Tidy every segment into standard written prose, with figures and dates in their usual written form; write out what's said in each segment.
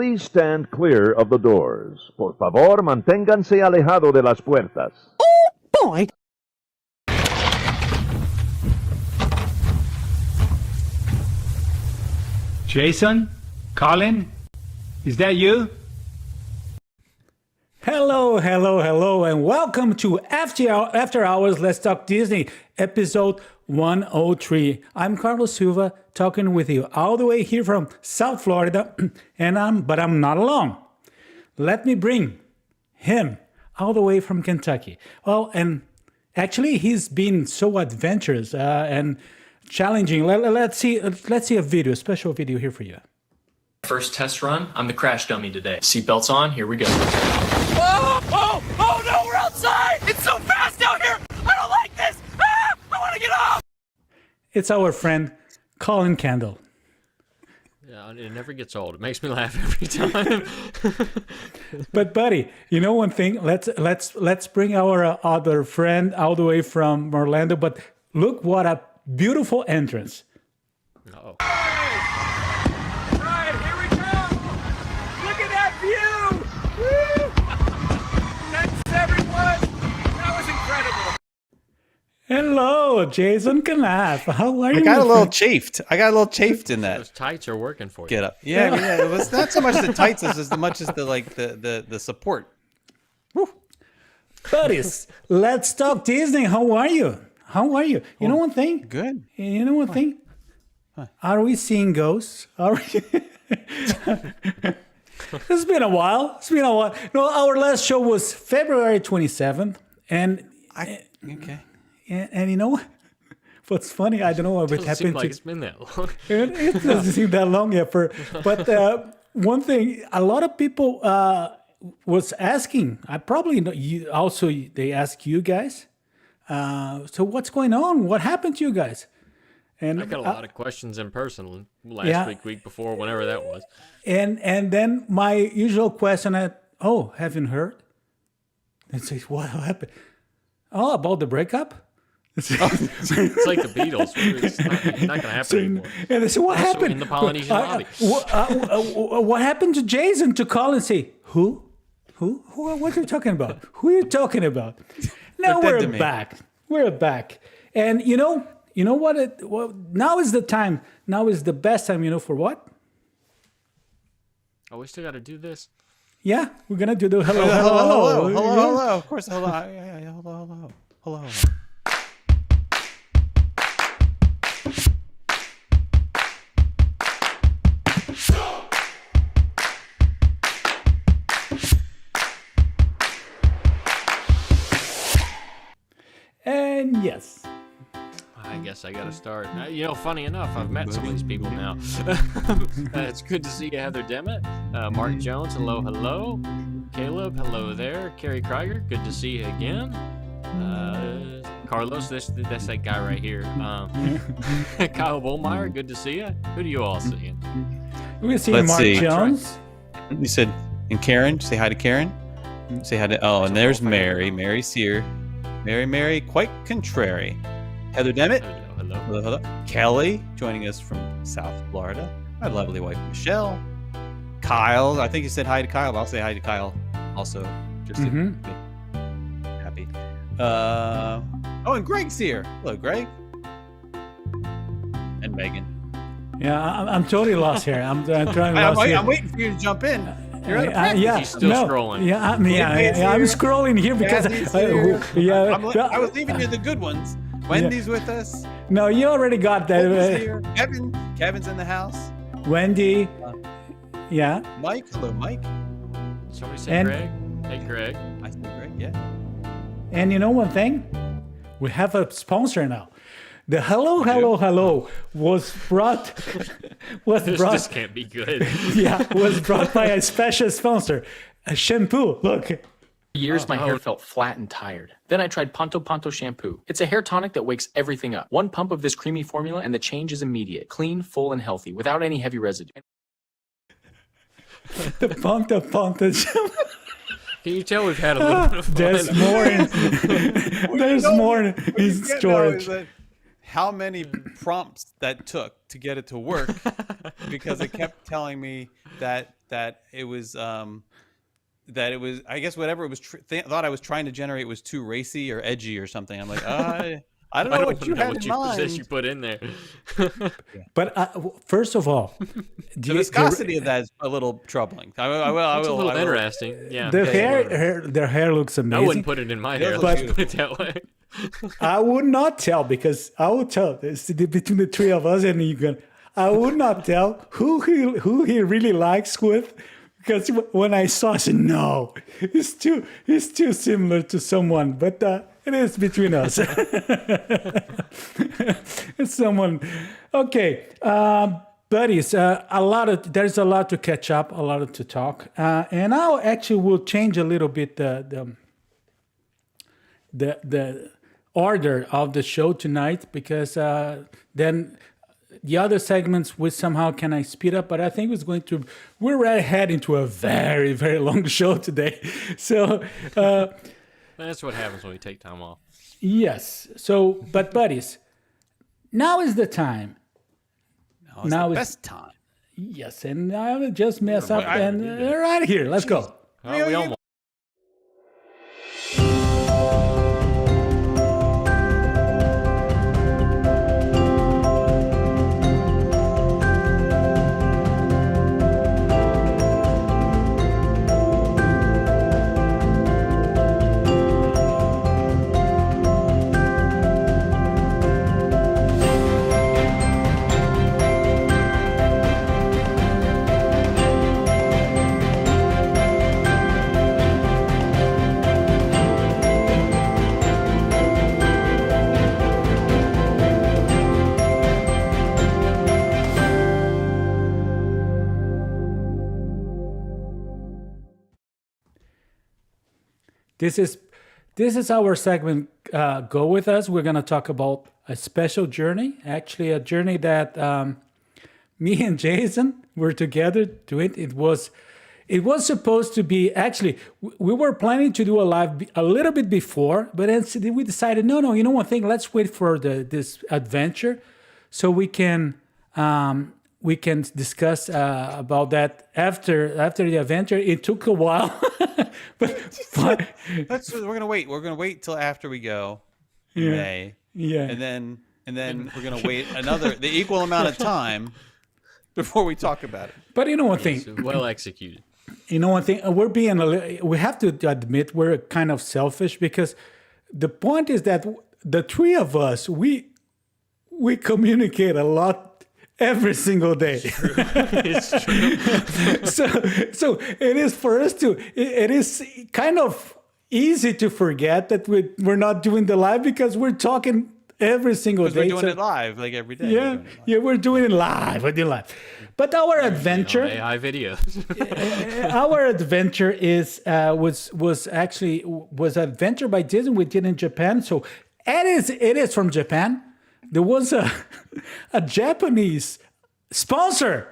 please stand clear of the doors. Por favor, manténganse alejado de las puertas. Oh, boy! Jason? Collin? Is that you? Hello, and welcome to After Hours Let's Talk Disney, episode 103. I'm Carlos Silva, talking with you all the way here from South Florida, but I'm not alone. Let me bring him all the way from Kentucky. Well, and actually, he's been so adventurous and challenging. Let's see a special video here for you. First test run, I'm the crash dummy today. Seatbelts on, here we go. Oh no, we're outside! It's so fast out here! I don't like this! I want to get off! It's our friend, Collin Kendall. Yeah, it never gets old. It makes me laugh every time. But buddy, you know one thing? Let's bring our other friend all the way from Orlando, but look what a beautiful entrance. Uh-oh. Alright, here we go! Look at that view! Woo! Thanks everyone! That was incredible! Hello, Jason Canapp. How are you? I got a little chafed in that. Those tights are working for you. Get up. Yeah. It was not so much the tights as much as the support. Woo. Buddies, let's talk Disney. How are you? You know one thing? Good. You know one thing? Are we seeing ghosts? Are we? It's been a while. No, our last show was February 27th, and Okay. and you know what's funny? I don't know what Doesn't seem happened like to. it's been that long. It doesn't seem that long yet. But one thing, a lot of people was asking. I probably know you. Also, they ask you guys. So what's going on? What happened to you guys? And I got a lot of questions in person last week before, whenever that was. And then my usual question, haven't heard? And say, what happened? Oh, about the breakup? It's like the Beatles. It's not going to happen anymore. And they say, what Also happened? in the Polynesian lobby. What happened to Jason? To call and say, who? What are you talking about? Who are you talking about? Now we're back. We're back. And you know what? Now is the time. Now is the best time. You know for what? Oh, we still got to do this? Yeah, we're gonna do the hello. Of course, hello. Yeah, hello. And yes. I guess I got to start. Funny enough, I've met some of these people now. It's good to see you, Heather Demet. Mark Jones, hello. Caleb, hello there. Carrie Krieger, good to see you again. Carlos, that's that guy right here. Kyle Bullmeyer, good to see you. Who do you all see? We're seeing Mark Jones. You said, and Karen, say hi to Karen. Say hi to, and there's Mary. Mary's here. Mary, quite contrary. Heather Demet. Hello. Kelly, joining us from South Florida. My lovely wife, Michelle. Kyle, I think you said hi to Kyle. I'll say hi to Kyle also. Just to be happy. And Greg's here. Hello, Greg. And Megan. Yeah, I'm totally lost here. I'm trying to I'm waiting for you to jump in. You're He's still scrolling. Yeah, I'm scrolling here because I was leaving you the good ones. Wendy's with us. No, you already got that. Here. Kevin's in the house. Wendy. Yeah. Mike. Hello, Mike. Somebody say Greg. Hey, Greg. I said Greg. Yeah. And you know one thing? We have a sponsor now. The hello was brought. This can't be good. Yeah, was brought by a special sponsor, a shampoo. Look. For years, my hair felt flat and tired. Then I tried Ponto shampoo. It's a hair tonic that wakes everything up. One pump of this creamy formula and the change is immediate. Clean, full, and healthy without any heavy residue. The Ponto shampoo. Can you tell we've had a little bit of fun? There's more in storage. How many prompts that took to get it to work because it kept telling me that it was I guess whatever it was thought I was trying to generate was too racy or edgy or something. I'm like, I don't know what you had in mind. You put in there. But first of all, The viscosity of that is a little troubling. It's a little interesting. Yeah. their hair looks amazing. I wouldn't put it in my hair. But- Let's put it that way. I would not tell, because I would tell it's between the three of us, and I would not tell who he really likes with, because when I saw, I said, no, he's too similar to someone, but it is between us. It's someone. Okay, buddies. There's a lot to catch up, a lot to talk, and I actually will change a little bit the order of the show tonight, because then the other segments we somehow can I speed up, but I think we're right ahead into a very, very long show today. So That's what happens when we take time off. yes. So, but buddies, now is the time. Now is the best time. Yes, and I will just mess up and right here. Let's go. Oh, we almost. This is our segment. Go with us. We're gonna talk about a special journey. Actually, a journey that me and Jason were together doing. It was supposed to be, actually, we were planning to do a live a little bit before, but then we decided, no, you know one thing, let's wait for this adventure, so we can discuss about that after the adventure. It took a while, but We're gonna wait. We're gonna wait till after we go in May. Yeah. And then we're gonna wait the equal amount of time before we talk about it. But you know one thing, So well executed. you know one thing, we have to admit we're kind of selfish, because the point is that the three of us, we communicate a lot every single day. It's true. so it is for us it is kind of easy to forget that we're not doing the live, because we're talking every single day. We're doing it live, like every day. Yeah, we're doing it live. We're doing live. But our adventure, AI videos. our adventure was an adventure by Disney we did in Japan. So it is from Japan. There was a Japanese sponsor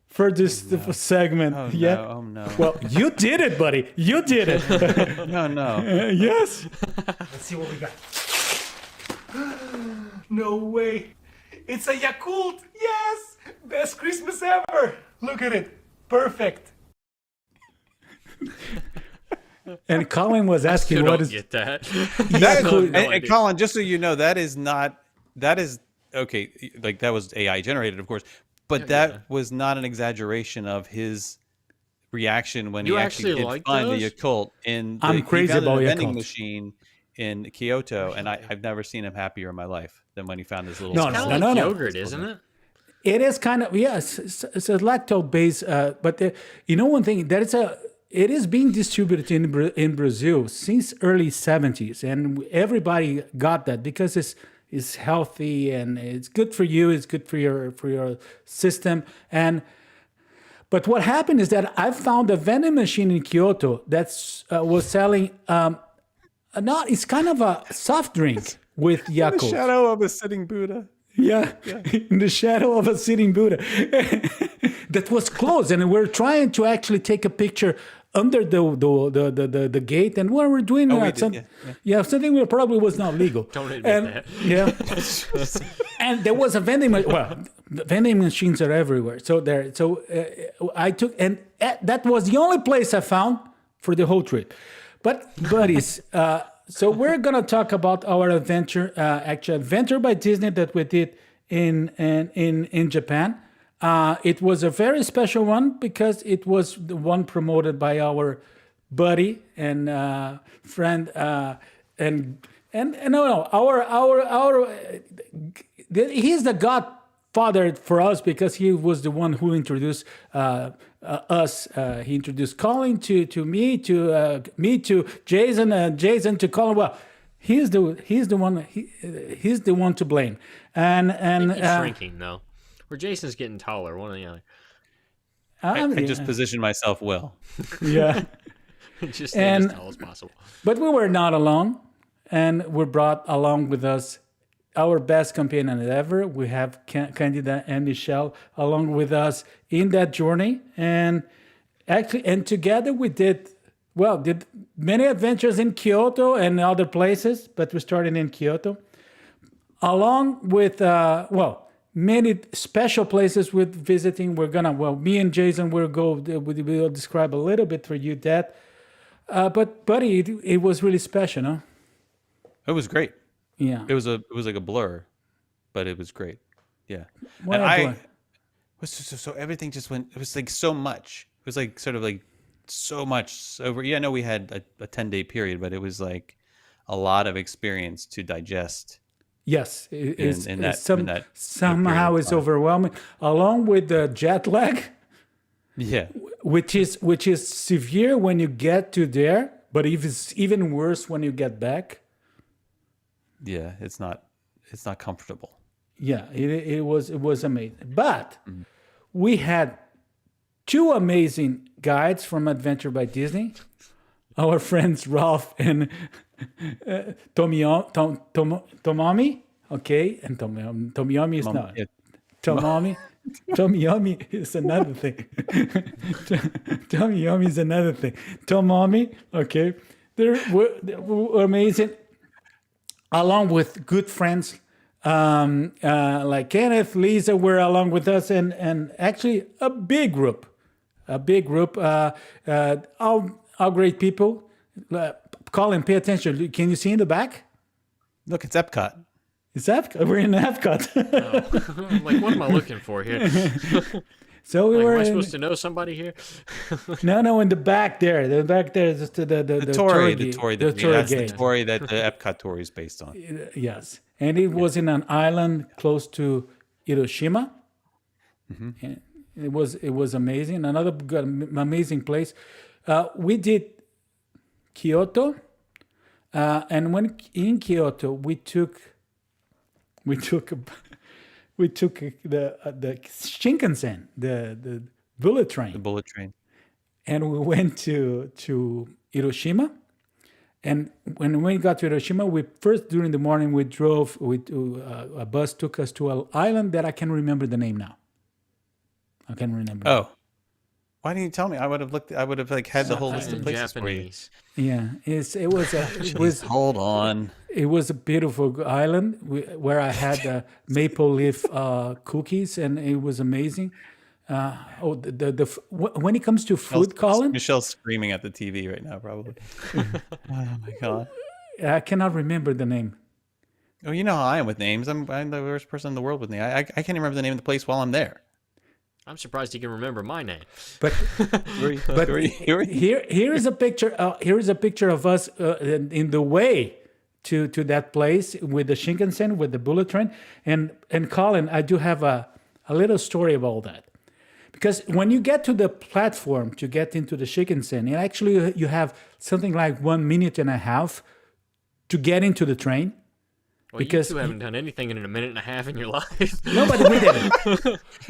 for this segment. Oh, yeah. no. Oh no. Well, you did it, buddy. You did it. No. Yes. Let's see what we got. No way. It's a Yakult. Yes. Best Christmas ever. Look at it. Perfect. And Colin was asking You what don't is. get that. And idea. Colin, just so you know, that is okay. Like, that was AI generated, of course, but that was not an exaggeration of his reaction when You he actually actually did like find those? the Yakult in I'm he crazy found it in about a vending Yakult. machine in Kyoto, and I've never seen him happier in my life than when he found this little. No, Kind of no, like no, no. yogurt, isn't it? It is kind of, yes, it's a lactose based, but you know one thing, it is being distributed in Brazil since early 70s, and everybody got that because it's healthy and it's good for you, it's good for your system. But what happened is that I found a vending machine in Kyoto that was selling it's kind of a soft drink with Yakult. The shadow of a sitting Buddha. Yeah, in the shadow of a sitting Buddha. That was closed, and we're trying to actually take a picture under the gate, and what we're doing something that probably was not legal. Don't admit that. Yeah, and there was a vending machine. Well, the vending machines are everywhere. So I took, and that was the only place I found for the whole trip. But buddies, so we're gonna talk about our adventure, actual adventure by Disney that we did in Japan. It was a very special one because it was the one promoted by our buddy and friend he's the godfather for us because he was the one who introduced us. He introduced Collin to me to Jason, Jason to Collin. Well, he's the one to blame. And He's shrinking though. Or Jason's getting taller, one or the other. I just positioned myself well. Yeah. Just stay as tall as possible. But we were not alone, and we brought along with us our best companion ever. We have Candida and Michelle along with us in that journey, and together we did many adventures in Kyoto and other places, but we started in Kyoto, along with many special places we're visiting. Me and Jason we'll describe a little bit for you that. But buddy, it was really special, no? It was great. Yeah. It was like a blur, but it was great. Yeah. What and a I blur. was so everything just went. It was like so much. It was like sort of like so much over. Yeah, I know we had a 10-day period, but it was like a lot of experience to digest. Yes, somehow period it's overwhelming, along with the jet lag. Yeah. Which is severe when you get to there, but it's even worse when you get back. Yeah, it's not comfortable. Yeah, it was amazing. But we had two amazing guides from Adventure by Disney. Our friends Ralph and Tomomi. Okay, and Tomomi is not. Yeah. Tomomi. Tomomi is another thing. Tomomi is another thing. Tomomi, okay. They were amazing. Along with good friends like Kenneth, Lisa were along with us, and actually a big group. All great people. Colin, pay attention. Can you see in the back? Look, it's Epcot. It's Epcot. We're in Epcot. I'm like, what am I looking for here? So we were. Am I supposed to know somebody here? No, in the back there. The back there is the Tory. The That's gate. the Tory that the Epcot Tory is based on. Yes, and it was in an island close to Hiroshima. And it was amazing. Another good, amazing place. We did Kyoto, and when in Kyoto we took the Shinkansen, the bullet train. The bullet train. And we went to Hiroshima. And when we got to Hiroshima, during the morning we drove. A bus took us to an island that I can remember the name now. I can remember. Oh, why didn't you tell me? I would have looked. I would have had the whole list of In places Japanese. Yeah, it was. Hold on. It was a beautiful island where I had maple leaf cookies, and it was amazing. When it comes to food, Colin, Michelle's screaming at the TV right now, probably. Oh my god! I cannot remember the name. Oh, you know how I am with names. I'm the worst person in the world with names. I can't remember the name of the place while I'm there. I'm surprised he can remember my name. But here is a picture. Here is a picture of us in the way to that place with the Shinkansen, with the bullet train. And Colin, I do have a little story about that. Because when you get to the platform to get into the Shinkansen, actually you have something like 1.5 minutes to get into the train. Well, because you two haven't done anything in a minute and a half in your life. No, but we didn't.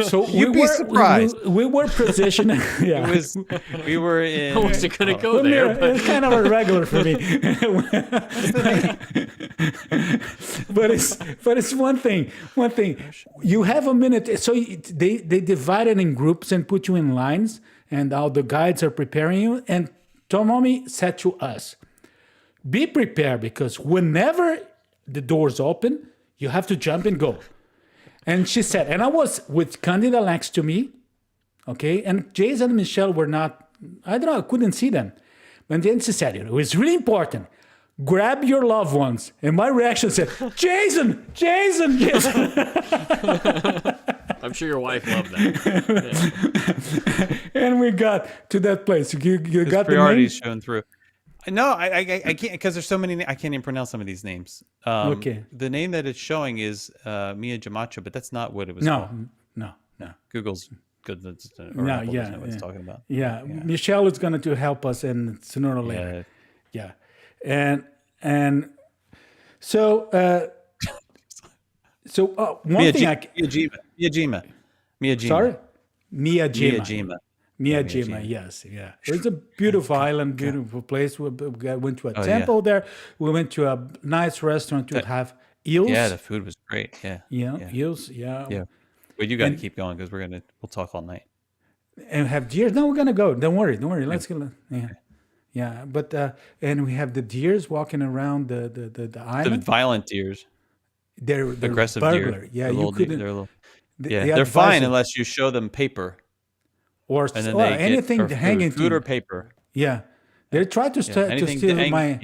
So You'd be surprised. We were positioned. Yeah. We were in. I wasn't going to go there. It's kind of irregular for me. but it's one thing. You have a minute. So they divide it in groups and put you in lines. and how the guides are preparing you. And Tomomi said to us, be prepared, because whenever the doors open, you have to jump and go. And she said, and I was with Candida next to me, okay, and Jason and Michelle were not, I don't know, I couldn't see them. But then she said, it was really important. Grab your loved ones. And my reaction said, Jason, Jason, Jason. I'm sure your wife loved that. And we got to that place. You His got the priorities name? shown through. No, I can't, because there's so many. I can't even pronounce some of these names. Okay. The name that it's showing is Mia Jamacho, but that's not what it was. No, called. no. Google's good. No, Apple yeah, doesn't know what it's talking about. Yeah, Michelle is going to help us, and sooner or later. Yeah. And so one thing Miyajima. Sorry? Miyajima. Miyajima, yes, yeah. It's a beautiful island, beautiful place. We went to a temple there. We went to a nice restaurant to have eels. Yeah, the food was great. Eels, yeah. But you got to keep going, because we'll talk all night. And have deers. No, we're gonna go. Don't worry. Let's go. Yeah. But and we have the deers walking around the island. The violent deers. They're Aggressive burglar. deer. Yeah, They're you little couldn't. They're fine unless you show them paper. Or anything or hanging food to or paper. Yeah, they tried to steal my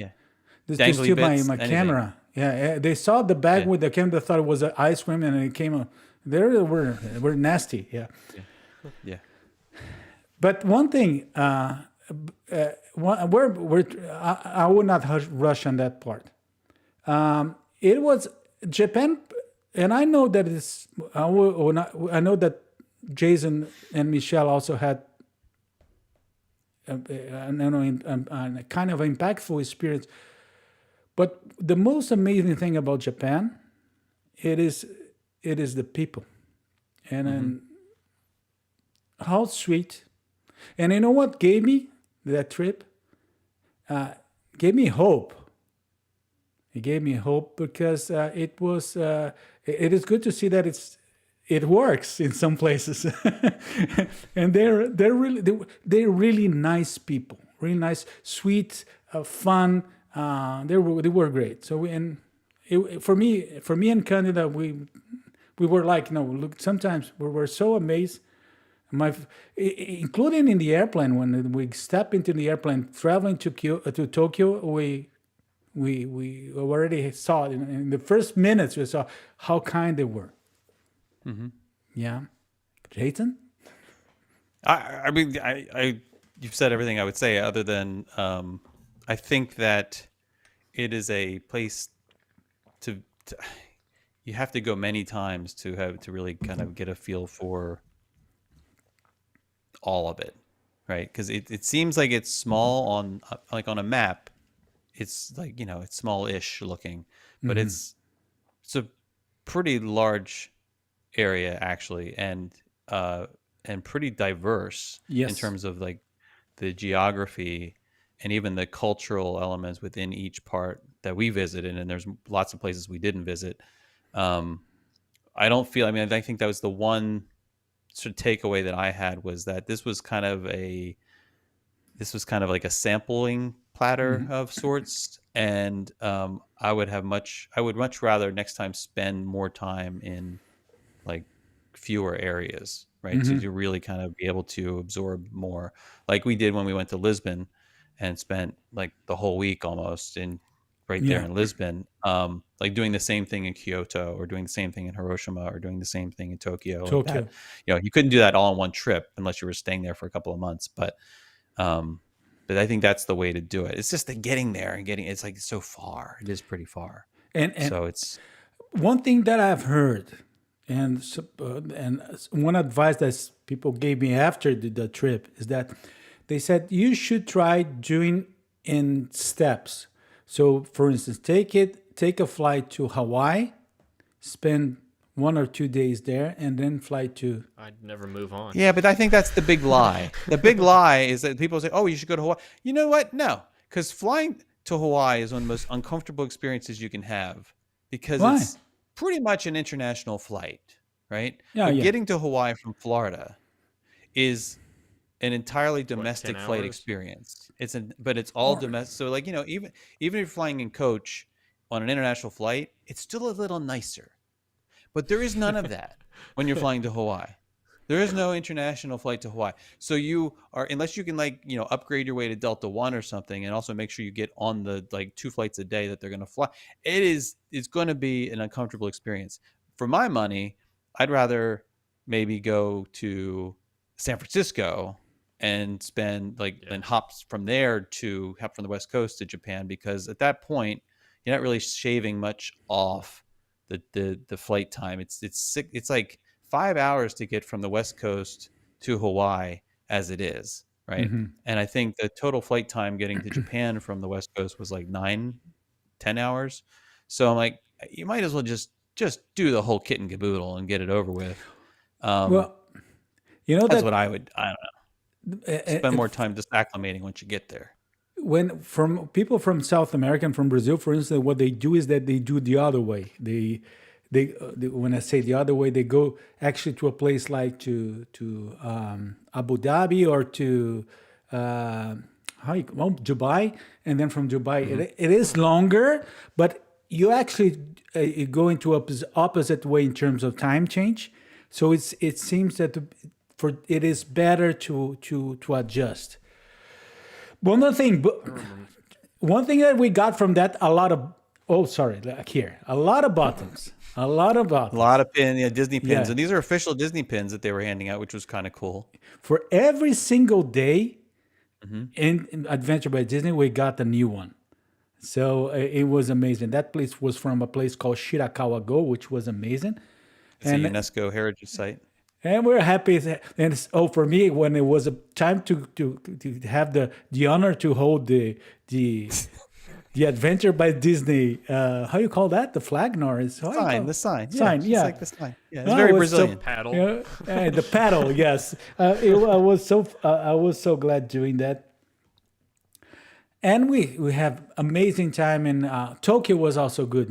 camera. Yeah, they saw the bag with the camera. They thought it was an ice cream, and it came. They were nasty. Yeah. But one thing, I would not rush on that part. It was Japan, and I know that it's. I know that Jason and Michelle also had a kind of impactful experience. But the most amazing thing about Japan, it is the people, and how sweet. And you know what gave me that trip? Gave me hope. It gave me hope because it was. It is good to see that it works in some places, and they're really nice people, really nice, sweet, fun. They were great. So for me and Candida, we were like, look, sometimes we were so amazed. Including in the airplane, when we step into the airplane traveling to Tokyo, we already saw it in the first minutes. We saw how kind they were. Yeah, Jason. I mean, you've said everything I would say, other than I think that it is a place to you have to go many times to really kind of get a feel for all of it, right? Because it seems like it's small on a map. It's like, it's small-ish looking, but it's a pretty large area actually, and pretty diverse in terms of like the geography and even the cultural elements within each part that we visited. And there's lots of places we didn't visit. I think that was the one sort of takeaway that I had, was that this was kind of like a sampling platter of sorts. And I would much rather next time spend more time in like fewer areas, right? So you really kind of be able to absorb more, like we did when we went to Lisbon and spent like the whole week almost there in Lisbon, like doing the same thing in Kyoto, or doing the same thing in Hiroshima, or doing the same thing in Tokyo. Like you couldn't do that all in one trip unless you were staying there for a couple of months. But I think that's the way to do it. It's just the getting there and it's like so far. It is pretty far. And so it's one thing that I've heard, and one advice that people gave me after the trip is that they said you should try doing in steps. So, for instance, take a flight to Hawaii, spend 1 or 2 days there, and then fly to. I'd never move on. Yeah, but I think that's the big lie. The big lie is that people say, "Oh, you should go to Hawaii." You know what? No, because flying to Hawaii is one of the most uncomfortable experiences you can have, because it's pretty much an international flight, right? But getting to Hawaii from Florida is an entirely domestic 10 flight hours? experience. But it's all domestic. So like, even if you're flying in coach on an international flight, it's still a little nicer. But there is none of that when you're flying to Hawaii. There is no international flight to Hawaii. So you are, unless you can upgrade your way to Delta One or something, and also make sure you get on the 2 flights a day that they're going to fly. It's going to be an uncomfortable experience. For my money, I'd rather maybe go to San Francisco and spend and hop from there to hop from the West Coast to Japan, because at that point you're not really shaving much off the flight time. It's like 5 hours to get from the West Coast to Hawaii as it is, right? Mm-hmm. And I think the total flight time getting to Japan from the West Coast was like 9-10 hours. So I'm like, you might as well just do the whole kit and caboodle and get it over with. Well, that's what I don't know. Spend more time just acclimating once you get there. When from people from South America and from Brazil, for instance, what they do is that they do the other way. They when I say the other way, they go actually to a place like to Abu Dhabi or to Dubai, and then from Dubai, it is longer, but you actually go into opposite way in terms of time change. So it seems that it is better to adjust. One thing that we got from that, a lot of buttons. A lot of pins, Disney pins. Yeah. And these are official Disney pins that they were handing out, which was kind of cool. For every single day in Adventure by Disney, we got a new one. So it was amazing. That place was from a place called Shirakawa Go, which was amazing. It's a UNESCO heritage site. And we're happy. For me, when it was a time to have the honor to hold the Adventure by Disney, how you call that? The flag? No, the sign. Sign, yeah. It's like the sign. Yeah, it's very Brazilian. Paddle. The paddle, yes. I was so glad doing that. And we have amazing time in Tokyo. Was also good.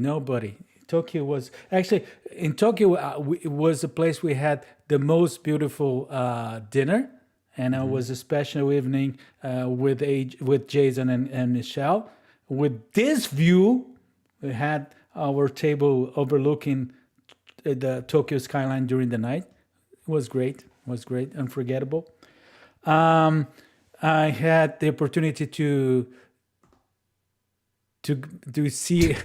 Tokyo was actually in Tokyo. It was a place we had the most beautiful dinner, and it was a special evening with Jason and Michelle. With this view, we had our table overlooking the Tokyo skyline during the night. It was great. Unforgettable. I had the opportunity to see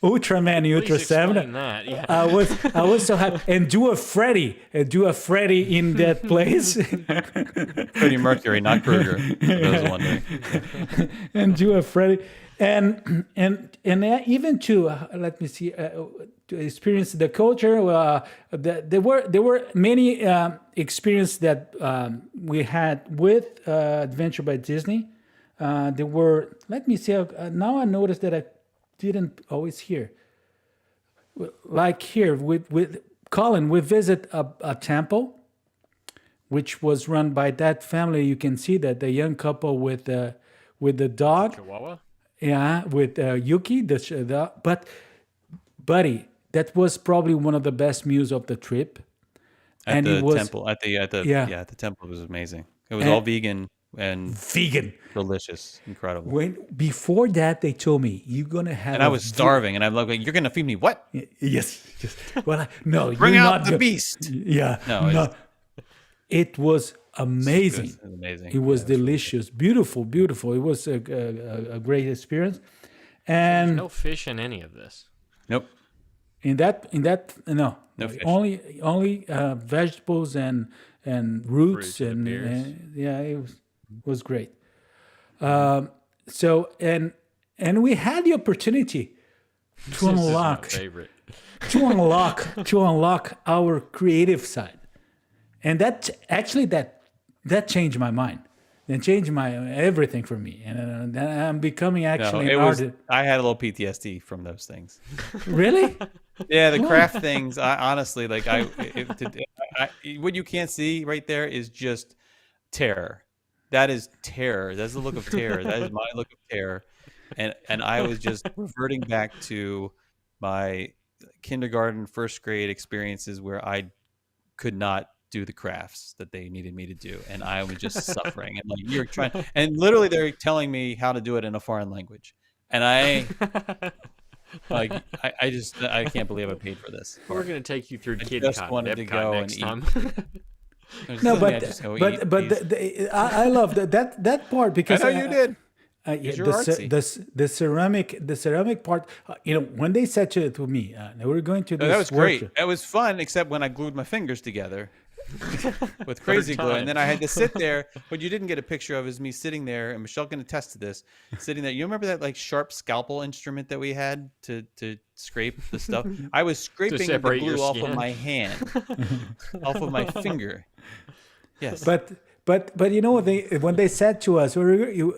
Ultraman and Ultra Please 7. explain that. Yeah. I was so happy. And do a Freddy in that place. Freddie Mercury, not Krueger. For those wondering. And do a Freddy. And even to let me see, to experience the culture. There were many experiences that we had with Adventure by Disney. There were, let me see. Now I noticed that I didn't always hear. Like here with Collin, we visit a temple, which was run by that family. You can see that the young couple with the dog. Chihuahua. Yeah, with Yuki. But buddy, that was probably one of the best meals of the trip. At the temple, at the temple, it was amazing. It was all vegan and delicious, incredible. Before that, they told me you're gonna have. And I was starving, and I'm like, "You're gonna feed me what?" Yes. Well, no, bring you're out not the beast. Yeah. No. It was amazing. It was amazing. It was delicious, beautiful. It was a great experience. And There's no fish in any of this. Nope. In that no fish. Only vegetables and roots Fruits and beers. It was great. So and we had the opportunity to unlock This is my favorite. to unlock our creative side, and that changed my mind. It changed everything for me, and I'm becoming actually an artist. I had a little PTSD from those things. Really? Yeah, the craft things. I honestly what you can't see right there is just terror. That is terror. That's the look of terror. That is my look of terror. And I was just reverting back to my kindergarten, first grade experiences where I could not do the crafts that they needed me to do, and I was just suffering. And like you're trying, and literally they're telling me how to do it in a foreign language, and I can't believe I paid for this. We're gonna take you through I Kid just Con, wanted to Epcot go next and time. No, I just go eat these. I love that part because I know you did. Yeah, you're artsy. the ceramic part. When they said to me, we're going to this That was great. workshop. It was fun, except when I glued my fingers together with crazy glue, and then I had to sit there. What you didn't get a picture of is me sitting there, and Michelle can attest to this. Sitting there, you remember that like sharp scalpel instrument that we had to scrape the stuff? I was scraping the separate your glue off of skin. my hand, off of my finger. Yes, But you know what when they said to us, in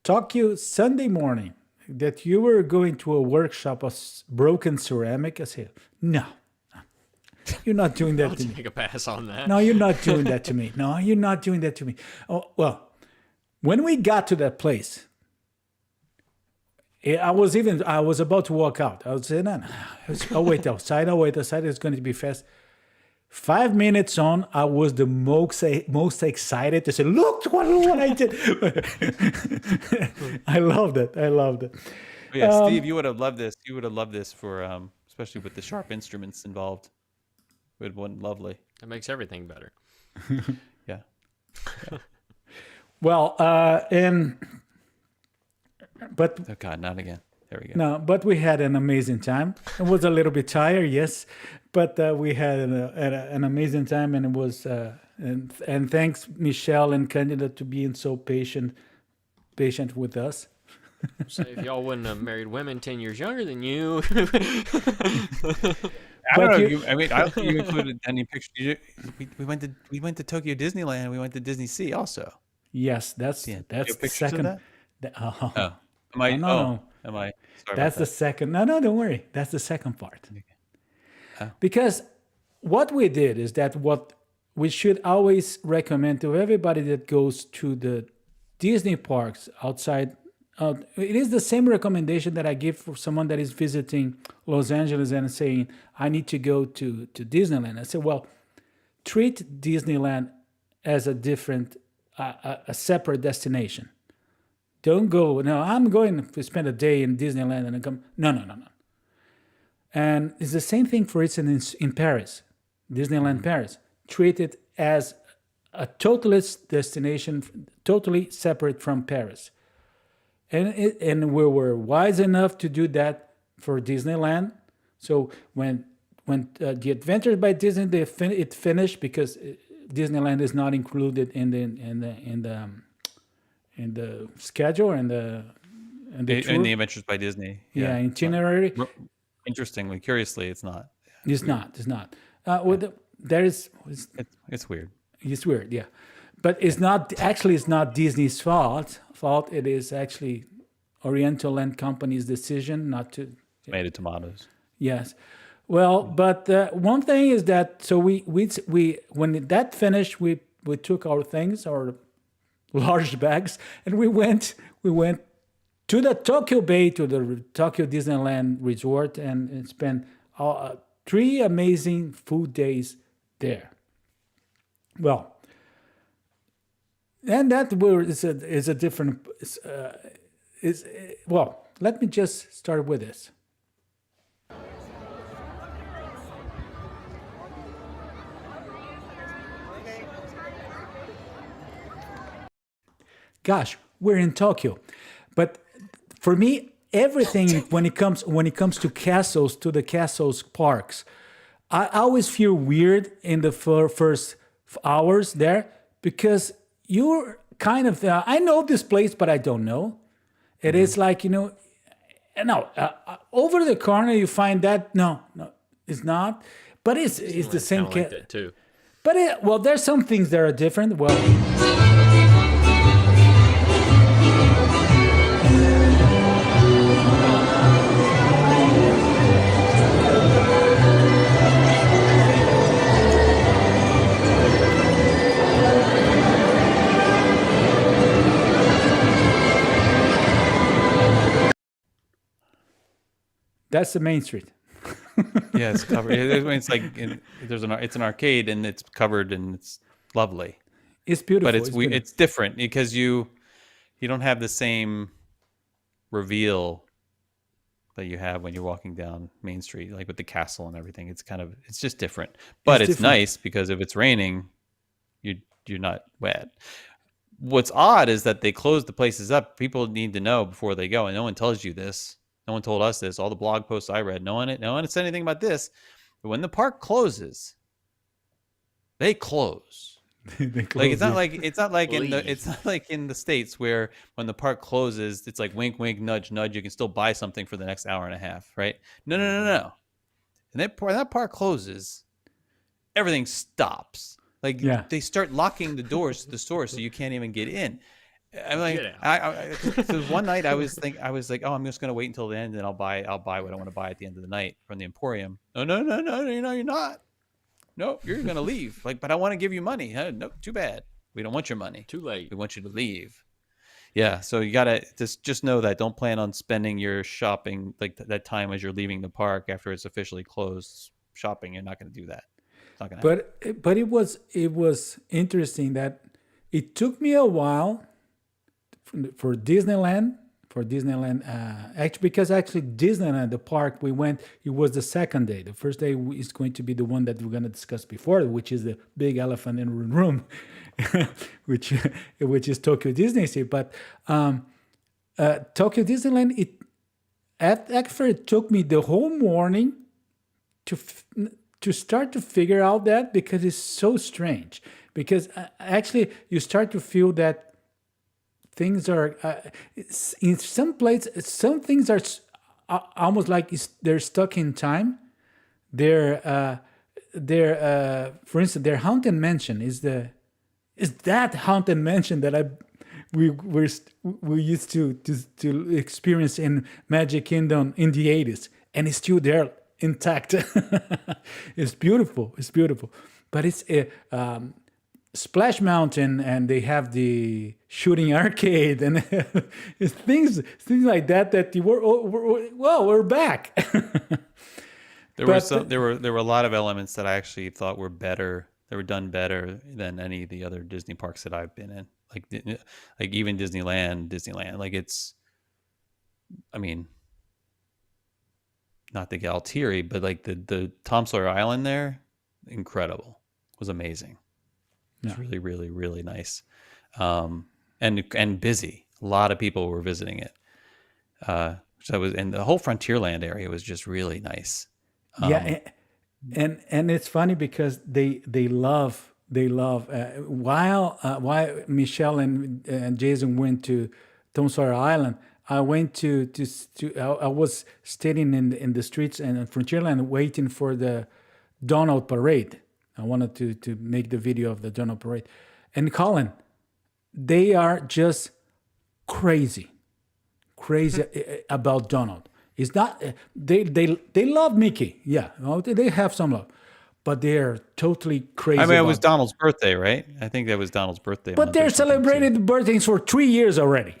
Tokyo Sunday morning, that you were going to a workshop of broken ceramic, I said, no, you're not doing that to me. Take a pass on that. No, you're not doing that to me. No, you're not doing that to me. Oh, well, when we got to that place, I was about to walk out. I was saying, no. I'll wait outside. It's going to be fast. 5 minutes on, I was the most excited to say, look what I did. I loved it. Oh, yeah, Steve, you would have loved this. You would have loved this for, especially with the sharp instruments involved. It would have been lovely. That makes everything better. Yeah. Well, but Oh God, not again. There we go. no, but we had an amazing time. It was a little bit tired, yes, but we had an amazing time, and it was and thanks Michelle and Candida to being so patient with us. So if y'all wouldn't have married women 10 years younger than you, I don't know. I don't think you included any pictures. We went to Tokyo Disneyland. We went to DisneySea also. Yes, that's You have the pictures of second. that? Oh, Am I? no. Am I? Sorry that's about the second. No, don't worry. That's the second part. Oh. Because what we did is that what we should always recommend to everybody that goes to the Disney parks outside. It is the same recommendation that I give for someone that is visiting Los Angeles and saying, I need to go to Disneyland. I say, well, treat Disneyland as a different, a separate destination. Don't go, no, I'm going to spend a day in Disneyland and I come. No. And it's the same thing, for instance, in Paris, Disneyland Paris. Treat it as a totalist destination, totally separate from Paris. And we were wise enough to do that for Disneyland. So when the Adventures by Disney it finished, because Disneyland is not included in the schedule and the tour. In the Adventures by Disney. Yeah, itinerary. Interestingly, curiously, it's not. It's not. It's weird. It's weird, yeah. But it's not Disney's fault. It is actually Oriental Land Company's decision not to. Tomato tomatoes. Yes. Well, but one thing is that we when that finished, we took our things, our large bags, and we went to the Tokyo Bay, to the Tokyo Disneyland Resort, and spent 3 amazing food days there. Well, and that is a different. Well, let me just start with this. Gosh, we're in Tokyo, but for me, everything when it comes to castles, to the castles parks, I always feel weird in the first hours there, because you're kind of I know this place, but I don't know. It is like, over the corner you find that no, it's not, but it's the same. Like that too. But there's some things that are different. Well. That's the main street. Yeah, it's covered. It's like it's an arcade and it's covered and it's lovely. It's beautiful. But beautiful. it's different because you don't have the same reveal that you have when you're walking down Main Street, like with the castle and everything. It's just different. But it's nice because if it's raining, you're not wet. What's odd is that they close the places up. People need to know before they go, and no one tells you this. No one told us this. All the blog posts I read, no one said anything about this. But when the park closes, they close. Like it's not like in the States where when the park closes, it's like wink, wink, nudge, nudge. You can still buy something for the next hour and a half, right? No. And when that park closes, everything stops. Like they start locking the doors to the store, so you can't even get in. I'm like, so one night I was like, oh, I'm just gonna wait until the end, and I'll buy what I want to buy at the end of the night from the Emporium. No, you're not. No, you're gonna leave. Like, but I want to give you money. No, too bad. We don't want your money. Too late. We want you to leave. Yeah, so you gotta just know that. Don't plan on spending your shopping like that time as you're leaving the park after it's officially closed. Shopping, you're not gonna do that. It's not gonna happen. But it was interesting that it took me a while for Disneyland. Because Disneyland, the park we went, it was the second day. The first day is going to be the one that we're going to discuss before, which is the big elephant in the room, which is Tokyo DisneySea. But Tokyo Disneyland, it took me the whole morning to start to figure out that, because it's so strange. Because actually you start to feel that things are in some places. Some things are almost like they're stuck in time. For instance, their haunted mansion is that haunted mansion that we used to experience in Magic Kingdom in the 80s, and it's still there intact. It's beautiful. But it's Splash Mountain, and they have the shooting arcade, and it's things like that you we're back. There were a lot of elements that I actually thought were better. They were done better than any of the other Disney parks that I've been in. Like even Disneyland. Like it's, I mean, not the Galtieri, but like the Tom Sawyer Island there, incredible. It was amazing. It was really, really, really nice, and busy. A lot of people were visiting it. And the whole Frontierland area was just really nice. And it's funny because they love while Michelle and Jason went to Tom Sawyer Island, I went I was standing in the streets and Frontierland waiting for the Donald Parade. I wanted to make the video of the Donald Parade. And Collin, they are just crazy about Donald. It's not they love Mickey, yeah. They have some love, but they are totally crazy. I mean, it was Donald's birthday, right? I think that was Donald's birthday. But they're celebrating birthdays for 3 years already.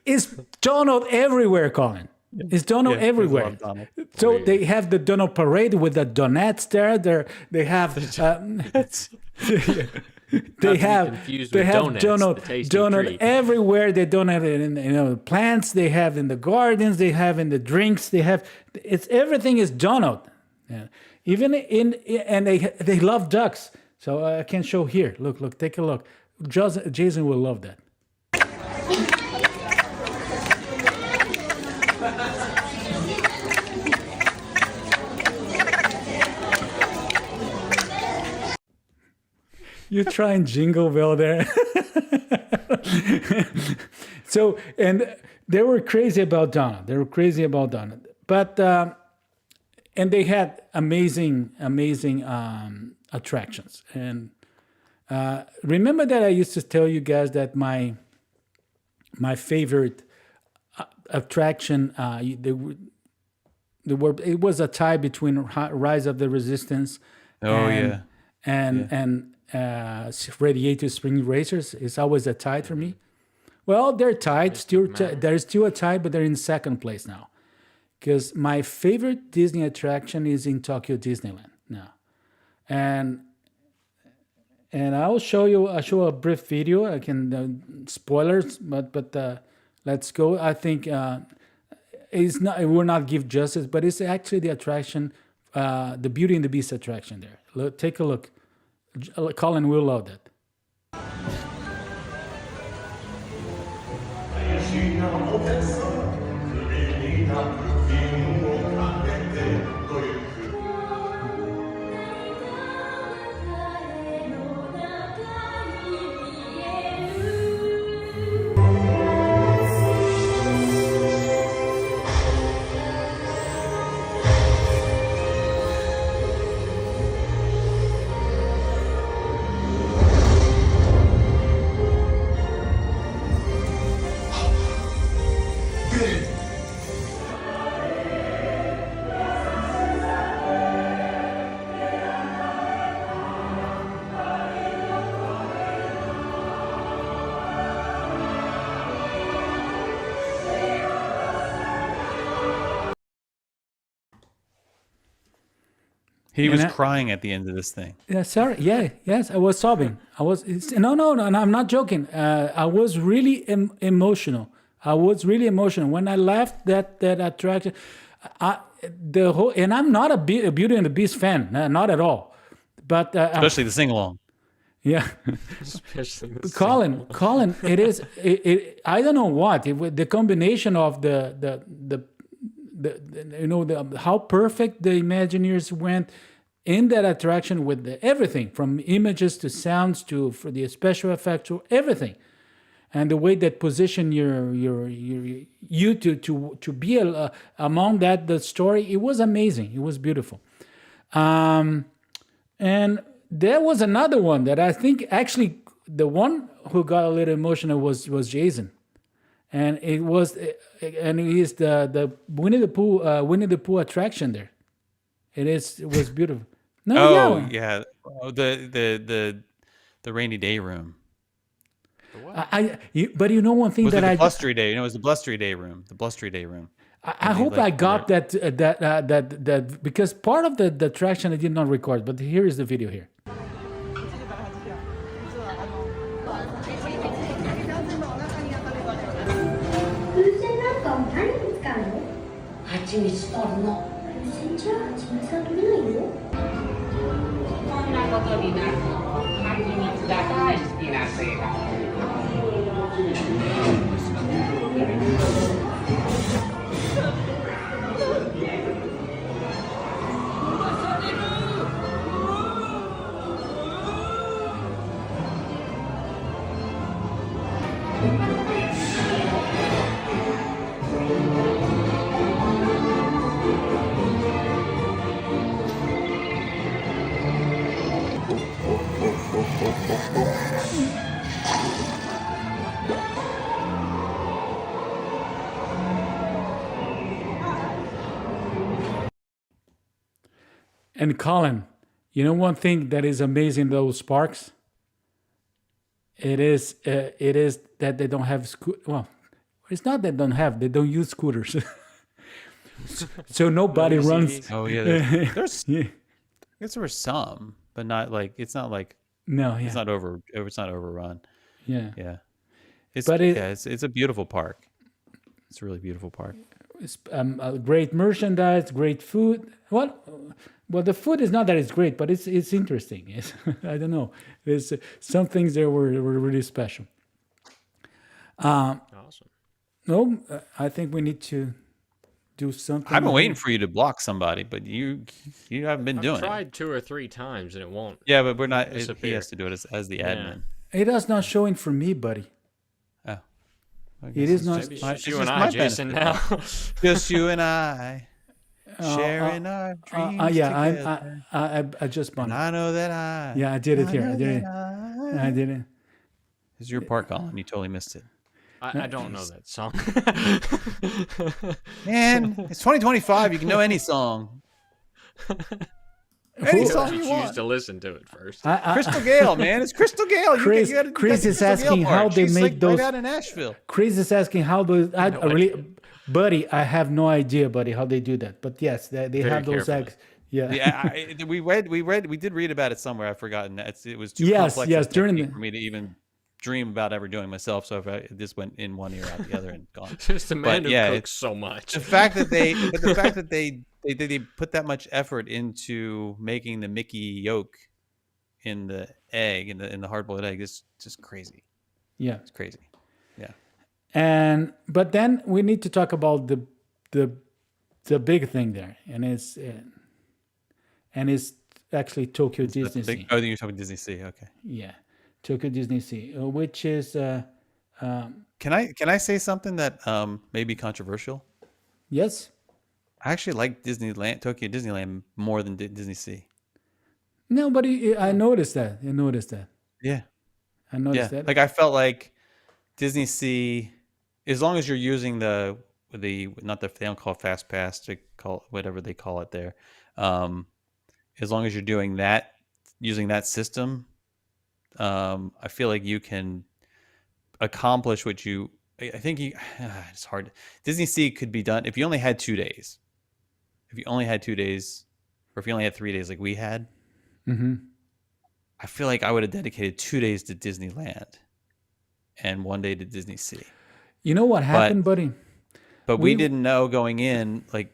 It's Donald everywhere, Collin. It's Donald everywhere. Donald. So they have the Donald Parade with the donuts there. They have they have Donald everywhere. They donate in plants. They have in the gardens. They have in the drinks. They have everything is Donald. Yeah. Even and they love ducks. So I can show here. Look, take a look. Jason will love that. You try and jingle bell there. So, and they were crazy about Donald. But, and they had amazing attractions. And remember that I used to tell you guys that my favorite attraction, it was a tie between Rise of the Resistance and Radiator Spring Racers. It's always a tie for me. Well, they're tied. There's still a tie, but they're in second place now. Because my favorite Disney attraction is in Tokyo Disneyland now, and I'll show you. I'll show a brief video. I can spoilers, but let's go. I think it's not. It will not give justice, but it's actually the attraction, the Beauty and the Beast attraction. There, take a look. Colin will love that. He was crying at the end of this thing. Yeah, sorry. Yeah, yes, I was sobbing. No, I'm not joking. I was really emotional. I was really emotional when I left that attraction. And I'm not a Beauty and the Beast fan, not at all. But especially the sing along. Yeah, Especially the Colin, it is. I don't know what the combination of the how perfect the Imagineers went in that attraction with everything from images to sounds for the special effects to everything, and the way that position you to be among the story. It was amazing. It was beautiful, and there was another one that I think actually the one who got a little emotional was Jason. And it was the Winnie the Pooh attraction there. It was beautiful. No, yeah. Oh, the rainy day room. But you know one thing Was that it the blustery day? No, it was the blustery day room. The blustery day room. I hope I got that because part of the attraction I did not record. But here is the video here. And Colin, you know one thing that is amazing those parks? It is that they don't have well, it's not that they don't use scooters. So nobody runs. Oh yeah, there's I guess there were some, but not like it's not like it's not overrun. Yeah. It's a beautiful park. It's a really beautiful park. It's great merchandise, great food. Well, the food is not that it's great, but it's interesting. I don't know. There's some things there were really special. Awesome. No, I think we need to do something. I've been waiting for you to block somebody, but you haven't been doing it. I've tried 2 or 3 times and it won't. Yeah, but we're not. Disappear. He has to do it as the admin. It is not showing for me, buddy. Oh, it is not. Maybe it's just you and I, Jason. Now, just you and I. Sharing our dreams together. I just bumped. And I know that I. Yeah, I did it here. I did it. It's your part, Colin. You totally missed it. I don't know that song. Man, it's 2025. You can know any song. Any song you Choose want. to listen to it first. Crystal Gale, man. It's Crystal Gale. Chris- you got Chris the is Crystal asking Gale how part. they She's make like those- right out of Nashville. Chris is asking how those. I really, buddy, I have no idea, buddy, how they do that. But yes, they have those carefully. eggs. Yeah. Yeah, we did read about it somewhere. I've forgotten. It was too Yes, complex yes, a during technique the- for me to even dream about ever doing myself. So if I this went in one ear out the other and gone. Just a man who yeah, cooks so much. The fact that they put that much effort into making the Mickey yolk in the egg in the hard boiled egg is just crazy. Yeah. It's crazy. Yeah. But then we need to talk about the big thing there, and it's actually Tokyo Disney Sea. Oh, you're talking DisneySea. Okay. Yeah, Tokyo Disney Sea, which is Can I say something that may be controversial? yes. I actually like Tokyo Disneyland more than DisneySea. No, but I noticed that. Yeah. I noticed that. Like I felt like DisneySea, as long as you're using the not the they don't call it Fast Pass, they call it whatever they call it there. As long as you're doing that, using that system, I feel like you can accomplish what you. I think it's hard. DisneySea could be done if you only had 2 days. If you only had 2 days, or if you only had 3 days, like we had. Mm-hmm. I feel like I would have dedicated 2 days to Disneyland and 1 day to DisneySea. You know what happened, buddy? But we didn't know going in, like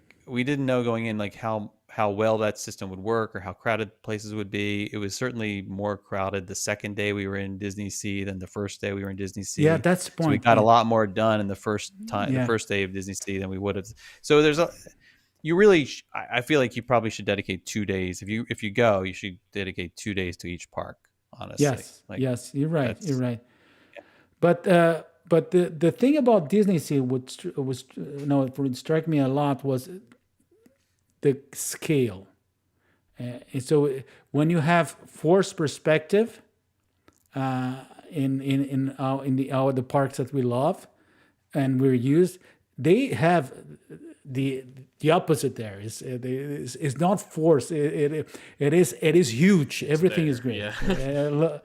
how well that system would work or how crowded places would be. It was certainly more crowded the second day we were in DisneySea than the first day we were in DisneySea. Yeah, that's the point. So we got a lot more done in the first time, Yeah. the first day of DisneySea than we would have. So there's you really, I feel like you probably should dedicate 2 days. If you go, you should dedicate 2 days to each park. Honestly, Yes, you're right. You're right. Yeah. But the thing about DisneySea would strike me a lot was the scale. And so when you have forced perspective in the parks that we love and we're used, they have the opposite there. It's not forced. It is huge. Everything is great. Yeah.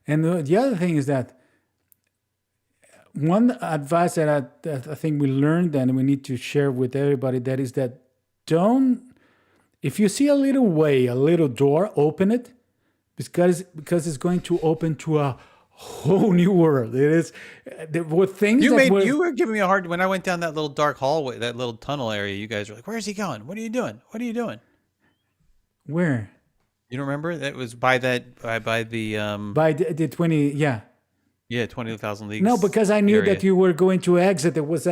And the other thing is that one advice that I think we learned and we need to share with everybody, that is that if you see a little way, a little door, open it, because it's going to open to a whole new world. There were things you were giving me a hard when I went down that little dark hallway, that little tunnel area. You guys were like, "Where's he going? What are you doing? What are you doing?" Where? You don't remember? That was by the By the 20, yeah. Yeah, 20,000 Leagues. No, because I knew area. that you were going to exit. It was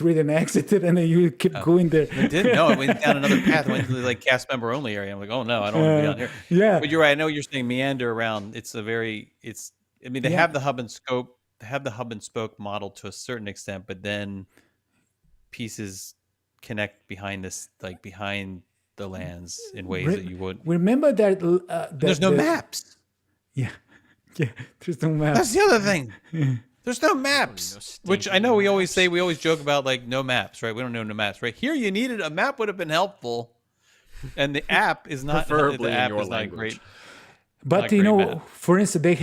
written exited, and then you kept going there. It didn't. No, it went down another path. It went to the cast member only area. I'm like, oh no, I don't want to be down here. Yeah. But you're right. I know you're saying meander around. I mean, they have the hub and scope. They have the hub and spoke model to a certain extent, but then pieces connect behind the lands in ways that you would. Remember that. There's no maps. Yeah. Yeah, there's no maps. That's the other thing. There's no maps, which I know we always joke about, like, no maps, right? We don't know no maps, right? Here you needed a map, would have been helpful, and the app is not. Preferably the app in your is language. not great. But Not great map. for instance, they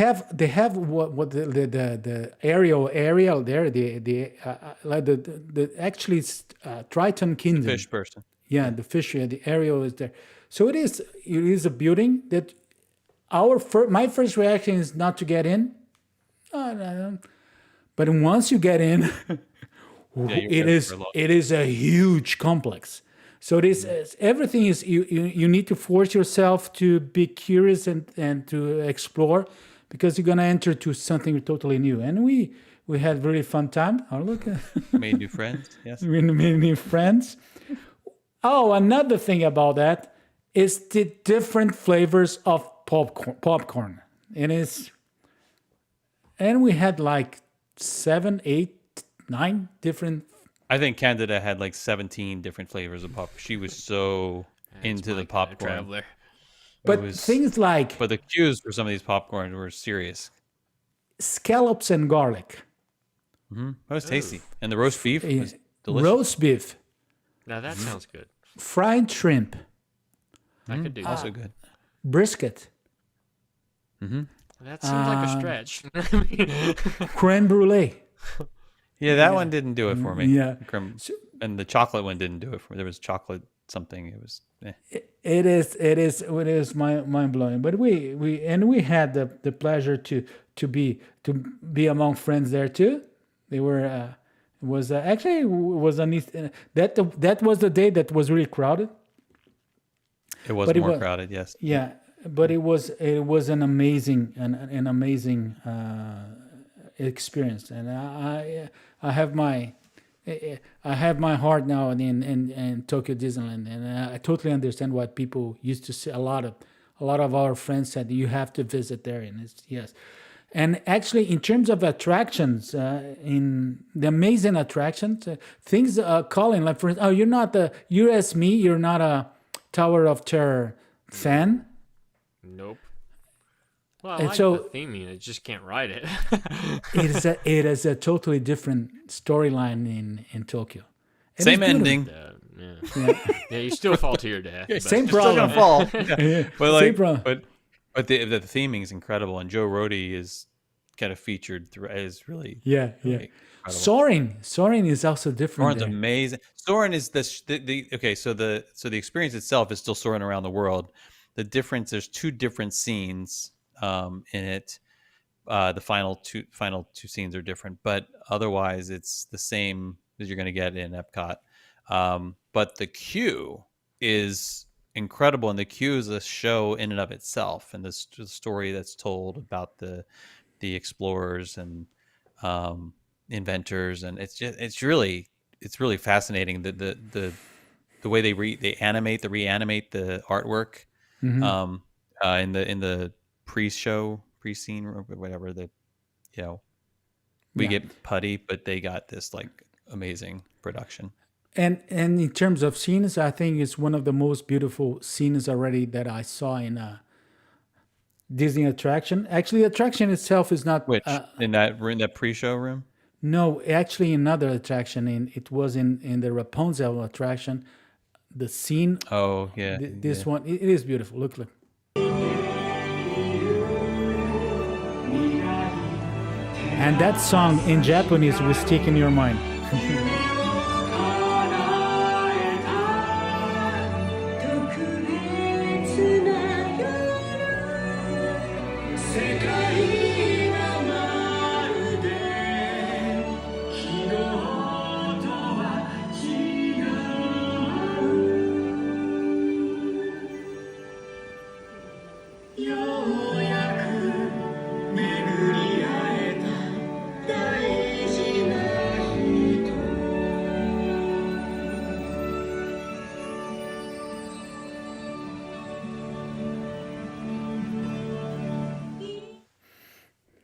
have what the aerial there, the actually Triton Kingdom. Fish person. Yeah, the fish. The aerial is there. So it is a building that. My first reaction is not to get in, But once you get in, you're it there is for a lot. it is a huge complex. So this everything is you need to force yourself to be curious and to explore, because you're gonna enter to something totally new. And we had really fun time. Oh, look, Made new friends. Yes. we made new friends. Oh, another thing about that is the different flavors of popcorn. And we had like 7, 8, 9 different. I think Candida had like 17 different flavors of pop. She was so into the popcorn. Traveler. But was- things like But the cues for some of these popcorn were serious. scallops and garlic, That was tasty. And the roast beef was delicious. roast beef, Now that sounds good. fried shrimp, I could do Also that. good. brisket, That seems like a stretch. I mean, creme brulee. Yeah, that one didn't do it for me. Yeah. And the chocolate one didn't do it for me. There was chocolate something. It was It is mind blowing. But we had the pleasure to be among friends there too. They were it was actually it was a neat, that was the day that was really crowded. It was But it more was- crowded, yes. Yeah, but it was an amazing experience, and I have my heart now in Tokyo Disneyland, and I totally understand what people used to say. A lot of our friends said you have to visit there, and it's yes. And actually, in terms of attractions, in the amazing attractions, things, Colin, like for instance, you're not you're not a Tower of Terror fan. nope. Well, I And like so- the theming. I just can't ride it. It is a totally different storyline in Tokyo. And Same it's beautiful. ending. Yeah, you still fall to your death. but- Same Still gonna problem. fall. Yeah. But Same like, problem. but the theming is incredible, and Joe Rody is kind of featured through. Is really Yeah. incredible. Soaring is also different. Soren's there. amazing. Soren is the okay. So the experience itself is still soaring around the world. The difference, there's 2 different scenes in it. The final two scenes are different, but otherwise it's the same as you're going to get in Epcot. But the queue is incredible, and the queue is a show in and of itself, and the story that's told about the explorers and inventors, and it's really fascinating. The way they reanimate the artwork in the pre-scene or whatever, we get putty, but they got this like amazing production. And in terms of scenes, I think it's one of the most beautiful scenes already that I saw in a Disney attraction. Actually, the attraction itself is not. Which in that pre-show room? No, actually, another attraction. It was in the Rapunzel attraction. The scene. Oh yeah, This one, it is beautiful. Look. And that song in Japanese will stick in your mind.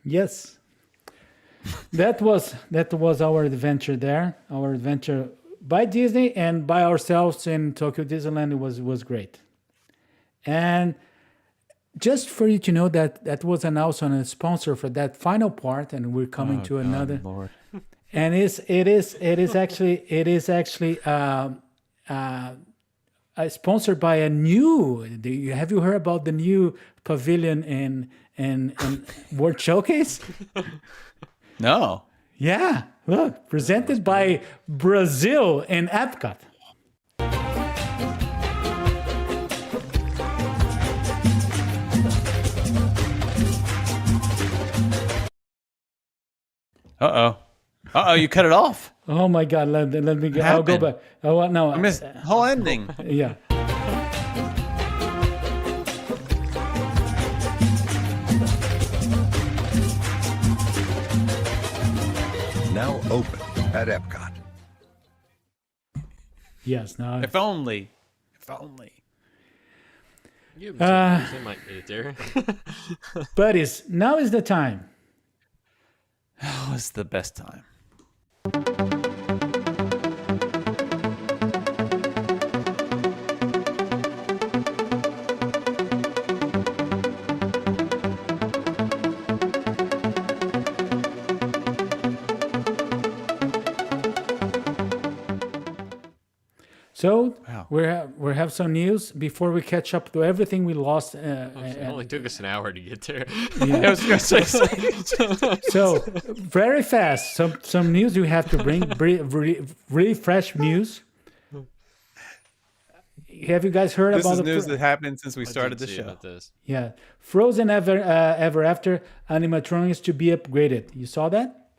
Yes, that was our adventure there. Our adventure by Disney and by ourselves in Tokyo Disneyland was great. And just for you to know that was announced on a sponsor for that final part, and we're coming to another. Lord. And it is actually sponsored by a new. Have you heard about the new pavilion in World Showcase? No. Yeah, look, presented by Brazil in Epcot. You cut it off. Oh my God! Let me go. I'll go happened? back. Oh no! I missed the whole ending. Yeah. Now open at Epcot. Yes. Now. If only. If only. You they might get it there. Buddies, now is the time. Oh, it's the best time. So Wow. we have some news before we catch up to everything we lost. It only took us an hour to get there. I was gonna say So very fast, some news we have to bring, really fresh news. Have you guys heard this about is the news that happened since we started the See show. about this. Yeah, Frozen Ever After animatronics to be upgraded? You saw that?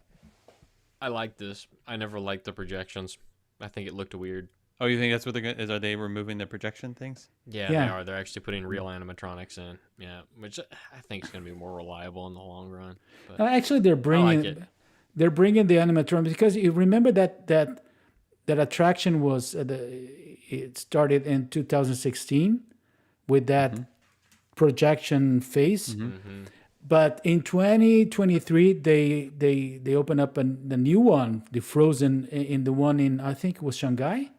I like this. I never liked the projections. I think it looked weird. Oh, you think that's what they're going to... Are they removing the projection things? Yeah, Yeah. they are. They're actually putting real animatronics in. Yeah, which I think is going to be more reliable in the long run. But Actually, they're bringing it. they're bringing the animatronics because you remember that attraction was it started in 2016 with that projection face. But in 2023, they opened up the new one, the Frozen, in the one in, I think it was Shanghai,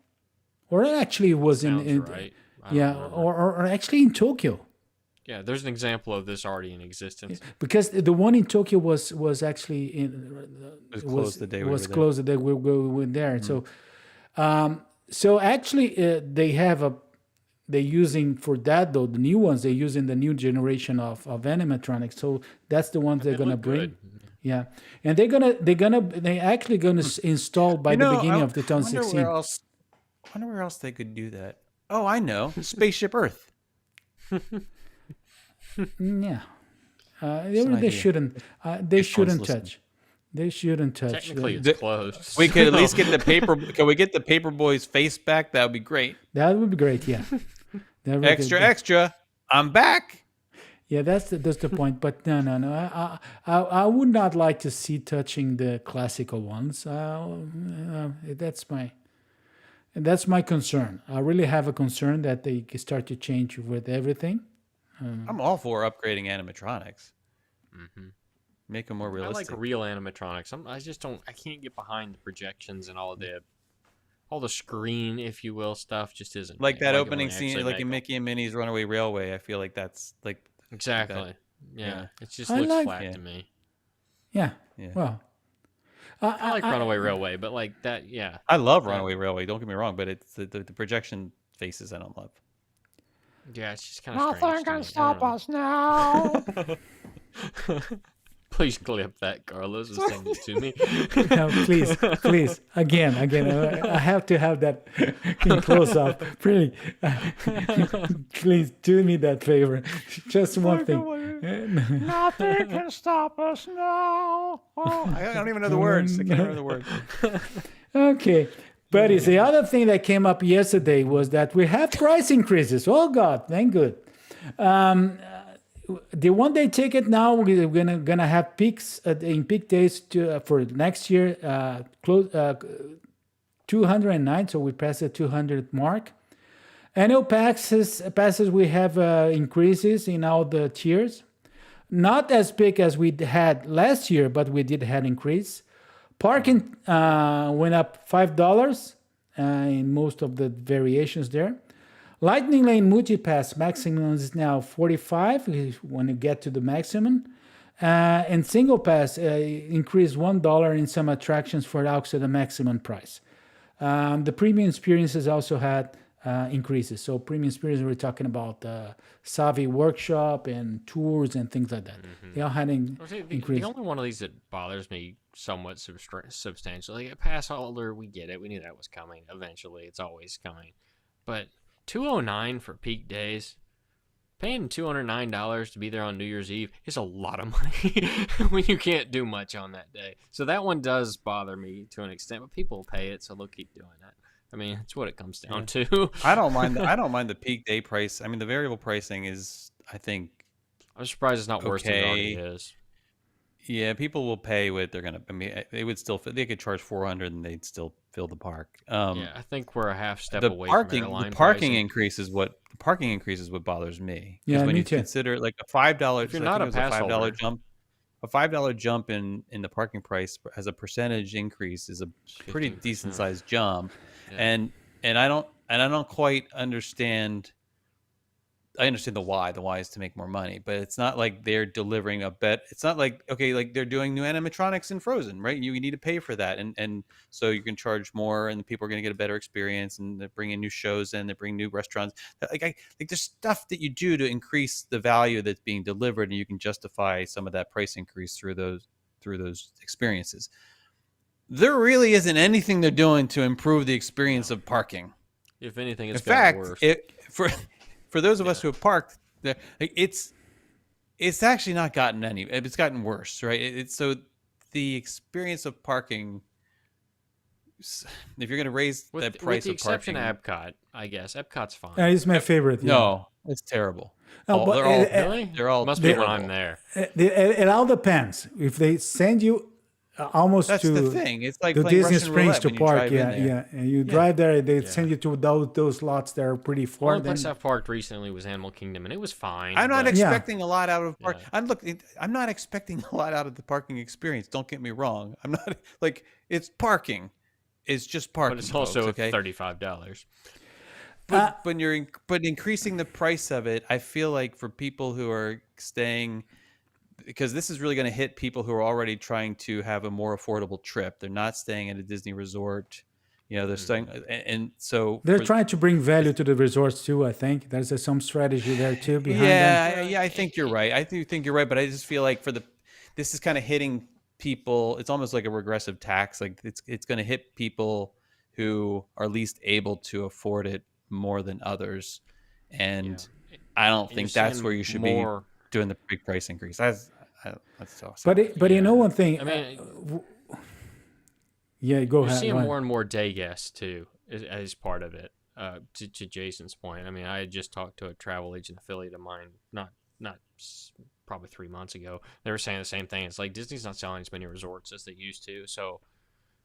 or actually it was Sounds in right. I don't yeah, remember. or actually in Tokyo, Yeah, there's an example of this already in existence. because the one in Tokyo was actually It was closed the day we was were there. closed the day we went there. So actually they're using for that though the new ones. They're using the new generation of animatronics. So that's the ones they're gonna look bring. good. Yeah, and they're actually gonna install by the beginning of 2016. I wonder where else they could do that. Oh, I know. Spaceship Earth. Yeah, an they idea. shouldn't. They If one's shouldn't listening. touch. They shouldn't touch. Technically, The- it's closed. We could at so- least get the paper... Can we get the Paperboy's face back? That would be great. That would be great. Yeah. That would be Extra, good. extra. I'm back. Yeah, that's the point. But no. I would not like to see touching the classical ones. That's my concern. I really have a concern that they start to change with everything. I'm all for upgrading animatronics. Make them more I realistic. like real animatronics. I just don't. I can't get behind the projections and all the screen, if you will, stuff. Just isn't Like me. that I like it opening when they scene, actually like make in them. Mickey and Minnie's Runaway Railway. I feel like that's like Exactly. Yeah. Yeah. It just I looks like- flat Yeah. to me. Yeah. Yeah. Well, I like Runaway Railway, but like that, yeah. I love Runaway Railway. Don't get me wrong, but it's the projection faces I don't love. Yeah, it's just kind of strange. Nothing can stop us now. Please clip that, Carlos, and send it to me. no, please, again. I have to have that in close up. Really, please do me that favor. Just one thing. Nothing can stop us now. Oh, I don't even know the words. I can't remember the words. Okay. Buddies, the other thing that came up yesterday was that we have price increases. Oh, God, thank good. The one-day ticket now, we're gonna have peaks in peak days for next year, 209, so we passed the 200 mark. Annual passes we have increases in all the tiers. Not as big as we had last year, but we did have increase. Parking went up $5 in most of the variations there. Lightning Lane Multipass maximum is now $45 when you get to the maximum. And Single Pass increased $1 in some attractions for also the maximum price. The premium experiences also had increases. So premium experiences, we're talking about Savvy Workshop and tours and things like that. They all had increase. The only one of these that bothers me somewhat substantially, like a pass holder, we get it. We knew that was coming eventually. It's always coming. But 209 for peak days, Paying $209 to be there on New Year's Eve is a lot of money when you can't do much on that day. So that one does bother me to an extent, but people will pay it, so they'll keep doing that. I mean, it's what it comes down to. I don't mind. I don't mind the peak day price. I mean, the variable pricing is, I think, I'm surprised it's not worse than it already is. Yeah, people will pay what they're gonna. I mean, they would still. They could charge $400 and they'd still fill the park. Yeah, I think we're a half step The away parking, from airline the parking pricing. increase is what bothers me. 'Cause Yeah, when me you too. consider like a $5, If you're I not think a it was pass $5 holder. jump, a $5 jump in the parking price as a percentage increase is a pretty 15%. decent sized jump, Yeah. and I don't quite understand. I understand the why. The why is to make more money, but it's not like they're delivering a bet. It's not like, okay, like they're doing new animatronics in Frozen, right? You need to pay for that, and so you can charge more, and people are going to get a better experience, and they're bringing new shows in, they bring new restaurants. Like there's stuff that you do to increase the value that's being delivered, and you can justify some of that price increase through those experiences. There really isn't anything they're doing to improve the experience of parking. If anything, In it's gotten fact, worse. for those of us who have parked, it's actually not gotten any. It's gotten worse, right? It's so the experience of parking. If you're going to raise the price with the of exception parking, of Epcot, I guess Epcot's fine. It's my favorite. Yeah. no, it's terrible. Oh, but Really? they're all Must be when terrible. I'm there. It all depends. If they send you almost That's to the thing. It's like to playing Disney Russian Springs roulette to when you park, drive in yeah, there. yeah, and you drive there, they send you to those lots that are pretty far. One Then place I've parked recently was Animal Kingdom, and it was fine. I'm not but- expecting a lot out of park. Yeah. I'm not expecting a lot out of the parking experience. Don't get me wrong. I'm not like it's parking. It's just parking. But it's also folks, okay? $35. But but increasing the price of it, I feel like for people who are staying, because this is really going to hit people who are already trying to have a more affordable trip. They're not staying at a Disney resort, they're staying, and so they're trying to bring value to the resorts too. I think there's some strategy there too behind them. Yeah, I think you're right. I do think you're right, but I just feel like this is kind of hitting people. It's almost like a regressive tax. Like it's going to hit people who are least able to afford it more than others, and I don't think you're that's seeing where you should more- be doing the big price increase. That's awesome. But you know one thing. I mean, go you're ahead. seeing go ahead. more and more day guests too, as part of it. To Jason's point, I mean, I had just talked to a travel agent affiliate of mine, probably 3 months ago. They were saying the same thing. It's like Disney's not selling as many resorts as they used to. So,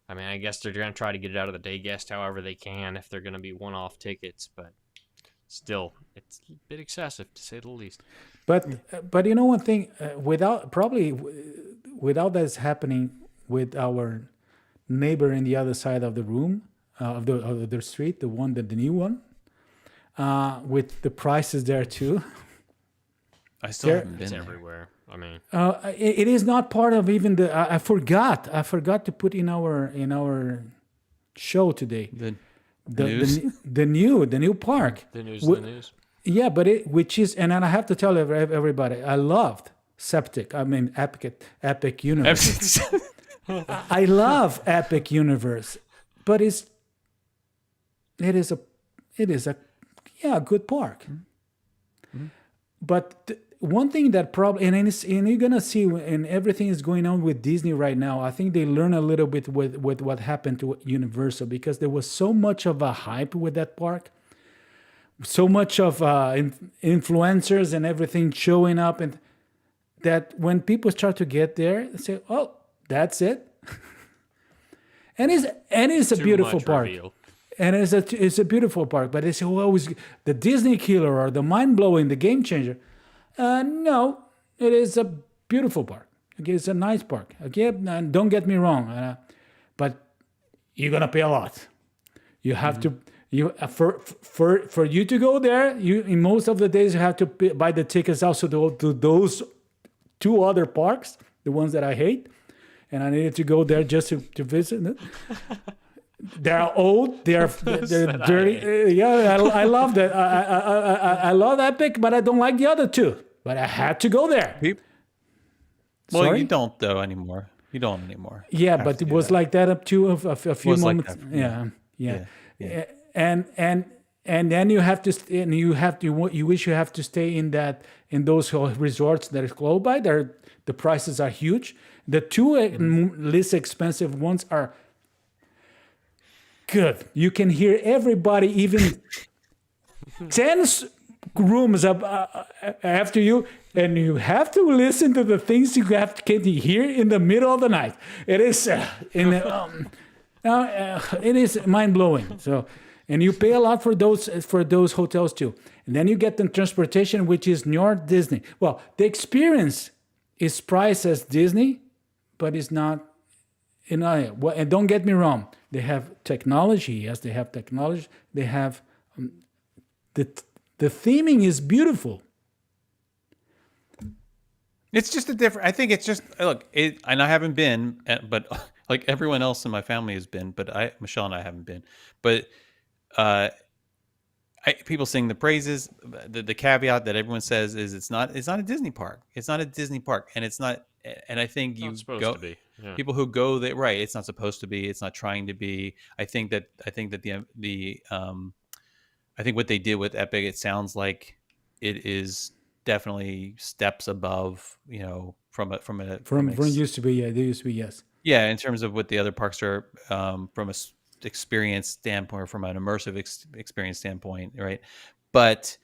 I mean, I guess they're going to try to get it out of the day guest however they can if they're going to be one-off tickets, but still, it's a bit excessive to say the least. But you know one thing, without this happening with our neighbor in the other side of the room of the street, the new one, with the prices there too. I still haven't been It's there. everywhere. I mean, It is not part of even the. I forgot to put in our show today. The new park. the news, Wh- the news. Yeah, but which is, and I have to tell everybody, I loved Epic Universe. I love Epic Universe, but it is a good park. But one thing that probably, and you're gonna see, and everything is going on with Disney right now. I think they learn a little bit with what happened to Universal, because there was so much of a hype with that park, so much of influencers and everything showing up, and that when people start to get there, they say, "Oh, that's it," and it's a Too beautiful much park. reveal. And it's a beautiful park, but they say, "Well, it's the Disney killer or the mind blowing, the game changer." No, it is a beautiful park. Okay, it's a nice park. Okay, and don't get me wrong, but you're gonna pay a lot. You have to for you to go there. You in most of the days you have to buy the tickets also to those two other parks, the ones that I hate, and I needed to go there just to visit. They're old. They're dirty. I love that. I love Epic, but I don't like the other two. But I had to go there. Well, Sorry? you don't though anymore. You don't anymore. Yeah, but it was like that up to a few Was like moments. that, Yeah. And and then you have to you wish you have to stay in those resorts that are close by. The prices are huge. The two least expensive ones are good. You can hear everybody, even 10 rooms up after you, and you have to listen to the things you can hear in the middle of the night. It is it is mind blowing. So, and you pay a lot for those hotels too. And then you get the transportation, which is North Disney. Well, the experience is priced as Disney, but it's not. And don't get me wrong. They have technology. Yes, they have technology. They have the theming is beautiful. It's just a different. I think it's just look. And I haven't been, but like everyone else in my family has been, but Michelle and I haven't been. But people sing the praises. The caveat that everyone says is it's not a Disney park. It's not a Disney park, and it's not. And I think It's not supposed to be. Yeah. People who go there, right? It's not supposed to be. It's not trying to be. I think that I think what they did with Epic, it sounds like it is definitely steps above, from used to be. Yeah, they used to be. Yes. Yeah, in terms of what the other parks are, from a experience standpoint, or from an immersive experience standpoint, right? But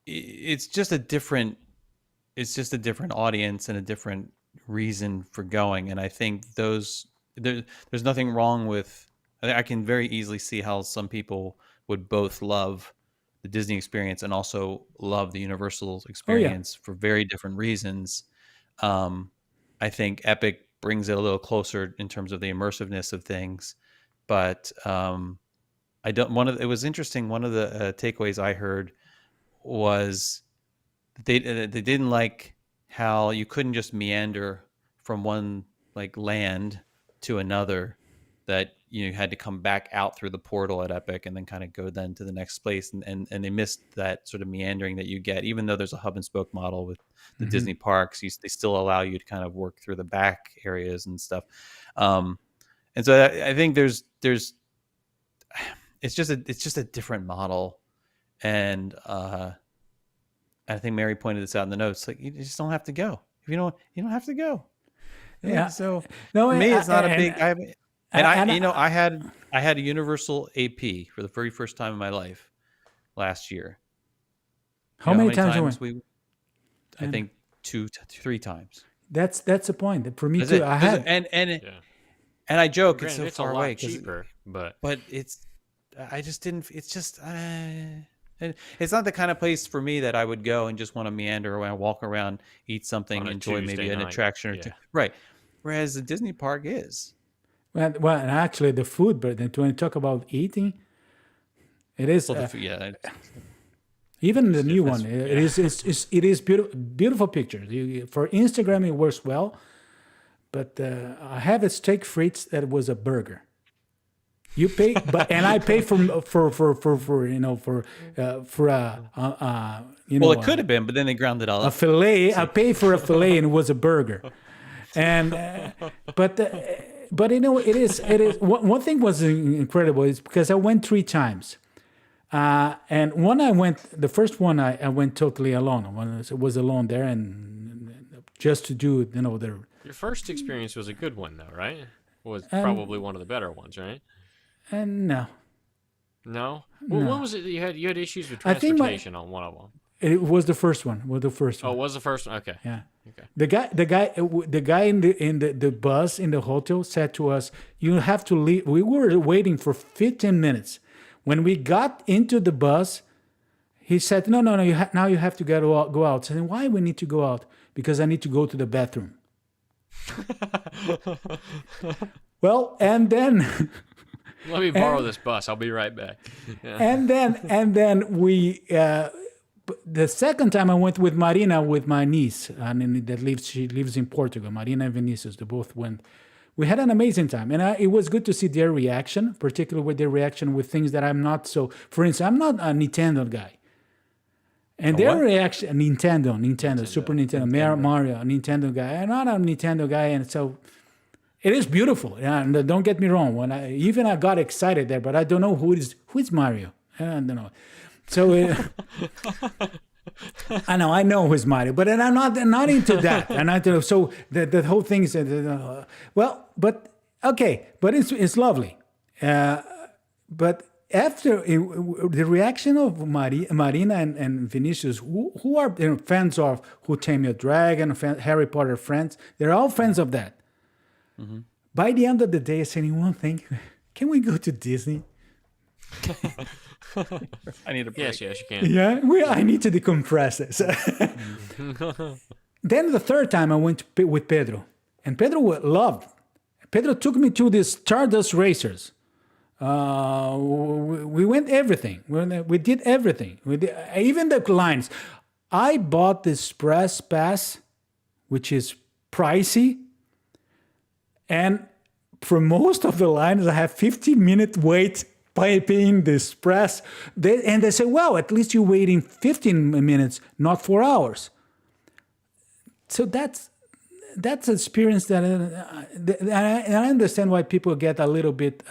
it's just a different audience and a different reason for going. And I think there's nothing wrong with. I can very easily see how some people would both love the Disney experience and also love the Universal experience for very different reasons. I think Epic brings it a little closer in terms of the immersiveness of things, but it was interesting. One of the takeaways I heard was they didn't like how you couldn't just meander from one like land to another, that you had to come back out through the portal at Epic and then kind of go then to the next place. And they missed that sort of meandering that you get, even though there's a hub and spoke model with the Disney parks, they still allow you to kind of work through the back areas and stuff. And so I think there's it's just a different model. And I think Mary pointed this out in the notes, like you just don't have to go. If you don't have to go. Yeah. So no, for me, it's not a big, I had a Universal AP for the very first time in my life last year. How many times we? I think 2-3 times. That's the point. For me That's too. it. I had and I joke Granted, it's so far a lot away, cheaper, but I just didn't. It's just it's not the kind of place for me that I would go and just want to meander around, walk around, eat something, enjoy maybe an attraction or two. Right. Whereas the Disney park is. Well, and actually the food, but when you talk about eating, it is. Even the new one, it is beautiful pictures. For Instagram, it works well, but I have a steak frites that was a burger. You pay, and I pay for Well, it could have been, but then they ground it all up. A fillet. I paid for a fillet, and it was a burger. And but it is. One thing was incredible is because I went 3 times. And the first one I went totally alone. I was alone there, and just to do, Your first experience was a good one, though, right? Was probably one of the better ones, right? And no. No? Well, what was it that you had issues with transportation on one of them? It was the first one. Oh, it was the first one? Okay. Yeah. Okay. The guy in the bus in the hotel said to us, "You have to leave." We were waiting for 15 minutes. When we got into the bus, he said, "No, now you have to go out." I said, "Why we need to go out?" "Because I need to go to the bathroom." Well, and then let me borrow this bus. I'll be right back. Yeah. and then we. The second time I went with Marina, with my niece, she lives in Portugal. Marina and Vinicius, they both went. We had an amazing time, and it was good to see their reaction, particularly with their reaction with things that I'm not so. For instance, I'm not a Nintendo guy, and their reaction, Nintendo, Super Nintendo, Mario, Nintendo guy. I'm not a Nintendo guy, and so It is beautiful, and don't get me wrong. When I got excited there, but I don't know who is Mario. I don't know. So I know who's Mario, but I'm not into that. And I don't know. So the whole thing is but it's lovely. But after the reaction of Marina and Vinicius, who are fans of Who Tamed Your Dragon, Harry Potter friends, they're all fans of that. Mm-hmm. By the end of the day, I said one thing: can we go to Disney? I need a break. Yes, you can. Yeah, I need to decompress this. Then the third time I went with Pedro, and Pedro loved. Pedro took me to the Stardust Racers. We went everything. We did everything. Even the lines. I bought the Express Pass, which is pricey. And for most of the lines, I have 15-minute wait by paying the Express. They say, well, at least you're waiting 15 minutes, not 4 hours. So that's an experience that I understand why people get a little bit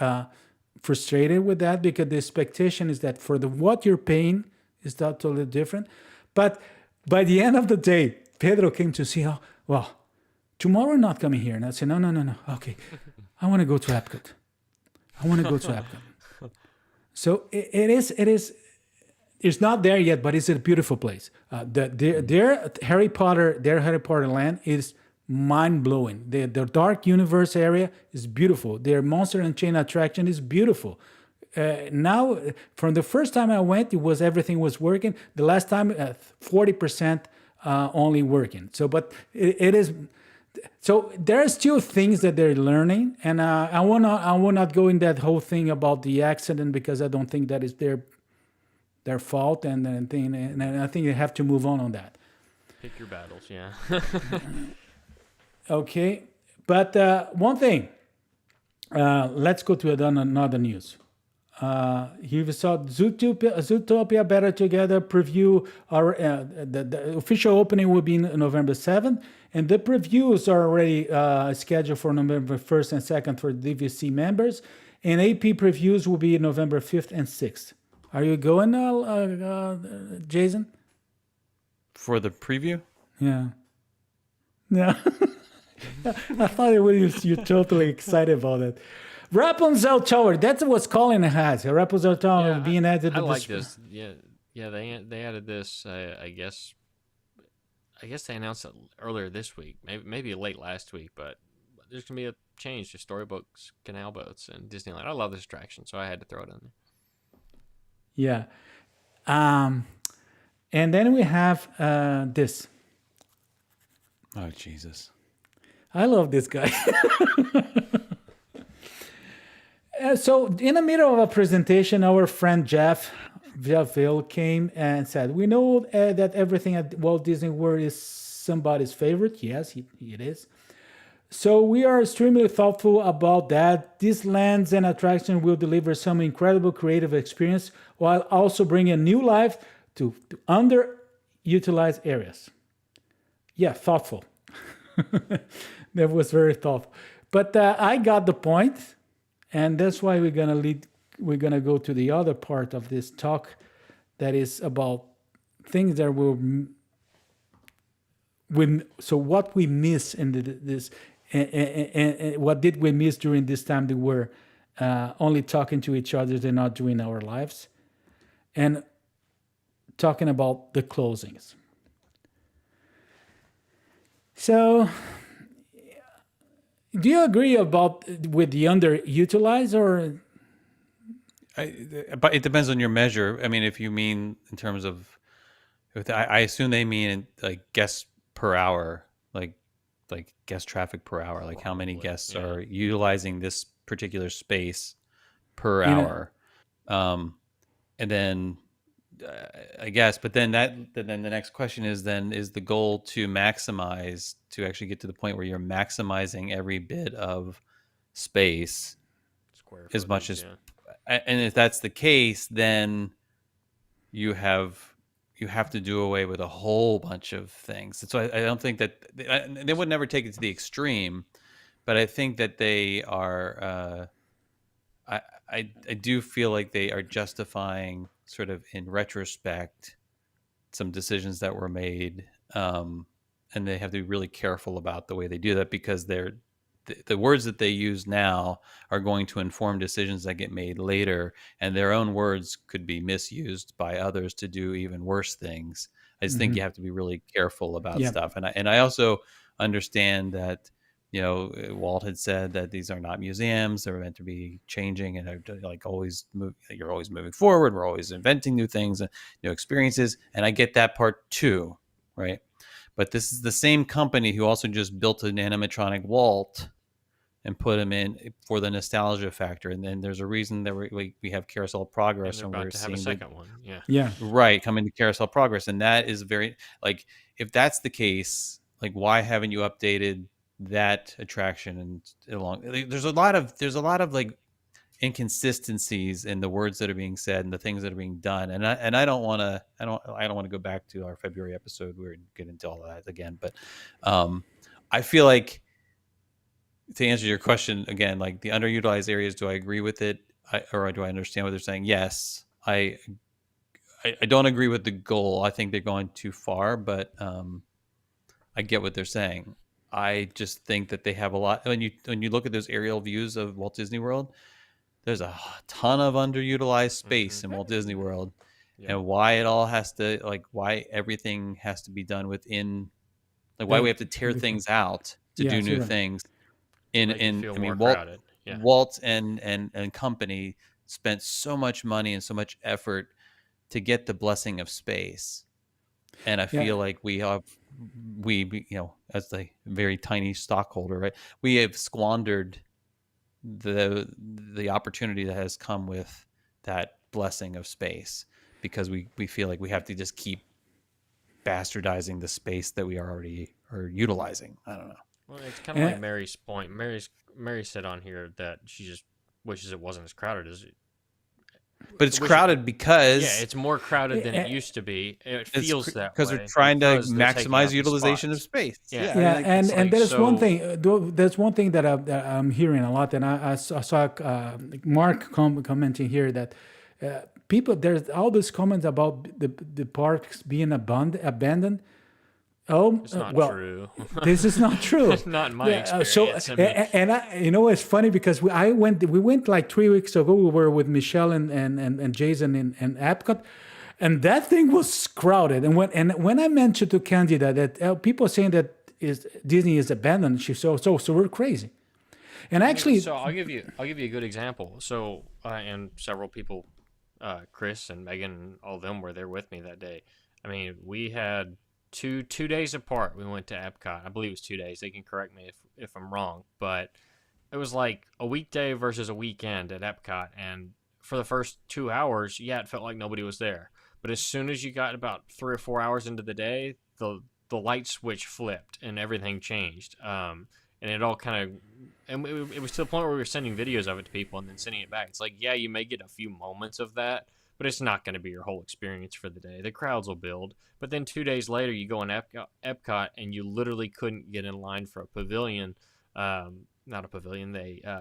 frustrated with that, because the expectation is that for what you're paying is totally different. But by the end of the day, Pedro came to see tomorrow I'm not coming here. And I said, no. Okay, I want to go to Epcot. So it is. It's not there yet, but it's a beautiful place. Their Harry Potter land is mind-blowing. The Dark Universe area is beautiful. Their Monster and Chain attraction is beautiful. Now, from the first time I went, everything was working. The last time, 40% only working. So, but it is. So there are still things that they're learning, and I will not go in that whole thing about the accident, because I don't think that is their fault, and I think they have to move on that. Pick your battles, yeah. Okay, but one thing. Let's go to another news. Here we saw Zootopia Better Together preview. The official opening will be November 7th, and the previews are already scheduled for November 1st and 2nd for DVC members, and AP previews will be November 5th and 6th. Are you going, Jason? For the preview? Yeah. Yeah. I thought you're totally excited about it. Rapunzel Tower. That's what Collin has. Rapunzel Tower being added. I like this. Yeah. They added this. I guess they announced it earlier this week. Maybe late last week. But there's gonna be a change to storybooks, canal boats, and Disneyland. I love this attraction, so I had to throw it in there. Yeah. And then we have this. Oh, Jesus. I love this guy. So in the middle of a presentation, our friend Jeff Ville came and said, we know that everything at Walt Disney World is somebody's favorite. Yes, it is. So we are extremely thoughtful about that. These lands and attractions will deliver some incredible creative experience while also bringing new life to underutilized areas. Yeah, thoughtful. That was very thoughtful. But I got the point, and that's why we're gonna go to the other part of this talk, that is about things that so what we miss in this, and what did we miss during this time that we're only talking to each other and not doing our lives, and talking about the closings. So, do you agree with the underutilized, or? But it depends on your measure. I mean, if you mean in terms of, I assume they mean like guests per hour, like guest traffic per hour, like how many guests are utilizing this particular space per hour, and then I guess. But then the next question is the goal to maximize, to actually get to the point where you're maximizing every bit of space as much as. And if that's the case, then you have to do away with a whole bunch of things. So I don't think that they would never take it to the extreme, but I think that they are. I do feel like they are justifying, sort of in retrospect, some decisions that were made, and they have to be really careful about the way they do that, because the words that they use now are going to inform decisions that get made later, and their own words could be misused by others to do even worse things. I just think you have to be really careful about stuff, and I also understand that, Walt had said that these are not museums; they're meant to be changing, and like you're always moving forward. We're always inventing new things and new experiences, and I get that part too, right? But this is the same company who also just built an animatronic Walt and put him in for the nostalgia factor, and then there's a reason that we have Carousel Progress, and we're about to have a second one. Right, coming to Carousel Progress, and that is very, like, if that's the case, like, why haven't you updated that attraction? And along, there's a lot of like inconsistencies in the words that are being said and the things that are being done, and I don't want to go back to our February episode where we get into all of that again, but I feel like, to answer your question again, like the underutilized areas, do I agree with it, or do I understand what they're saying? Yes, I don't agree with the goal. I think they're going too far, but I get what they're saying. I just think that they have a lot. When you look at those aerial views of Walt Disney World, there's a ton of underutilized space in Walt Disney World, and why it all has to, like, why everything has to be done within, like, why we have to tear things out to do new things. Walt and company spent so much money and so much effort to get the blessing of space, and I feel like we as the very tiny stockholder, right, we have squandered the opportunity that has come with that blessing of space, because we feel like we have to just keep bastardizing the space that we already are utilizing. I don't know. Well, it's kind of like Mary's point. Mary said on here that she just wishes it wasn't as crowded as it. But it's crowded because it's more crowded than it used to be. It feels that way because they're trying to maximize utilization of space. And there's one thing. There's one thing that I'm hearing a lot, and I saw Mark commenting here that people, there's all these comments about the parks being abandoned. Oh, it's not true. This is not true. It's not my experience. It's funny because we went like 3 weeks ago. We were with Michelle and Jason in Epcot, and that thing was crowded. And when I mentioned to Candida that people are saying that Disney is abandoned, she so we're crazy. And actually, so I'll give you a good example. So and several people, Chris and Megan, and all of them were there with me that day. I mean, we had two days apart. We went to Epcot. I believe it was 2 days. They can correct me if I'm wrong, but it was like a weekday versus a weekend at Epcot. And for the first 2 hours, it felt like nobody was there. But as soon as you got about 3 or 4 hours into the day, the light switch flipped and everything changed. And it all kind of, and it was to the point where we were sending videos of it to people and then sending it back. It's like, you may get a few moments of that, but it's not going to be your whole experience for the day. The crowds will build. But then 2 days later, you go in Epcot, and you literally couldn't get in line for a pavilion, not a pavilion,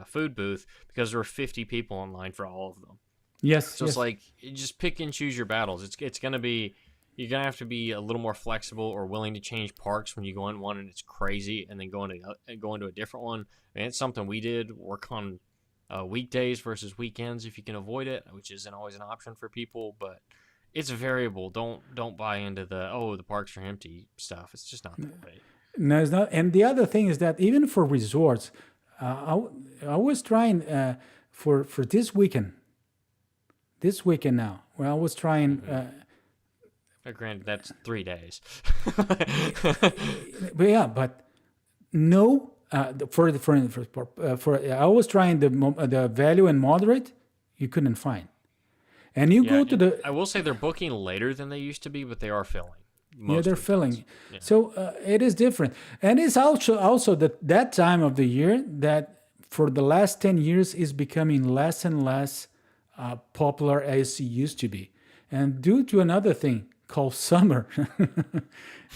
food booth, because there were 50 people in line for all of them. Yes. So it's like, you just pick and choose your battles. It's going to be, you're going to have to be a little more flexible or willing to change parks when you go in one and it's crazy, and then go into a different one. I mean, it's something we did, work on weekdays versus weekends if you can avoid it, which isn't always an option for people, but it's variable. Don't buy into the parks are empty stuff. It's just not that way. No, it's not. And the other thing is that even for resorts, I was trying for this weekend now, where I was trying. Granted, that's 3 days. but no. For I was trying the value and moderate, you couldn't find, and you go to the. I will say they're booking later than they used to be, but they are filling. They're filling. Yeah. So it is different, and it's also that time of the year that for the last 10 years is becoming less and less popular as it used to be, and due to another thing called summer,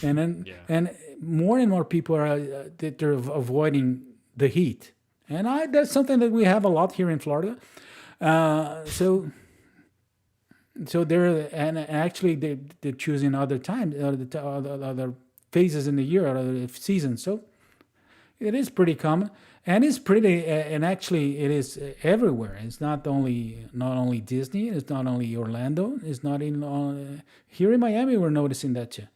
and then and more and more people are they're avoiding the heat. And that's something that we have a lot here in Florida. So they're and actually they're choosing other times, other phases in the year, other seasons. So it is pretty common, and it's pretty, and actually it is everywhere. It's not only Disney. It's not only Orlando. It's not in here in Miami. We're noticing that too.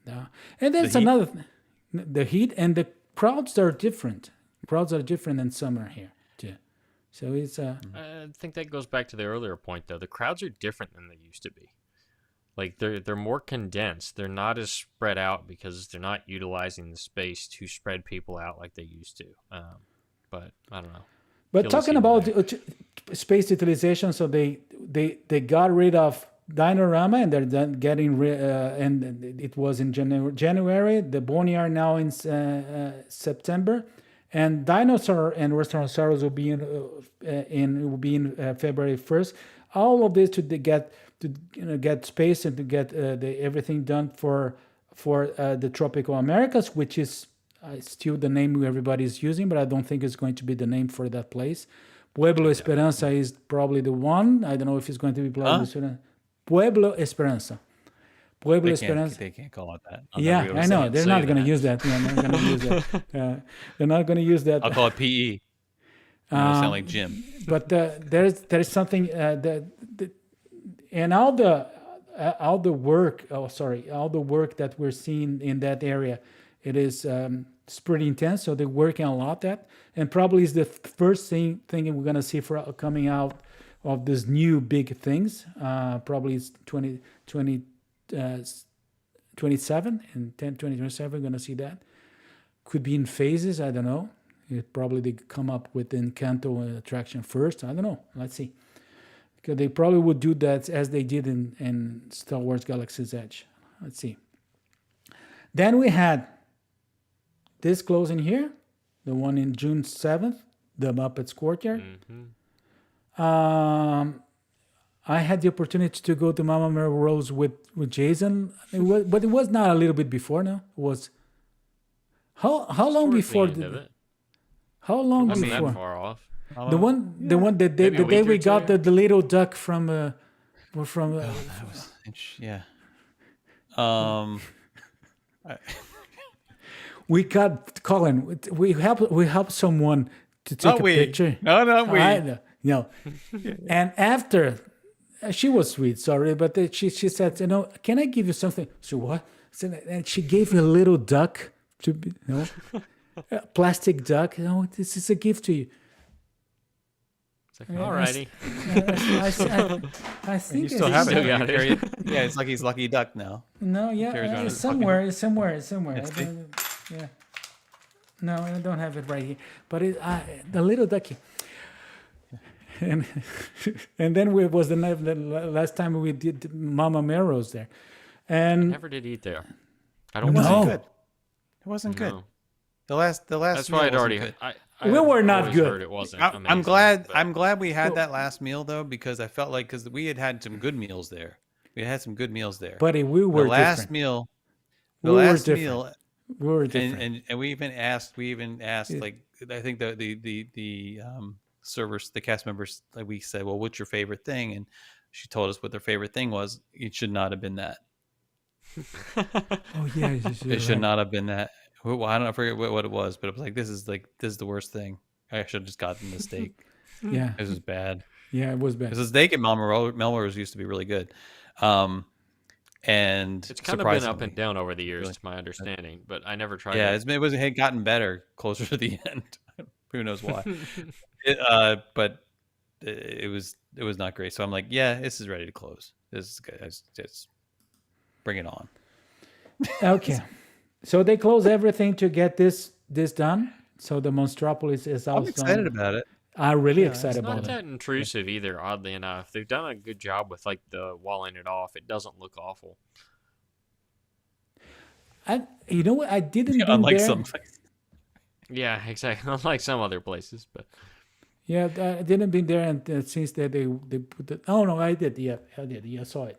Yeah. And that's another thing. The heat and the crowds are different. Crowds are different than summer here too. So it's I think that goes back to the earlier point, though. The crowds are different than they used to be. Like they're more condensed. They're not as spread out because they're not utilizing the space to spread people out like they used to. But I don't know. But talking about space utilization, so they got rid of Dinorama, and they're done getting rid. And it was in January. The Boneyard now in September. And Dinosaur and Restaurantosaurus will be in February 1st. All of this to get space and to get everything done for the Tropical Americas, which is still the name everybody's using, but I don't think it's going to be the name for that place. Pueblo Esperanza is probably the one. I don't know if it's going to be Pueblo Esperanza. Pueblo Esperanza. They can't call it that. Yeah, I know. They're not going to use that. Yeah, they're not going to use that. They're not going to use that. I'll call it PE. Sound like Jim. But there's something and all the work. All the work that we're seeing in that area, it is it's pretty intense. So they're working a lot and probably is the first thing we're going to see for coming out of these new big things. Probably it's 2027 and 2027 we're going to see that. Could be in phases, I don't know. It probably they come up with the Encanto attraction first, I don't know. Let's see, because they probably would do that as they did in Star Wars Galaxy's Edge. Let's see. Then we had this closing here, the one in June 7th, the Muppets Courtyard. I had the opportunity to go to Mama Melrose with Jason, but it was not a little bit before. No, it was how long before how long Wasn't before? that far off. The one the day we got the little duck from Yeah. We got Colin. We helped someone to take a picture. No. And after, she was sweet, sorry, but she said, can I give you something? So what? And she gave me a little duck, a plastic duck. This is a gift to you. It's like, alrighty. I think You still have it. Still got it. Yeah, it's like he's Lucky Duck now. No, yeah, it's somewhere. I don't have it right here. But the little ducky. And then it was the last time we did Mama Melrose there. And I never did eat there. I don't It wasn't know. good. It wasn't good. The last. That's meal why I'd wasn't already. good. We were not always good. Heard it wasn't. I'm amazing, glad. but- I'm glad we had that last meal though, because I felt like we had some good meals there. We had some good meals there. Buddy, we were the last different. meal. We The were last different. meal. We were different. And we even asked like I think the servers, the cast members, like we said, well, what's your favorite thing? And she told us what their favorite thing was. It should not have been that. Oh yeah, It should not have been that. Well, I don't know, I forget what it was, but it was like this is the worst thing. I should have just gotten the steak. Yeah, This was bad. yeah, it was bad. Because the steak at Melrose used to be really good. And It's kind of been up and down over the years, to my understanding, but I never tried yeah, it. it had gotten better closer to the end. Who knows why? But it was not great. So I'm like, yeah, this is ready to close. This is good. Just bring it on. Okay, so they close everything to get this done. So the Monstropolis is also. I'm excited about it. I'm really It's excited not about it. that intrusive either, oddly enough. They've done a good job with like the walling it off. It doesn't look awful. You know what? I didn't been Unlike there. some places. Yeah, exactly. Unlike some other places, but Yeah, I didn't been there, and since that they put it. Oh no, I did. Yeah, I did. Yeah, I saw it.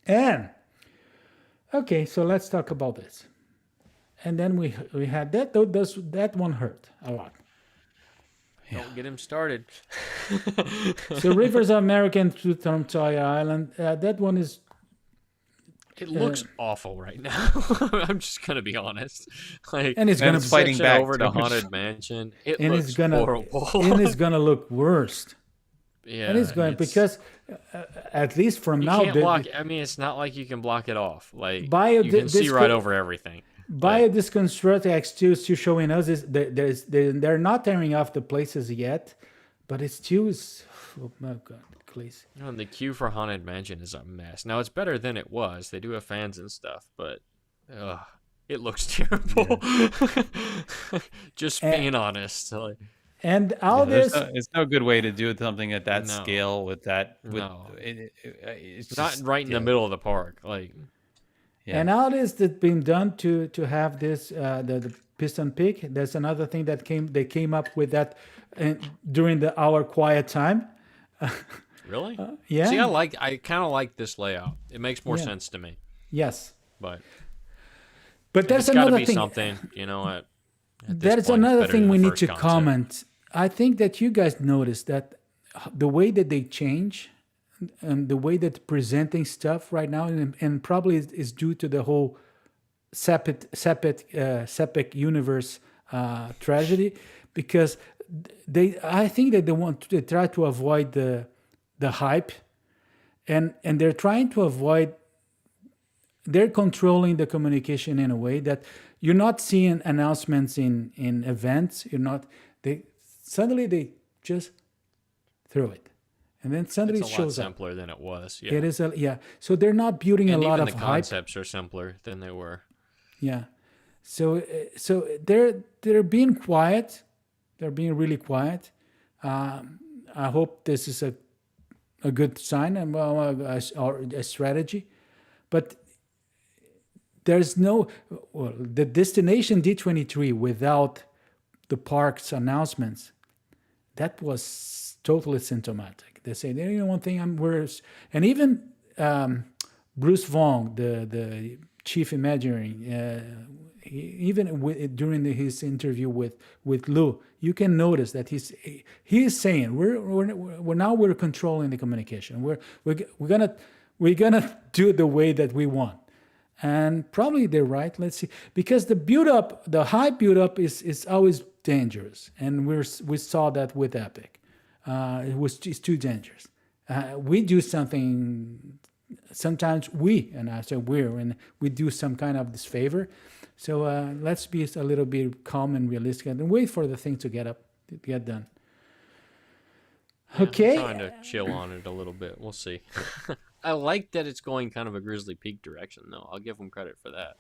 And okay, so let's talk about this. And then we had that. That one hurt a lot. Don't get him started. So Rivers of American to Toy Island. That one is. It looks awful right now. I'm just gonna be honest. Like, And it's gonna fighting section back over to too. Haunted Mansion. It And looks it's gonna. horrible. And it's gonna look worse. Yeah, And it's going because at least from you now. can't block. I mean, it's not like you can block it off. Like Bio- you can see this right could- over everything. Bio Disconstruct X2 is still showing us is they're not tearing off the places yet, but it's still oh my god, please. You know, and the queue for Haunted Mansion is a mess. Now it's better than it was. They do have fans and stuff, but it looks terrible. Just being honest. Like, And all this It's no good way to do something at that No. scale with that. With, No. it's not just- right in the middle of the park. Like, Yeah. and all this that's been done to have this the Piston Peak. There's another thing that they came up with that during our quiet time. really? Yeah. See, I kind of like this layout. It makes more sense to me. Yes. But But there's it's got to another be thing. something, you know. At this There's point, it's another better thing than we the need first to concept. comment. I think that you guys noticed that the way that they change and the way that presenting stuff right now, and probably is due to the whole Sepet universe tragedy, because I think that they try to avoid the hype, and they're trying to avoid. They're controlling the communication in a way that you're not seeing announcements in events. You're not. Suddenly they just throw it, and then suddenly It's it a lot shows up. simpler than it was. Yeah. It is So they're not building And a lot even of the hype. concepts are simpler than they were. Yeah. So they're being quiet. They're being really quiet. I hope this is a good sign and a strategy, but there's the destination D23 without the park's announcements. That was totally symptomatic. They say, you know, one thing I'm worse, and even Bruce Vaughn, the chief Imagineering, during his interview with Lou, you can notice that he's saying we're controlling the communication. We're gonna do it the way that we want, and probably they're right. Let's see, because the high build up is always dangerous, and we saw that with Epic. It's too dangerous. We do something. Sometimes and I say and we do some kind of disfavor. So let's be a little bit calm and realistic and wait for the thing to get done. Yeah, Okay. I'm trying to chill on it a little bit. We'll see. I like that it's going kind of a Grizzly Peak direction, though. I'll give them credit for that.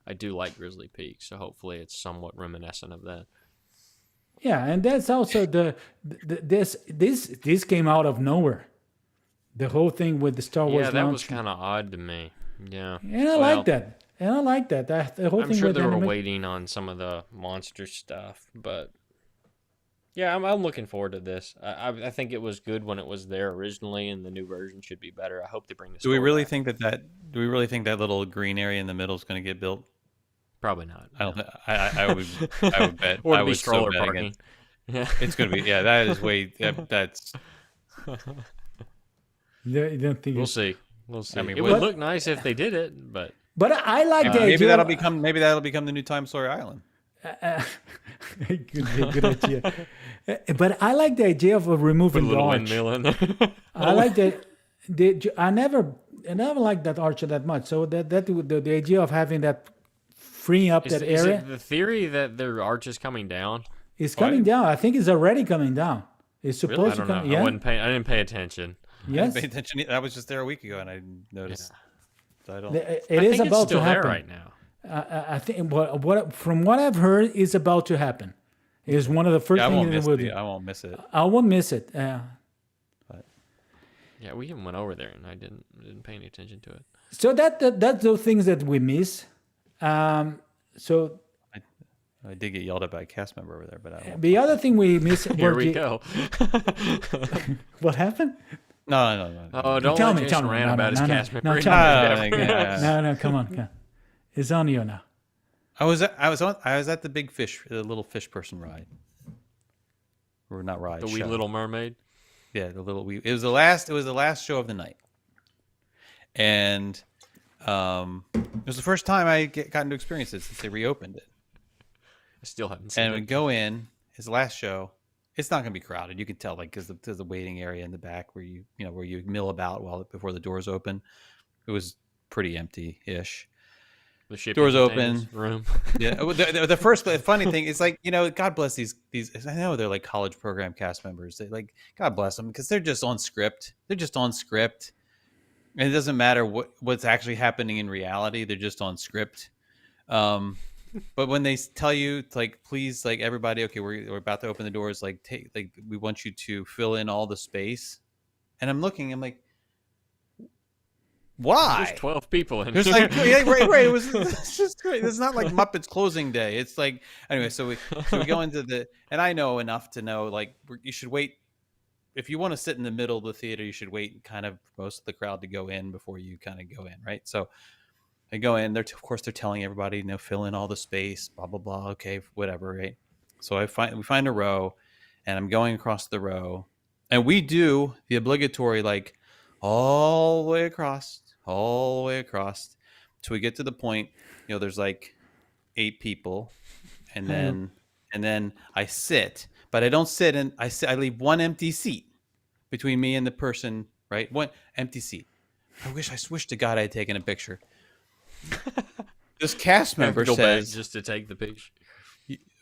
I do like Grizzly Peak, so hopefully it's somewhat reminiscent of that. Yeah, and that's also this came out of nowhere. The whole thing with the Star Wars Yeah, that launch. was kind of odd to me. Yeah. And I like that. The whole I'm thing sure with they were anima- waiting on some of the monster stuff, but yeah, I'm looking forward to this. I think it was good when it was there originally, and the new version should be better. I hope they bring this. Do we really think that little green area in the middle is going to get built? Probably not. I don't. I would bet. Or I to be would stroller bet parking. against- Yeah. It's going to be. Yeah, that is way. That's. You don't think We'll it's- see. We'll see. I mean, it what- would look nice if they did it, but But I like the maybe idea. that'll become the new Time Sawyer Island. good idea. But I like the idea of put a removing the little arch. windmill in there. I like I never liked that arch that much. So the idea of having that freeing up that Is area it the theory that their arch is coming down? is coming down. I think it's already coming down. It's Really? I supposed don't to know. come. Yeah. I didn't pay attention. Yes. Pay attention. I was just there a week ago and I noticed. So I don't. It I is think about it's still to there happen. right now. I think from what I've heard is about to happen. It's one of the first I things won't that miss we'll it. do. I won't miss it. I won't miss it. Yeah, we even went over there, and I didn't pay any attention to it. So that's those things that we miss. So I did get yelled at by a cast member over there, but I don't. the other thing we miss. Here we go. What happened? No. Oh, don't Tell let me, Jason rant about his cast member. tell me. Yeah. No, come on. It's on you now. I was at the big fish, the little fish person ride, or not ride. The Wee show. Little Mermaid. Yeah, the little wee. It was the last show of the night, and it was the first time I gotten to experience it since they reopened it. I still haven't seen And it. we go in. His last show. It's not going to be crowded. You can tell, like, because there's the waiting area in the back where you mill about before the doors open. It was pretty empty-ish. The shipping Doors containers open. room. Yeah. The first funny thing is, like, God bless these. I know they're like college program cast members. They, like, God bless them, because they're just on script. And it doesn't matter what's actually happening in reality. They're just on script. But when they tell you, like, please, like, everybody, okay, we're about to open the doors. Like, we want you to fill in all the space. And I'm like, why? There's 12 people in There's here. like, yeah, right. It's just great. It's not like Muppets closing day. It's like, anyway, so we go into and I know enough to know, like, you should wait. If you want to sit in the middle of the theater, you should wait kind of most of the crowd to go in before you kind of go in, right? So I go in. Of course, they're telling everybody, fill in all the space, blah blah blah. Okay, whatever, right? So we find a row, and I'm going across the row, and we do the obligatory, like, all the way across, till we get to the point. There's like 8 people, and then I sit, but I don't sit, and I leave one empty seat between me and the person, right? One empty seat. I wish to God I had taken a picture. This cast member Go back says, just to take the picture.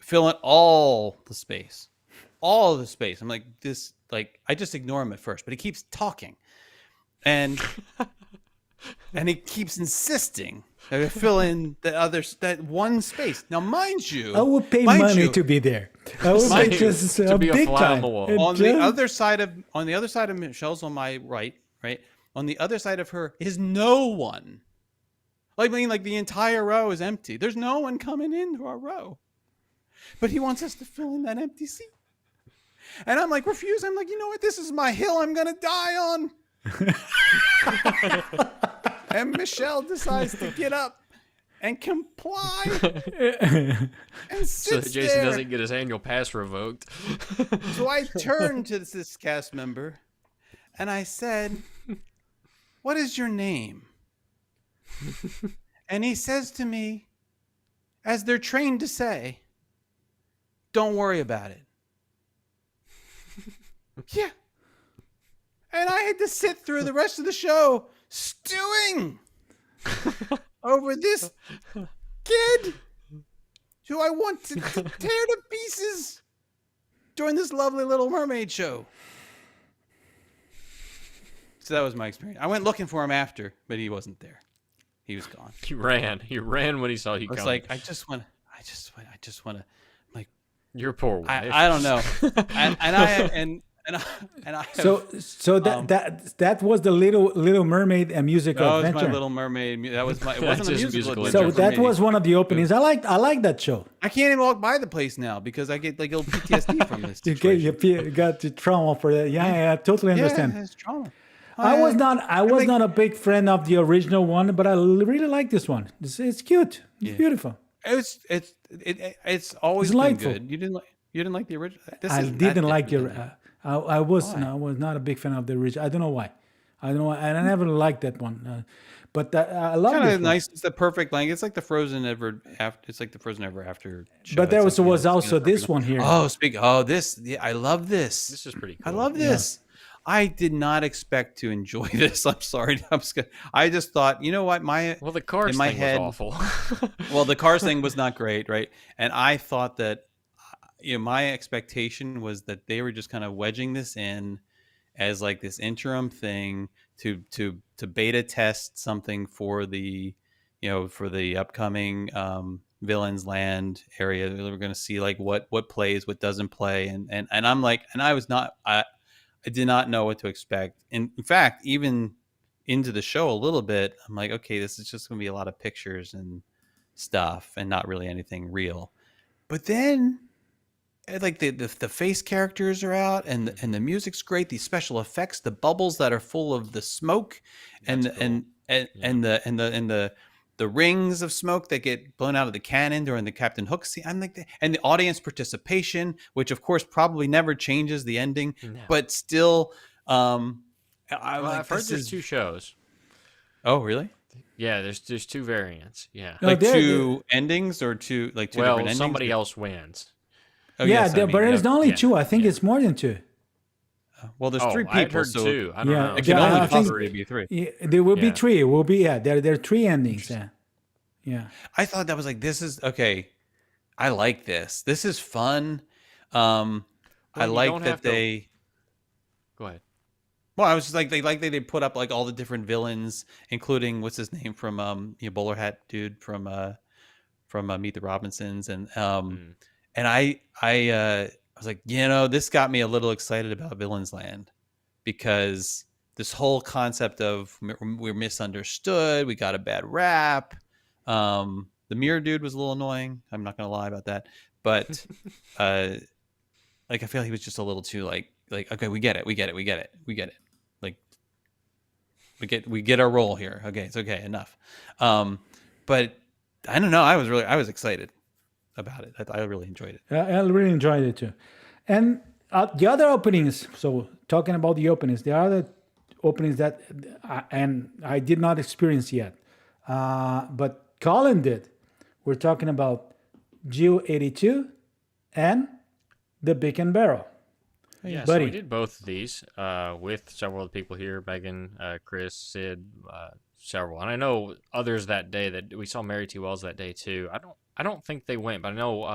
fill in all the space. I'm like, this, like, I just ignore him at first, but he keeps talking. And he keeps insisting that I fill in that one space. Now, mind you, I would pay money to be there. I would pay just to be a big fly on time. the wall. And on just- the other side of Michelle's on my right. On the other side of her is no one. Like, I mean, like, the entire row is empty. There's no one coming into our row. But he wants us to fill in that empty seat. And I'm like, refuse. I'm like, you know what? This is my hill I'm going to die on. And Michelle decides to get up and comply. And So sits Jason there. doesn't get his annual pass revoked. So I turned to this cast member and I said, "What is your name?" And he says to me, as they're trained to say, "Don't worry about it." Yeah. And I had to sit through the rest of the show stewing over this kid who I want to tear to pieces during this lovely Little Mermaid show. So that was my experience. I went looking for him after, but he wasn't there. He was gone. He ran when he saw you I was coming. like, I just want to. Like, Your poor wife. I don't know. And I have, So that was the Little Mermaid musical that was adventure. my Little Mermaid. That was my. It That's wasn't a just musical. musical So adventure for that me. was one of the openings. I like that show. I can't even walk by the place now because I get like a little PTSD from this. You situation. got the trauma for that. Yeah, I totally understand. Yeah, it's trauma. I was not a big fan of the original one, but I really like this one. It's cute. It's beautiful. It's always It's been delightful. good. You didn't like the original. I didn't like your. I was not a big fan of the original. I don't know why. And I never liked that one. But I love Kind this of one. nice. It's the perfect length. It's like the Frozen Ever After. It's like the Frozen Ever After. Show. But there It's was like, also this one here. this. Yeah, I love this. This is pretty cool. I love this. I did not expect to enjoy this. I'm sorry. I just thought, you know what? Well, the Cars in my thing head, was awful. Well, the Cars thing was not great, right? And I thought that, my expectation was that they were just kind of wedging this in as like this interim thing to beta test something for the, for the upcoming Villains Land area. We were going to see like what plays, what doesn't play, and I'm like, and I did not know what to expect. And in fact, even into the show a little bit, I'm like, okay, this is just going to be a lot of pictures and stuff and not really anything real. But then, like, the face characters are out and the music's great. These special effects, the bubbles that are full of the smoke and the the rings of smoke that get blown out of the cannon during the Captain Hook scene. I'm like, and the audience participation, which of course probably never changes the ending, No. but still, Well, I'm like, I've heard this there's is 2 shows. Oh, really? Yeah, there's 2 variants. Yeah. No, Like there- 2 endings or 2 like 2 different endings? Somebody else wins. Oh, yeah, yes, I mean, but it's not only yeah, 2. I think yeah. it's more than 2. Well, there's Oh, 3 I had people, heard so 2. I don't Yeah, know. it can Yeah, only I think- possibly be 3. Yeah, there will be Yeah. 3. It will be there are 3 endings. Yeah. I thought that was like, this is okay. I like this. This is fun. I Well, you like don't that have to- they. Go ahead. Well, I was just like they put up like all the different villains, including what's his name from bowler hat dude from Meet the Robinsons, and I was like, this got me a little excited about Villains Land, because this whole concept of we're misunderstood, we got a bad rap. The mirror dude was a little annoying. I'm not gonna lie about that, but like I feel he was just a little too like okay, we get it. Like we get our role here. Okay, it's okay, enough. But I don't know. I was excited about it. I really enjoyed it. I really enjoyed it too. And the other openings, so talking about the openings, there are other openings that I did not experience yet. But Colin did. We're talking about Jill 82 and the Beacon Barrel. Yeah, buddy. so we did both of these with several of the people here, Megan, Chris, Sid, several. And I know others that day that we saw Mary T. Wells that day too. I don't think they went, but I know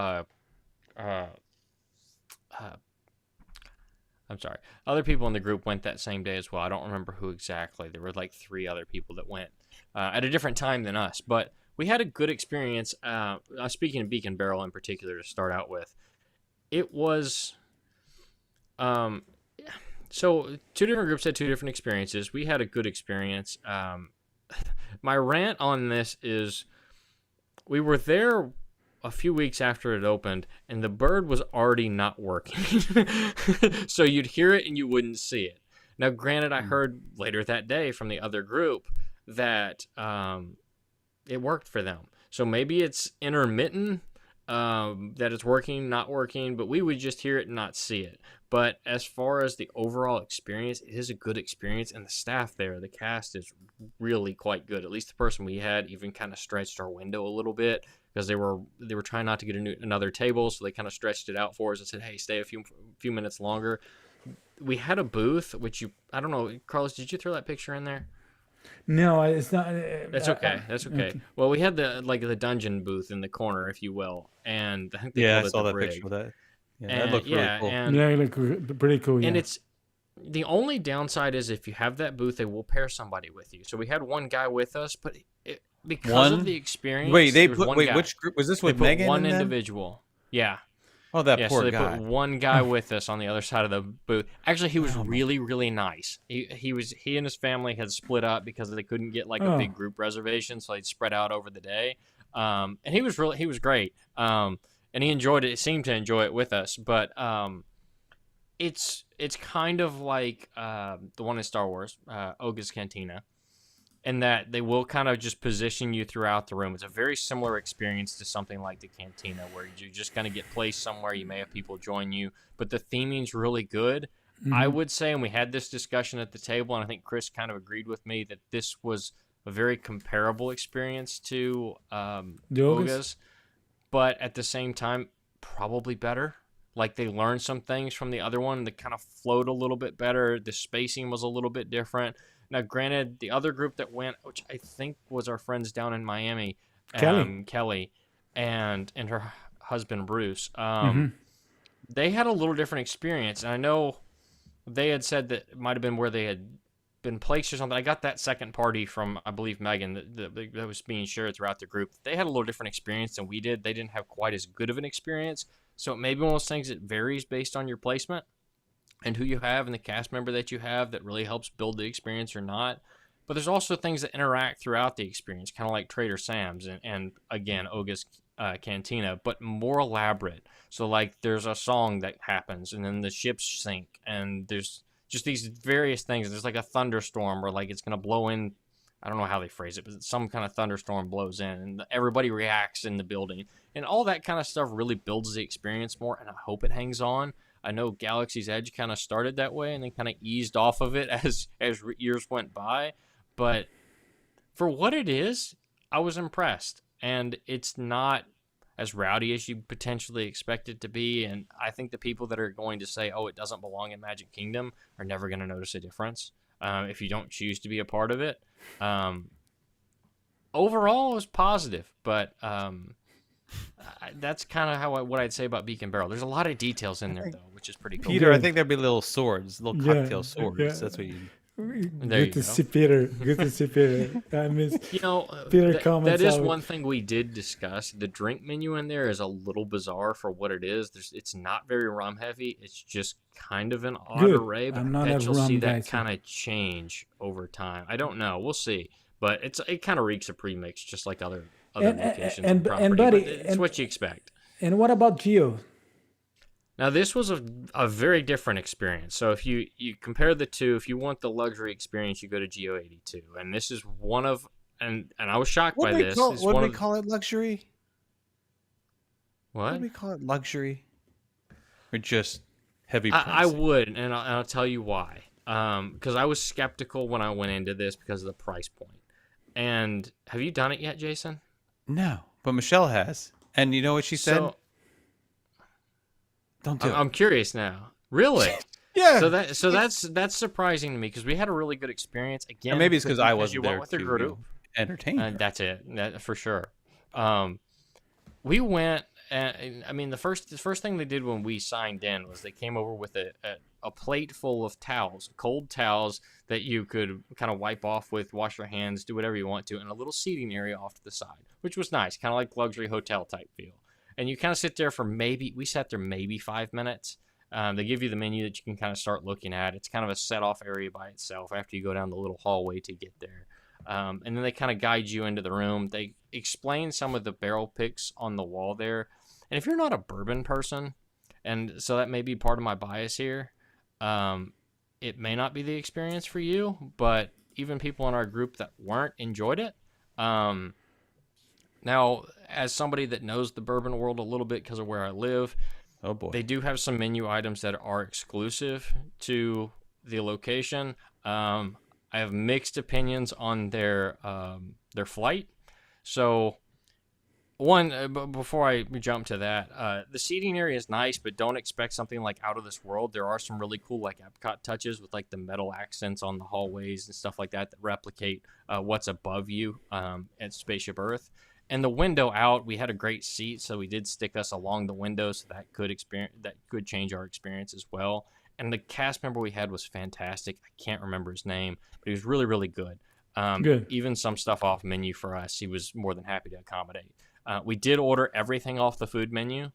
I'm sorry. Other people in the group went that same day as well. I don't remember who exactly. There were like 3 other people that went at a different time than us. But we had a good experience. Speaking of Beacon Barrel in particular to start out with, it was... so 2 different groups had 2 different experiences. We had a good experience. My rant on this is we were there a few weeks after it opened and the bird was already not working. So you'd hear it and you wouldn't see it. Now, granted, I heard later that day from the other group that it worked for them. So maybe it's intermittent, that it's working, not working, but we would just hear it and not see it. But as far as the overall experience, it is a good experience, and the staff there, the cast is really quite good. At least the person we had even kind of stretched our window a little bit because they were trying not to get another table, so they kind of stretched it out for us and said, "Hey, stay a few minutes longer." We had a booth, which I don't know, Carlos, did you throw that picture in there? No, it's not. That's okay. That's okay. Well, we had the dungeon booth in the corner, if you will, and I think they Yeah, I called it saw the that Brig. picture of that. Yeah, And, that looked really cool. and Yeah, it looked pretty cool. Yeah. And it's the only downside is if you have that booth, they will pair somebody with you. So we had one guy with us, but because of the experience, Wait, there was one guy. which group was this They with put Megan? one and them? individual. Yeah. Oh, that Yeah, poor so they guy. put one guy with us on the other side of the booth. Actually, he was really, really nice. He and his family had split up because they couldn't get like a big group reservation, so they'd spread out over the day. And he was great. And he enjoyed it. He seemed to enjoy it with us. But it's kind of like the one in Star Wars, Oga's Cantina, in that they will kind of just position you throughout the room. It's a very similar experience to something like the Cantina, where you're just going to get placed somewhere. You may have people join you, but the theming's really good. Mm-hmm. I would say, and we had this discussion at the table, and I think Chris kind of agreed with me, that this was a very comparable experience to Oga's, but at the same time, probably better. Like, they learned some things from the other one that kind of flowed a little bit better. The spacing was a little bit different. Now, granted, the other group that went, which I think was our friends down in Miami, Kelly, and her husband Bruce, they had a little different experience. And I know they had said that it might have been where they had been placed or something. I got that second party from, I believe, Megan, that was being shared throughout the group. They had a little different experience than we did. They didn't have quite as good of an experience. So it may be one of those things that varies based on your placement and who you have and the cast member that you have that really helps build the experience or not. But there's also things that interact throughout the experience, kind of like Trader Sam's and again, Oga's Cantina, but more elaborate. So, like, there's a song that happens, and then the ships sink, and there's just these various things. There's like a thunderstorm where, like, it's going to blow in I don't know how they phrase it, but some kind of thunderstorm blows in and everybody reacts in the building. And all that kind of stuff really builds the experience more, and I hope it hangs on. I know Galaxy's Edge kind of started that way and then kind of eased off of it as years went by. But for what it is, I was impressed. And it's not as rowdy as you potentially expect it to be. And I think the people that are going to say, oh, it doesn't belong in Magic Kingdom are never going to notice a difference if you don't choose to be a part of it. Overall, it was positive, but that's kind of what I'd say about Beacon Barrel. There's a lot of details in there, though, which is pretty cool. Peter, I think there'd be little swords, little cocktail swords. Yeah. That's what you. Good to see Peter. Good to see Peter. I miss Peter comments. That is out. one thing we did discuss. The drink menu in there is a little bizarre for what it is. It's not very rum heavy. It's just kind of an odd array, but I'm not I a bet you'll rum see guy, that kind of change over time. I don't know. We'll see. But it kind of reeks of premix, just like other locations on the property. Buddy, but it's what you expect. And what about Geo? Now, this was a very different experience. So if you compare the two, if you want the luxury experience, you go to Geo 82. And this is one of, and I was shocked by this. What do we call it, luxury? What? What do we call it, luxury? Or just heavy I pricing? would, and I'll tell you why. Because I was skeptical when I went into this because of the price point. And have you done it yet, Jason? No, but Michelle has. And you know what she said? Don't do it. I'm curious now. Really? Yeah. So that's surprising to me because we had a really good experience. Again, Or maybe it's because I wasn't you there went with a to group. entertain her. That's it. That for sure. We went. And, I mean, the first thing they did when we signed in was they came over with a plate full of towels, cold towels that you could kind of wipe off with, wash your hands, do whatever you want to, and a little seating area off to the side, which was nice, kind of like luxury hotel type feel. And you kind of sit there for we sat there maybe 5 minutes. They give you the menu that you can kind of start looking at. It's kind of a set-off area by itself after you go down the little hallway to get there. And then they kind of guide you into the room. They explain some of the barrel picks on the wall there. And if you're not a bourbon person, and so that may be part of my bias here, it may not be the experience for you, but even people in our group that weren't enjoyed it. Now, as somebody that knows the bourbon world a little bit because of where I live, Oh boy. they do have some menu items that are exclusive to the location. I have mixed opinions on their flight. So, before I jump to that, the seating area is nice, but don't expect something like out of this world. There are some really cool like Epcot touches with like the metal accents on the hallways and stuff like that replicate what's above you at Spaceship Earth. And the window out, we had a great seat, so we did stick us along the window, so that could change our experience as well. And the cast member we had was fantastic. I can't remember his name, but he was really, really good. Good. Even some stuff off menu for us, he was more than happy to accommodate. We did order everything off the food menu.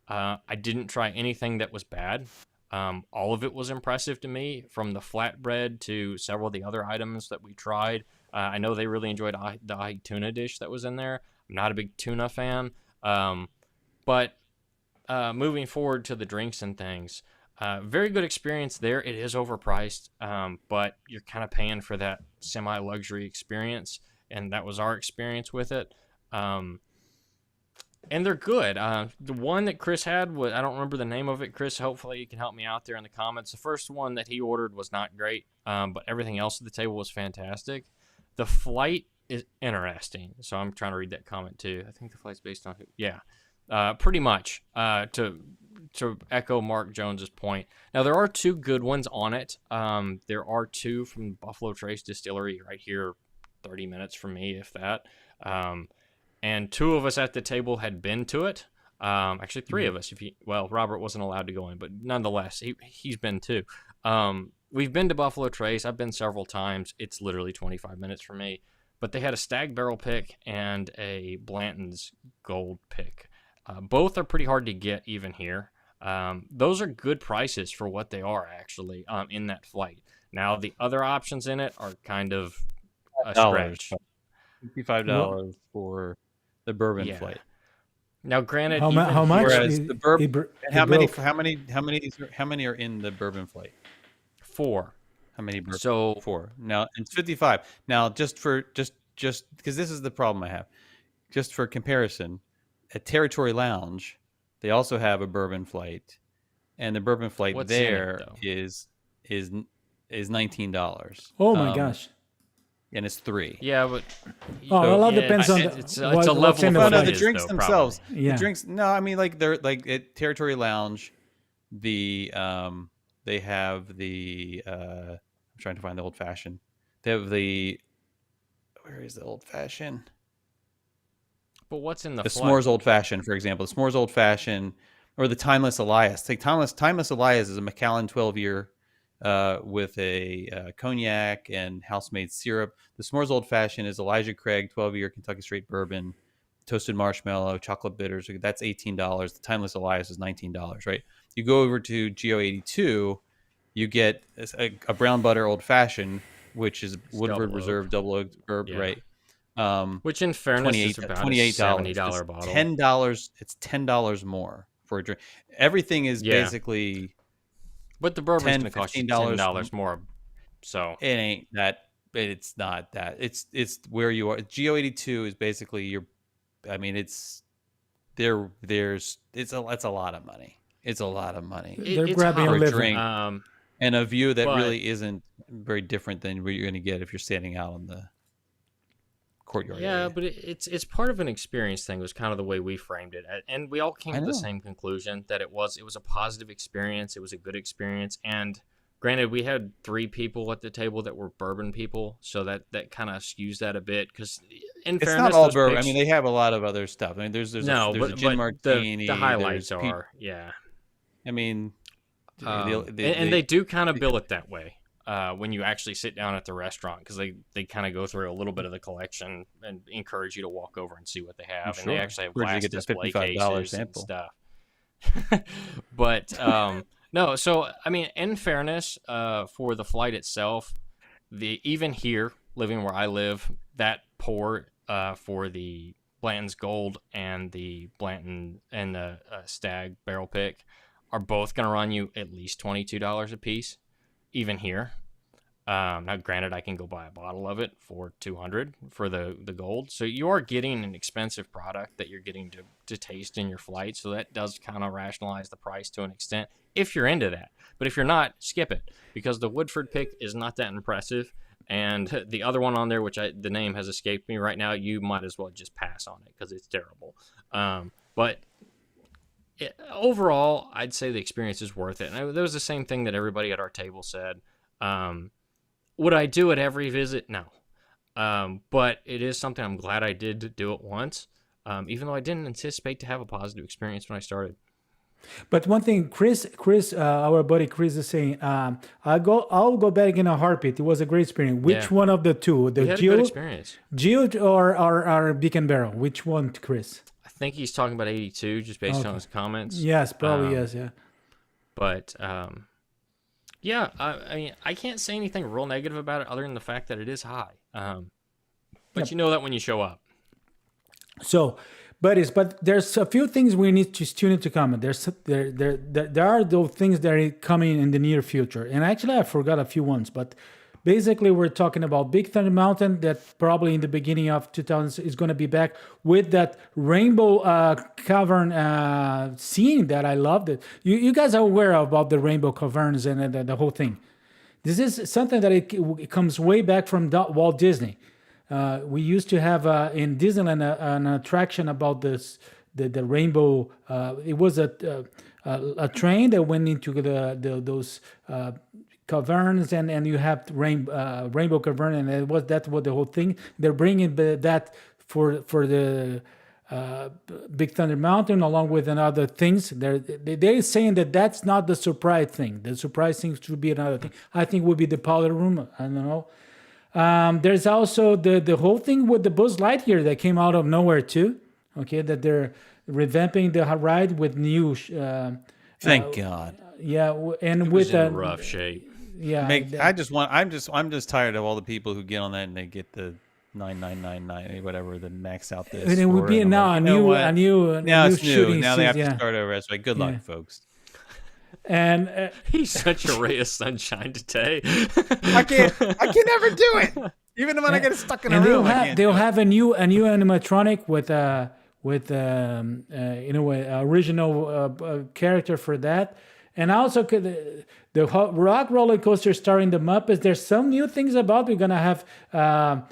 I didn't try anything that was bad. All of it was impressive to me, from the flatbread to several of the other items that we tried. I know they really enjoyed the tuna dish that was in there. I'm not a big tuna fan. But moving forward to the drinks and things, very good experience there. It is overpriced, but you're kind of paying for that semi-luxury experience, and that was our experience with it. And they're good. The one that Chris had I don't remember the name of it. Chris, hopefully you can help me out there in the comments. The first one that he ordered was not great, but everything else at the table was fantastic. The flight is interesting, so I'm trying to read that comment too. I think the flight's based on pretty much to echo Mark Jones's point. Now there are two good ones on it. There are two from Buffalo Trace Distillery right here, 30 minutes from me, if that. And two of us at the table had been to it. Actually, three of us. Robert wasn't allowed to go in, but nonetheless, he's been too. We've been to Buffalo Trace. I've been several times. It's literally 25 minutes for me. But they had a Stag Barrel pick and a Blanton's Gold pick. Both are pretty hard to get even here. Those are good prices for what they are, actually, in that flight. Now, the other options in it are kind of a stretch. $55 for the bourbon flight. Now, granted, how much? Whereas the bourbon, how many are in the bourbon flight? 4. How many bourbon? So 4. Now it's 55. Now just because this is the problem I have. Just for comparison, at Territory Lounge, they also have a bourbon flight, and the bourbon flight What's in it, there though? is $19. Oh my gosh. And it's 3. yeah, but Oh, a lot yeah, depends on it's a what's level in of the No, no, flight. the is, drinks though, themselves. probably. Yeah. The drinks. No, I mean like they're like at Territory Lounge. They have the. I'm trying to find the old fashioned. They have the. Where is the old fashioned? But what's in the The flight? s'mores old fashioned, for example, the s'mores old fashioned, or the timeless Elias. Take timeless Elias is a Macallan 12-year with a cognac and house-made syrup. The s'mores old fashioned is Elijah Craig 12-year Kentucky straight bourbon, toasted marshmallow, chocolate bitters. That's $18. The timeless Elias is $19. Right? You go over to GO82, you get a brown butter old fashioned, which is Woodford double Reserve oak. double oak bourbon. Yeah. Right? Which, in fairness, is about $28. $70 It's bottle. $10. It's $10 more for a drink. Everything is Yeah. basically. But the bourbon's going to $10, cost you $15 $10 more. So It ain't that. It's not that. It's where you are. GO82 is basically your. I mean, it's there. It's a lot of money. It's a lot of money They're it's grabbing a for a living. drink and a view that but- really isn't very different than what you're going to get if you're standing out on the courtyard. yeah, area. but it's part of an experience thing. Was kind of the way we framed it, and we all came I to the know. same conclusion that it was a positive experience. It was a good experience, and granted, we had 3 people at the table that were bourbon people, so that kind of skews that a bit. Because in It's fairness, not all those bourbon. picks- I mean, they have a lot of other stuff. I mean, there's no, a but, gin but martini. the highlights there's are yeah. I mean, And they do kind of bill it that way when you actually sit down at the restaurant, because they kind of go through a little bit of the collection and encourage you to walk over and see what they have. And they sure. actually have Where'd you glass get the display $55 cases and sample? stuff. But no, so I mean, in fairness, for the flight itself, even here, living where I live, that pour for the Blanton's Gold and the Blanton and the Stag Barrel Pick are both going to run you at least $22 a piece, even here. Now, granted, I can go buy a bottle of it for $200 for the gold. So you are getting an expensive product that you're getting to taste in your flight. So that does kind of rationalize the price to an extent if you're into that. But if you're not, skip it, because the Woodford pick is not that impressive. And the other one on there, which the name has escaped me right now, you might as well just pass on it because it's terrible. But overall, I'd say the experience is worth it. And that was the same thing that everybody at our table said. Would I do it every visit? No. But it is something I'm glad I did do it once, even though I didn't anticipate to have a positive experience when I started. But one thing, Chris, our buddy Chris is saying, I'll go back in a heartbeat. It was a great experience. Which Yeah. one of the two, We the had a good experience. Geo or Beacon Barrel? Which one, Chris? I think he's talking about 82 just based on his comments. Yes, probably yes, yeah. But yeah, I mean, I can't say anything real negative about it other than the fact that it is high. But you know that when you show up. So, but there's a few things we need to still need to comment. There are those things that are coming in the near future, and actually I forgot a few ones, but basically we're talking about Big Thunder Mountain that probably in the beginning of 2000 is going to be back with that rainbow cavern scene that I loved it. You guys are aware about the rainbow caverns and the whole thing. This is something that it comes way back from Walt Disney. We used to have in Disneyland an attraction about this, the rainbow. It was a train that went into those caverns, and you have rainbow cavern, and that's what the whole thing. They're bringing that for the Big Thunder Mountain along with other things. They're saying that that's not the surprise thing. The surprise thing should be another thing. I think would be the powder room. I don't know. There's also the whole thing with the Buzz Lightyear that came out of nowhere too. Okay, that they're revamping the ride with new. Thank God. Yeah, and It with was in rough shape. yeah. I'm just tired of all the people who get on that and they get the 9999 whatever the max out this. and it would be now a new now it's new. shooting Now they have season, to yeah. start over. That's right. Good luck, folks. And He's such a ray of sunshine today. I can never do it. Even when I get stuck in a and room, I can't. they'll have a new animatronic with original character for that. And also the rock roller coaster starring the Muppets. There's some new things about. We're gonna have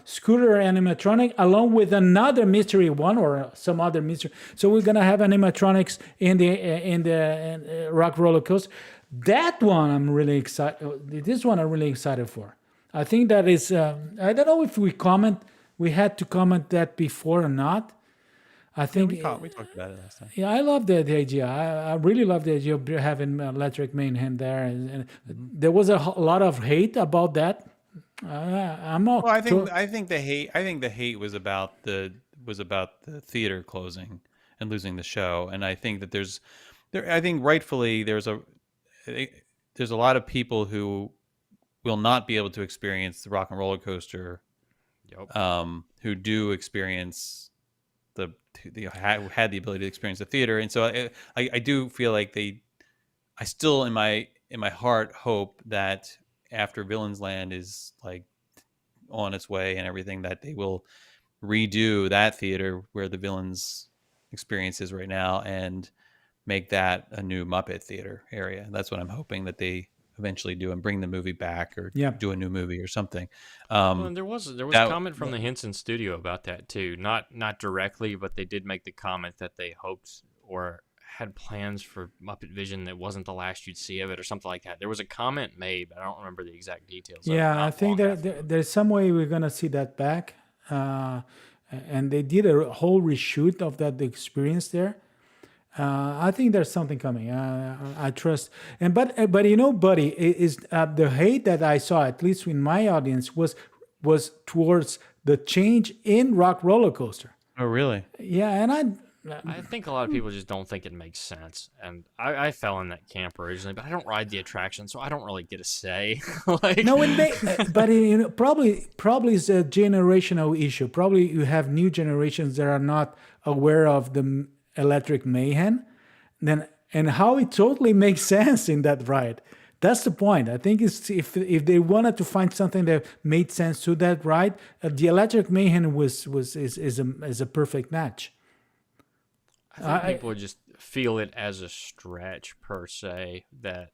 Scooter animatronic along with another mystery one or some other mystery. So we're gonna have animatronics in the rock roller coaster. That one I'm really excited. This one I'm really excited for. I think that is. I don't know if we had to comment that before or not. I think We talked about it last time. yeah, I love the idea. I really love the idea of having Electric Mayhem there. And there was a lot of hate about that. I'm all. Well, I think the hate was about the theater closing and losing the show, and I think that I think rightfully there's a lot of people who will not be able to experience the Rock and Roller Coaster, who do experience had the ability to experience the theater, and so I do feel like I still in my heart hope that after Villains Land is like on its way and everything, that they will redo that theater where the Villains experience is right now and make that a new Muppet theater area. That's what I'm hoping that they eventually do, and bring the movie back or do a new movie or something. Well, and there was a comment from the Henson studio about that too. Not directly, but they did make the comment that they hoped or had plans for Muppet Vision that wasn't the last you'd see of it or something like that. There was a comment made, but I don't remember the exact details. Yeah, I think there's some way we're gonna see that back. And they did a whole reshoot of that experience there. I think there's something coming. I trust, but buddy, is the hate that I saw, at least in my audience, was towards the change in Rock Roller Coaster. Oh, really? Yeah, and I think a lot of people just don't think it makes sense, and I fell in that camp originally, but I don't ride the attraction, so I don't really get a say. No, but probably it's a generational issue. Probably you have new generations that are not aware of the Electric Mayhem, and how it totally makes sense in that ride. That's the point. I think it's if they wanted to find something that made sense to that ride, the Electric Mayhem is a perfect match. I think people just feel it as a stretch per se that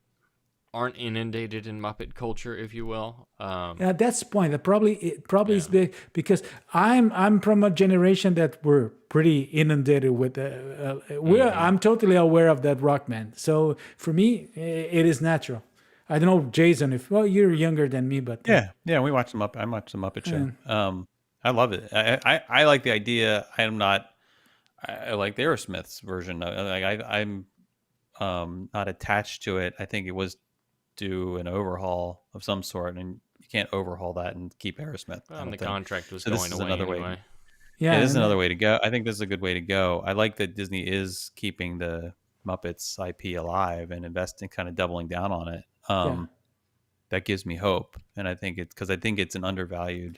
aren't inundated in Muppet culture, if you will. Yeah, that's the point. It probably is big because I'm from a generation that were pretty inundated with. I'm totally aware of that Rockman. So for me, it is natural. I don't know, Jason, you're younger than me, but yeah, we watched the Muppet. I watched the Muppet Show. I love it. I like the idea. I like the Aerosmith's version. I'm not attached to it. I think it was do an overhaul of some sort, and you can't overhaul that and keep Aerosmith. And the contract was going away anyway. Yeah, this is another way to go. I think this is a good way to go. I like that Disney is keeping the Muppets IP alive and investing, kind of doubling down on it. That gives me hope, and I think it's an undervalued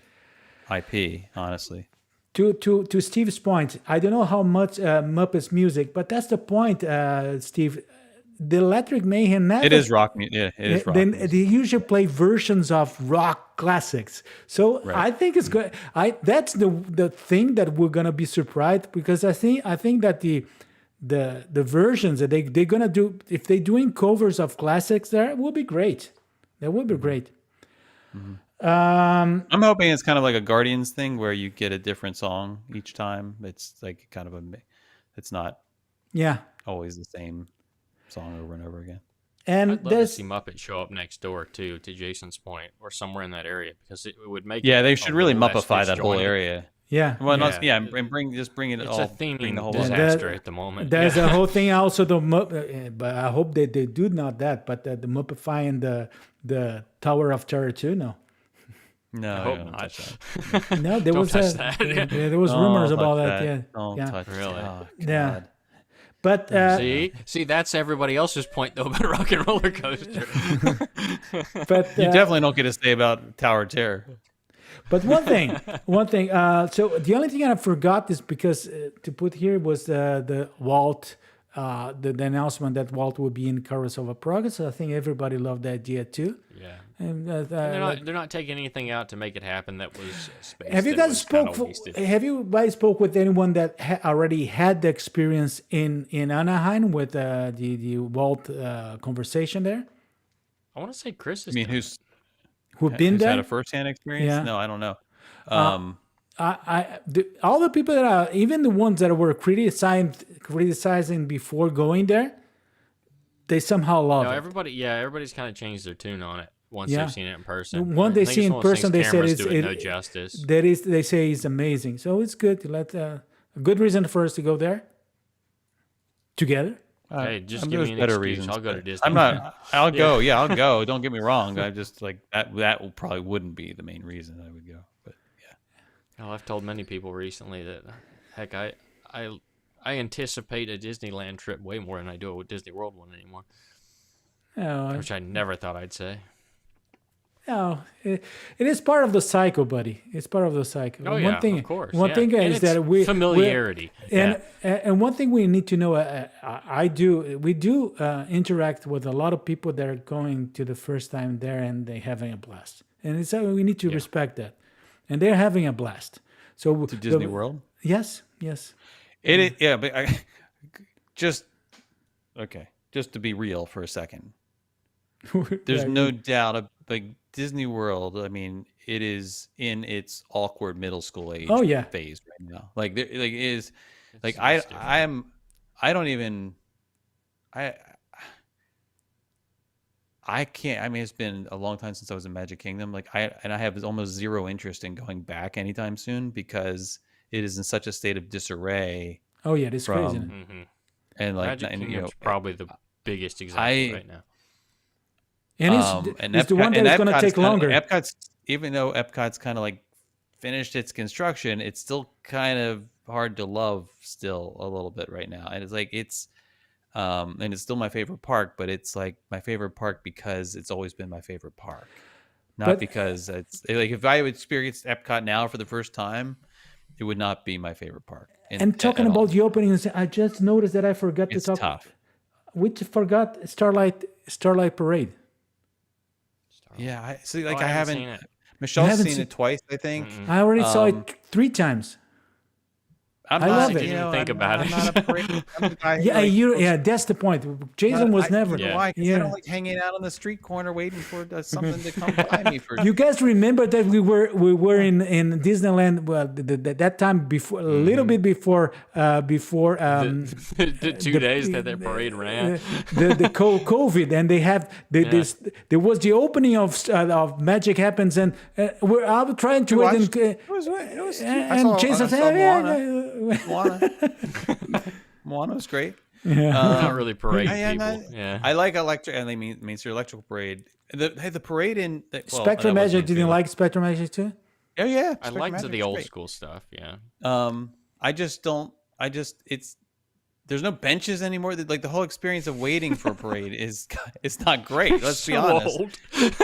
IP, honestly. To Steve's point, I don't know how much Muppets music, but that's the point, Steve. The Electric Mayhem. It is rock music. Yeah, it is rock. They usually play versions of rock classics. So right. I think it's good. That's the thing that we're gonna be surprised, because I think that the versions that they're gonna do, if they're doing covers of classics, there will be great. That would be great. Mm-hmm. I'm hoping it's kind of like a Guardians thing where you get a different song each time. It's like kind of it's not always the same song over and over again. And I'd love to see Muppet show up next door too, to Jason's point, or somewhere in that area, because it would make they should really Muppify that whole area. Yeah. Well, and bring it it's all. It's a theming the whole disaster at the moment. There's a whole thing also. But I hope they do not that. But the Muppifying the Tower of Terror too. No. No, I hope not. No, there was there was rumors about that. Yeah. Don't touch really. Oh, yeah. But see, that's everybody else's point though about Rock and Roller Coaster. But you definitely don't get to say about Tower of Terror. But one thing. So the only thing I forgot is because to put here was the Walt the announcement that Walt would be in Carousel of Progress. I think everybody loved the idea too. Yeah. And, They're not taking anything out to make it happen that was space. have you that guys was kinda spoke? wasted. Have you guys spoke with anyone that already had the experience in Anaheim with the Walt conversation there? I want to say Chris is. I mean, who's Been had there? a firsthand experience? Yeah. No, I don't know. All the people that are, even the ones that were criticizing before going there, they somehow love No, it. everybody's kind of changed their tune on it once Yeah. they've seen it in person. One they I think see it's in one of those person, things they said cameras it's do it no justice. they say it's amazing. So it's good to let a good reason for us to go there together. Hey, just give there's me an better excuse. reasons, I'll go to but Disney. I'm not. I'll go. Yeah, I'll go. Don't get me wrong. I just like that will probably wouldn't be the main reason I would go. But yeah. Well, I've told many people recently that, heck, I anticipate a Disneyland trip way more than I do a Disney World one anymore, Oh, which I never thought I'd say. no, it is part of the cycle, buddy. It's part of the cycle. Oh, yeah, of course. One yeah. thing And is it's that familiarity. And one thing we need to know, we do interact with a lot of people that are going to the first time there and they having a blast, and it's we need to respect that, and they're having a blast. So To Disney World. yes. Yeah, but just to be real for a second. There's no doubt like Disney World. I mean, it is in its awkward middle school age phase right now. Like there, like it is like I don't even I can't. I mean, it's been a long time since I was in Magic Kingdom. Like I have almost zero interest in going back anytime soon because it is in such a state of disarray. Oh yeah, it's crazy. Isn't it? Mm-hmm. And like, Magic and, Kingdom's probably the biggest example right now. And it's the one that's going to take longer. Epcot's, even though Epcot's kind of like finished its construction, it's still kind of hard to love still a little bit right now. And it's like and it's still my favorite park, but it's like my favorite park because it's always been my favorite park, not because it's like if I would experience Epcot now for the first time, it would not be my favorite park. And talking about the openings, I just noticed that I forgot to talk. It's tough. We forgot Starlight Parade. Yeah, I see. Like I I haven't haven't. seen it. Michelle's seen it twice, I think. I already saw it 3 times. I love it. Didn't even think about it. I'm not a parade. I'm a guy who, Yeah, like, that's the point. Jason was never. You know why? 'Cause I don't like hanging out on the street corner waiting for something to come by me. For You guys remember that we were in Disneyland? Well, that time before, a little bit before The 2 days that their parade ran. the COVID, and they have this. There was the opening of Magic Happens, and we're out trying to wait. it was And Jason said, Moana was great. Not really parade people. I like electric, and they mean electrical parade. The parade in Spectrum Magic. Didn't like Spectrum Magic too? Oh yeah, I Spectrum liked Magic's the old great. school stuff. Yeah. There's no benches anymore. Like the whole experience of waiting for a parade it's not great. Let's be So honest. old.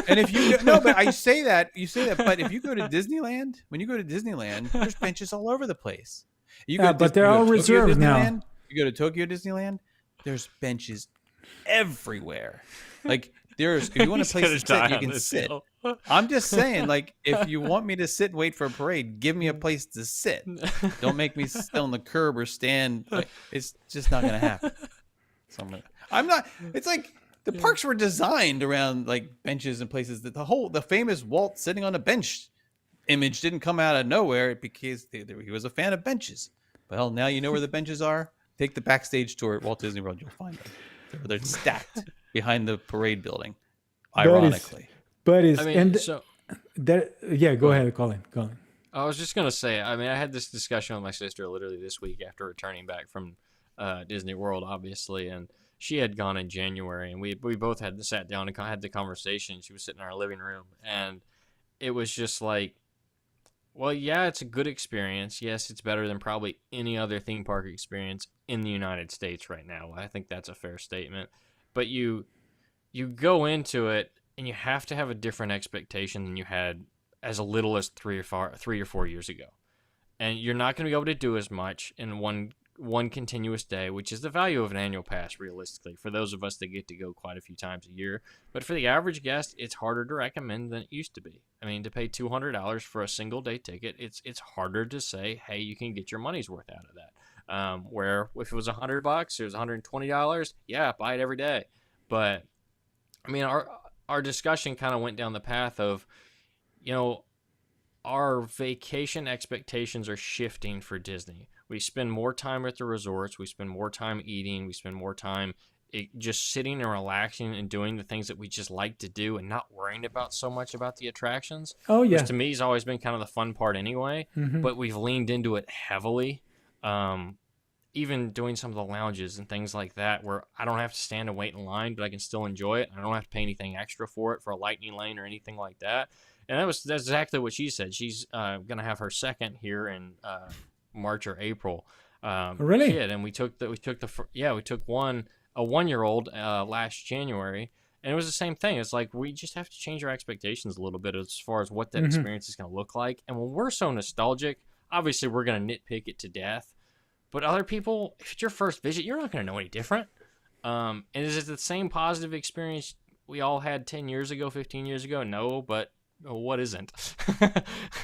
And if you but you say that, but if you go to Disneyland, when you go to Disneyland, there's benches all over the place. You go to but they're you go all to Tokyo reserved now. Disneyland, You go to Tokyo Disneyland, there's benches everywhere. Like if you want a place to sit, you can sit. I'm just saying, like, if you want me to sit and wait for a parade, give me a place to sit. Don't make me sit on the curb or stand. Like, it's just not gonna happen. So I'm not. It's like the parks were designed around like benches and places. That the famous Walt sitting on a bench image didn't come out of nowhere because he was a fan of benches. Well, now you know where the benches are. Take the backstage tour at Walt Disney World. You'll find them. They're stacked behind the parade building. Ironically. Go ahead, Colin. I was just gonna say. I mean, I had this discussion with my sister literally this week after returning back from Disney World, obviously, and she had gone in January, and we both had sat down and had the conversation. She was sitting in our living room, and it was just like, well, yeah, it's a good experience. Yes, it's better than probably any other theme park experience in the United States right now. I think that's a fair statement. But you go into it, and you have to have a different expectation than you had as little as 3 or 4 years ago. And you're not going to be able to do as much in one one continuous day, which is the value of an annual pass, realistically, for those of us that get to go quite a few times a year. But for the average guest, it's harder to recommend than it used to be. I mean, to pay $200 for a single day ticket, it's harder to say, hey, you can get your money's worth out of that. Where if it was $100, it was $120, yeah, buy it every day. But I mean, our discussion kind of went down the path of, our vacation expectations are shifting for Disney. We spend more time at the resorts. We spend more time eating. We spend more time just sitting and relaxing and doing the things that we just like to do and not worrying about so much about the attractions. Oh, yeah. Which to me has always been kind of the fun part anyway, but we've leaned into it heavily. Even doing some of the lounges and things like that where I don't have to stand and wait in line, but I can still enjoy it. I don't have to pay anything extra for it, for a lightning lane or anything like that. And that's exactly what she said. She's going to have her second here in March or April. Really? Kid, and we took a 1-year-old last January, and it was the same thing. It's like we just have to change our expectations a little bit as far as what that experience is going to look like. And when we're so nostalgic, obviously we're going to nitpick it to death. But other people, if it's your first visit, you're not going to know any different. And is it the same positive experience we all had 10 years ago, 15 years ago? No, but what isn't?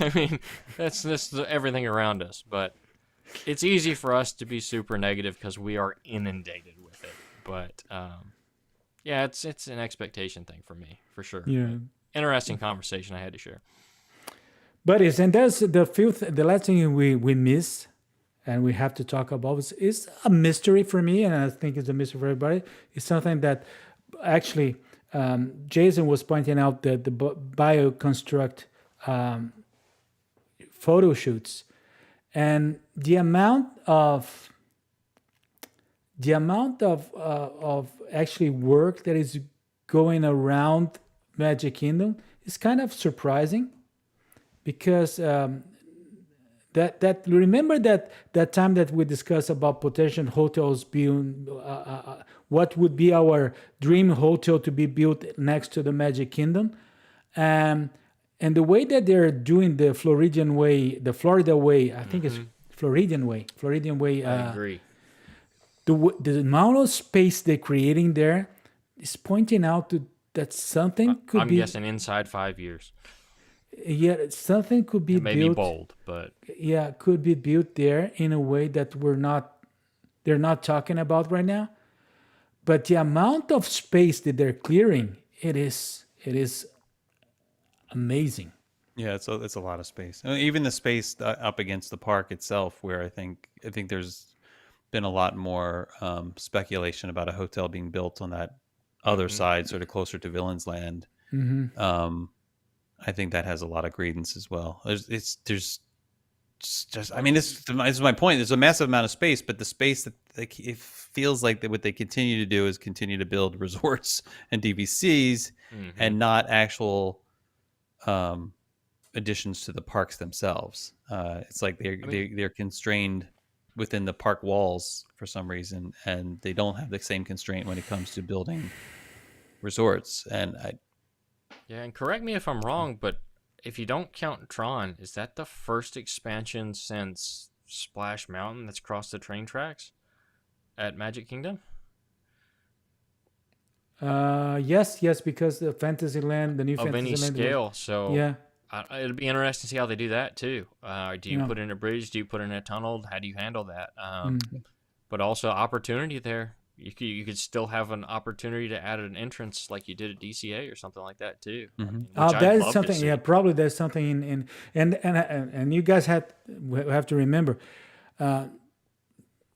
I mean, that's everything around us. But it's easy for us to be super negative because we are inundated with it. But, yeah, it's an expectation thing for me, for sure. Yeah. Interesting conversation I had to share. But that's the last thing we miss, and we have to talk about is a mystery for me, and I think it's a mystery for everybody. It's something that actually Jason was pointing out that the BioConstruct photo shoots, and the amount of actually work that is going around Magic Kingdom is kind of surprising, because that remember that time that we discussed about potential hotels being what would be our dream hotel to be built next to the Magic Kingdom, and the way that they're doing the Florida way, I think it's Floridian way. I agree. The amount of space they're creating there is pointing out that something could be. I'm guessing inside 5 years. Yeah, something could be built. Maybe bold, but yeah, could be built there in a way that they're not talking about right now. But the amount of space that they're clearing, it is amazing. Yeah, it's a lot of space. Even the space up against the park itself, where I think there's been a lot more speculation about a hotel being built on that other side, sort of closer to Villains Land. I think that has a lot of credence as well. This is my point. There's a massive amount of space, but the space that it feels like that what they continue to do is continue to build resorts and DVCs and not actual additions to the parks themselves. It's like they're constrained within the park walls for some reason, and they don't have the same constraint when it comes to building resorts. And correct me if I'm wrong, but if you don't count Tron, is that the first expansion since Splash Mountain that's crossed the train tracks at Magic Kingdom? Yes, because the Fantasyland, the new of any Fantasyland scale. So yeah, it'll be interesting to see how they do that too. Do you put in a bridge? Do you put in a tunnel? How do you handle that? But also opportunity there. You could still have an opportunity to add an entrance like you did at DCA or something like that too. That is something. Yeah, probably there's something in and you guys have to remember,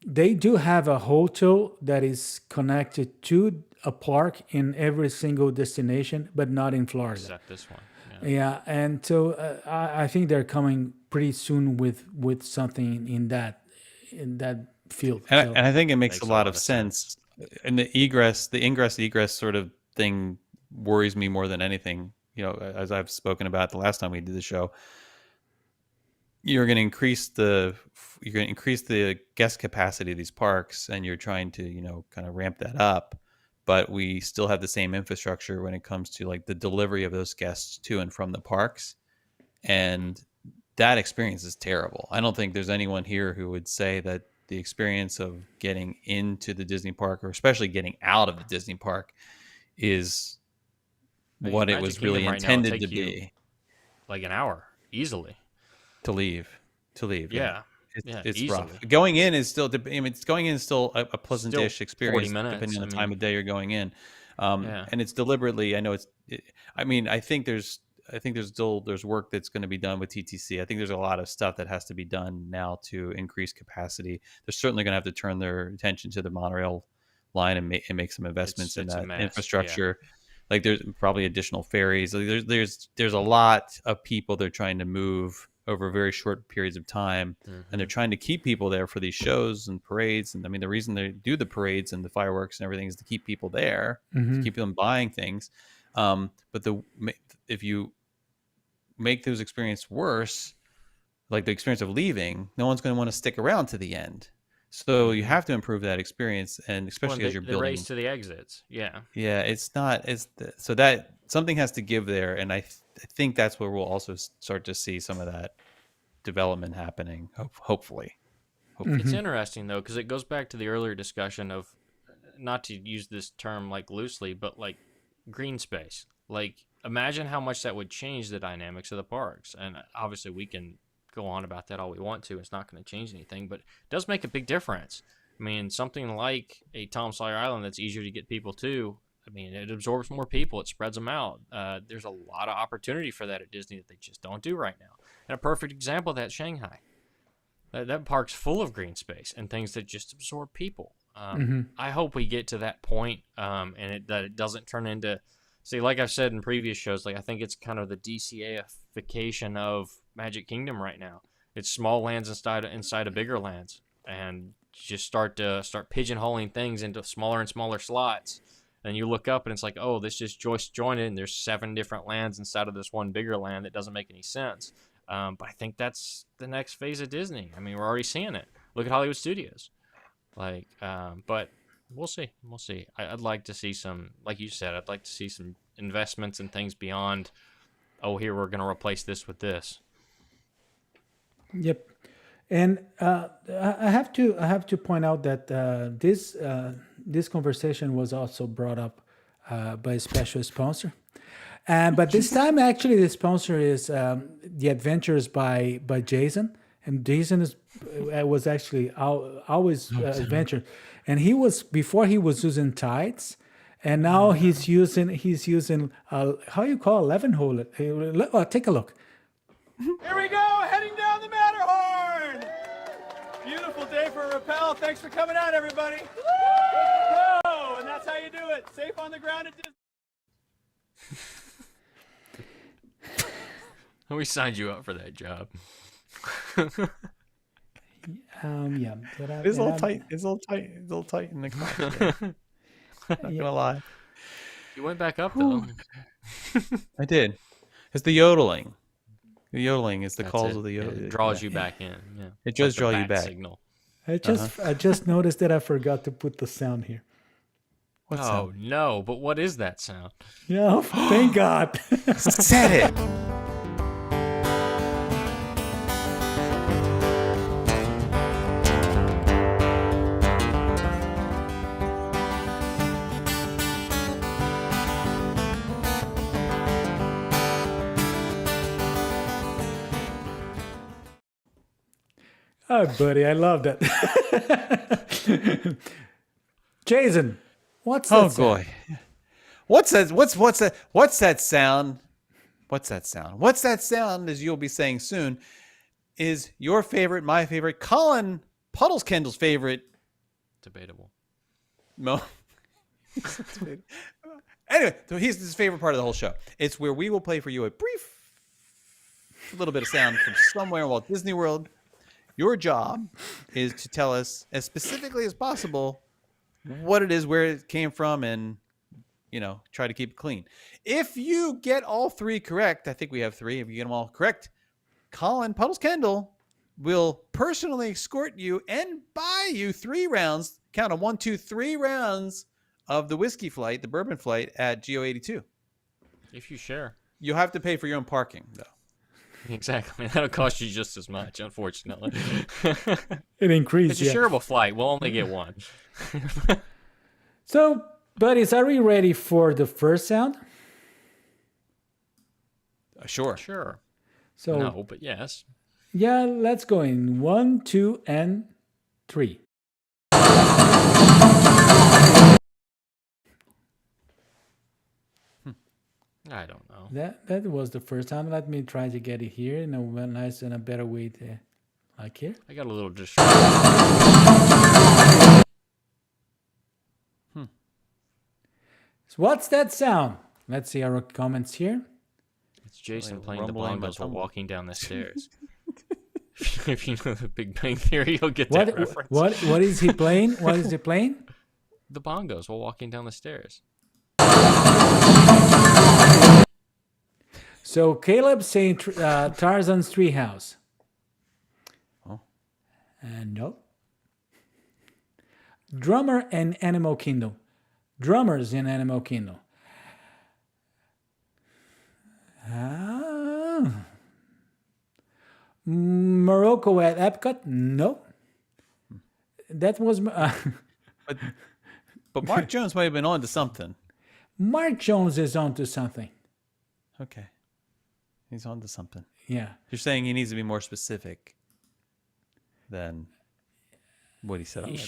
they do have a hotel that is connected to a park in every single destination, but not in Florida. Except this one. Yeah, and so I think they're coming pretty soon with something in that field. And I think it makes a lot of sense. And the ingress egress sort of thing worries me more than anything. As I've spoken about the last time we did the show, you're going to increase the guest capacity of these parks, and you're trying to kind of ramp that up. But we still have the same infrastructure when it comes to like the delivery of those guests to and from the parks, and that experience is terrible. I don't think there's anyone here who would say that the experience of getting into the Disney park, or especially getting out of the Disney park, is what it Magic was really Kingdom right now would intended to take you be. like an hour easily. To leave. Yeah. It's easily. rough. Going in is still, I mean, going in is still a pleasant-ish Still experience, 40 minutes, depending on the I time mean. of day you're going in. Yeah. And it's deliberately, I know I think there's work that's going to be done with TTC. I think there's a lot of stuff that has to be done now to increase capacity. They're certainly going to have to turn their attention to the monorail line and make some investments in It's a that mess, infrastructure. Like there's probably additional ferries. Like there's a lot of people they're trying to move over very short periods of time, and they're trying to keep people there for these shows and parades. And I mean, the reason they do the parades and the fireworks and everything is to keep people there, to keep them buying things. But if you make those experiences worse, like the experience of leaving, no one's going to want to stick around to the end. So you have to improve that experience, and especially as you're building. The race to the exits. Yeah. Yeah, so that something has to give there, and I think that's where we'll also start to see some of that development happening. Hopefully. It's interesting though, because it goes back to the earlier discussion of, not to use this term like loosely, but like green space. Like imagine how much that would change the dynamics of the parks. And obviously we can go on about that all we want to. It's not going to change anything, but it does make a big difference. I mean, something like a Tom Sawyer Island that's easier to get people to, I mean, it absorbs more people. It spreads them out. There's a lot of opportunity for that at Disney that they just don't do right now. And a perfect example of that, Shanghai. That park's full of green space and things that just absorb people. I hope we get to that point, and that it doesn't turn into, see, like I've said in previous shows, like I think it's kind of the DCA-ification of Magic Kingdom right now. It's small lands inside of bigger lands, and just start pigeonholing things into smaller and smaller slots. And you look up and it's like, oh, this just joined and there's 7 different lands inside of this one bigger land that doesn't make any sense. But I think that's the next phase of Disney. I mean, we're already seeing it. Look at Hollywood Studios. Like, but we'll see. I'd like to see some, like you said, I'd like to see some investments and things beyond, oh, here we're going to replace this with this. Yep. And I have to point out that this conversation was also brought up by a special sponsor, but this time actually the sponsor is the Adventures by Jason, and Jason was actually always Adventure, and before he was using tides, and now he's using how you call 11 hole. Take a look. Here we go, heading down the Matterhorn. Beautiful day for a rappel. Thanks for coming out, everybody. Woo! And that's how you do it. Safe on the ground at Disney. We signed you up for that job. Yeah. It's a little tight. It's a little tight in the car. Not gonna lie. You went back up though. I did. It's the yodeling. The yodeling is the That's calls it. of the yodeling. It draws you back in. Yeah. It does Like the draw you bat back. Signal. I just noticed that I forgot to put the sound here. What Oh sound? no! But what is that sound? Yeah, thank God. Said it. Oh, buddy, I love that. Jason, what's that? Oh boy. What's that? What's that? What's that sound? What's that sound? What's that sound? As you'll be saying soon, is your favorite, my favorite, Collin Kendall's favorite. Debatable. No. Anyway, so here's his favorite part of the whole show. It's where we will play for you a little bit of sound from somewhere in Walt Disney World. Your job is to tell us as specifically as possible what it is, where it came from, and try to keep it clean. If you get all 3 correct, I think we have 3. If you get them all correct, Collin Kendall will personally escort you and buy you 3 rounds. Count on 1, 2, 3 rounds of the whiskey flight, the bourbon flight at GO82. If you share. You'll have to pay for your own parking, though. Exactly. That'll cost you just as much, unfortunately. It increased. It's a shareable flight. We'll only get one. So, buddies, are we ready for the first sound? Sure. Sure. So, No, but yes. yeah, let's go in 1, 2, and 3. I don't know. That was the first sound. Let me try to get it here in a nice and a better way to, like here. I got a little distracted. So what's that sound? Let's see our comments here. It's Jason Like playing the rumbling, bongos while rumble. walking down the stairs. If you know the Big Bang Theory, you'll get that reference. What is he playing? What is he playing? The bongos while walking down the stairs. So Caleb saying Tarzan's Treehouse. Oh. And no. Drummer and Animal Kingdom. Drummers in Animal Kingdom. Morocco at Epcot? No. That was But Mark Jones might have been on to something. Mark Jones is onto something. Okay. He's on to something. Yeah. You're saying he needs to be more specific than what he said already.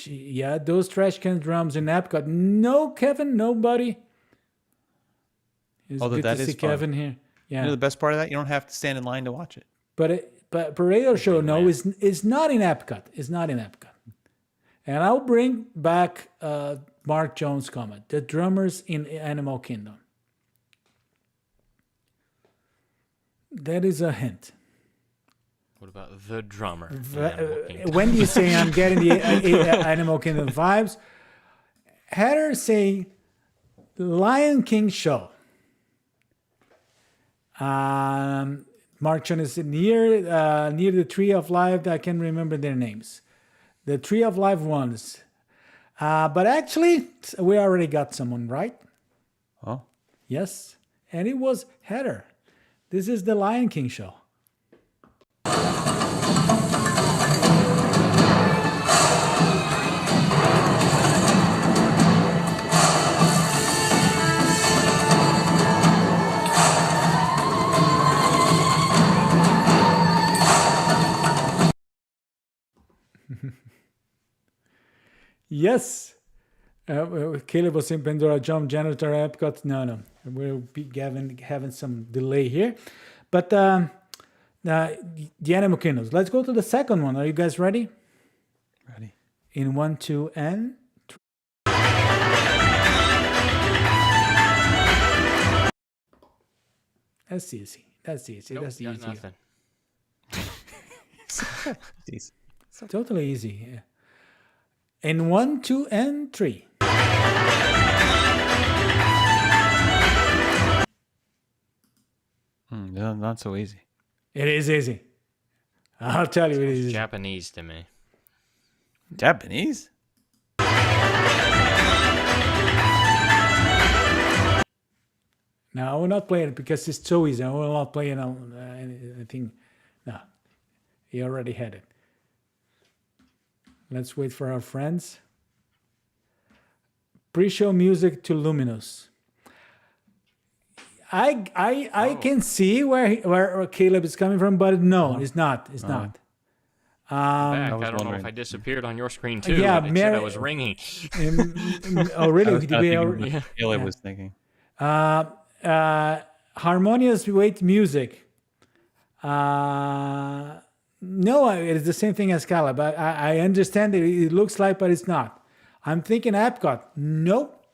Yeah, those trash can drums in Epcot. No, Kevin, nobody. It's Although good that to is see fun. Kevin here. Yeah. You know the best part of that? You don't have to stand in line to watch it. But Parade Show, no, is not in Epcot. It's not in Epcot. And I'll bring back Mark Jones' comment. The drummers in Animal Kingdom. That is a hint. What about the drummer? in Animal Kingdom? When you say I'm getting the Animal Kingdom vibes, Heather say Lion King show. Mark Jones is near the Tree of Life. I can't remember their names. The Tree of Life ones. But actually, we already got someone, right? Oh. Yes. And it was Heather. This is the Lion King show. Yes. Caleb was saying Pandora Jump, Janitor Epcot. No. We'll be having some delay here. But the Animal Kingdoms. Let's go to the second one. Are you guys ready? Ready. In 1, 2, and 3. That's easy. That's easy. Nope, That's got easy. nothing. Jeez. Totally easy. Yeah. In 1, 2, and 3. No, not so easy. It is easy. I'll tell you it is easy. Japanese to me. Japanese? No, I will not play it because it's so easy. I will not play it on anything. No, he already had it. Let's wait for our friends. Pre-show music to Luminous. I can see where Caleb is coming from, but no, it's not. It's not. Back. I was don't know wondering. if I disappeared on your screen too. Yeah, but it said I Mary- was ringing. Oh, really? I was Did kinda we thinking already- what Caleb was thinking. Harmonious weight music. No, it's the same thing as Caleb. I understand it looks like, but it's not. I'm thinking Epcot. Nope.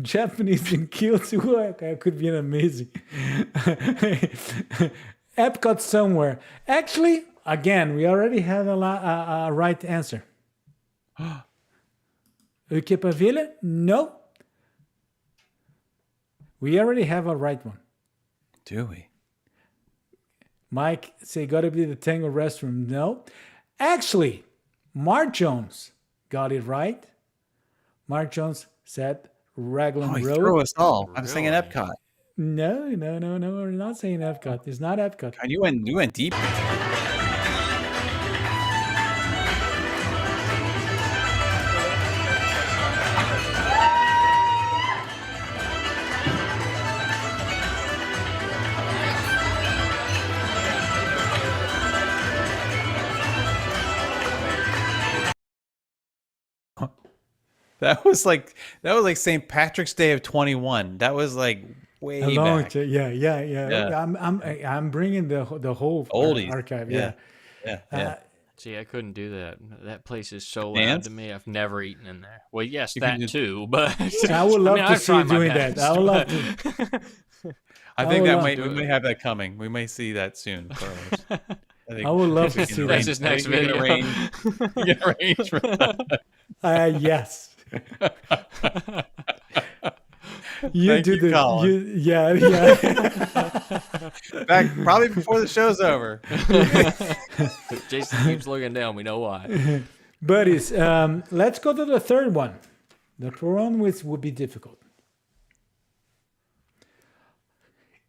Japanese in kills. Could be an amazing. Epcot somewhere. Actually, again, we already have a right answer. Uke Pavilion? No. We already have a right one. Do we? Mike say gotta be the Tango restroom. No. Actually, Mark Jones got it right. Mark Jones said Raglan Oh, he Road. threw us all. I was thinking Really? Epcot. No, we're not saying Epcot. It's not Epcot. And you went deep. That was like St. Patrick's Day of 21. That was like way back. Yeah. I'm bringing the whole Oldies. archive. Yeah. See, I couldn't do that. That place is so loud Dance? to me. I've never eaten in there. Well, yes, that too, but I would love to I've see you tried my doing that. best, I would love but- to. I think would love we to. may have that coming. We may see that soon, Carlos. I would love to see That's that. his next We can video. arrange for that. Yes. You Thank do you, Colin. yeah. Back probably before the show's over. Jason keeps looking down. We know why. Buddies, let's go to the third one. The third one would be difficult.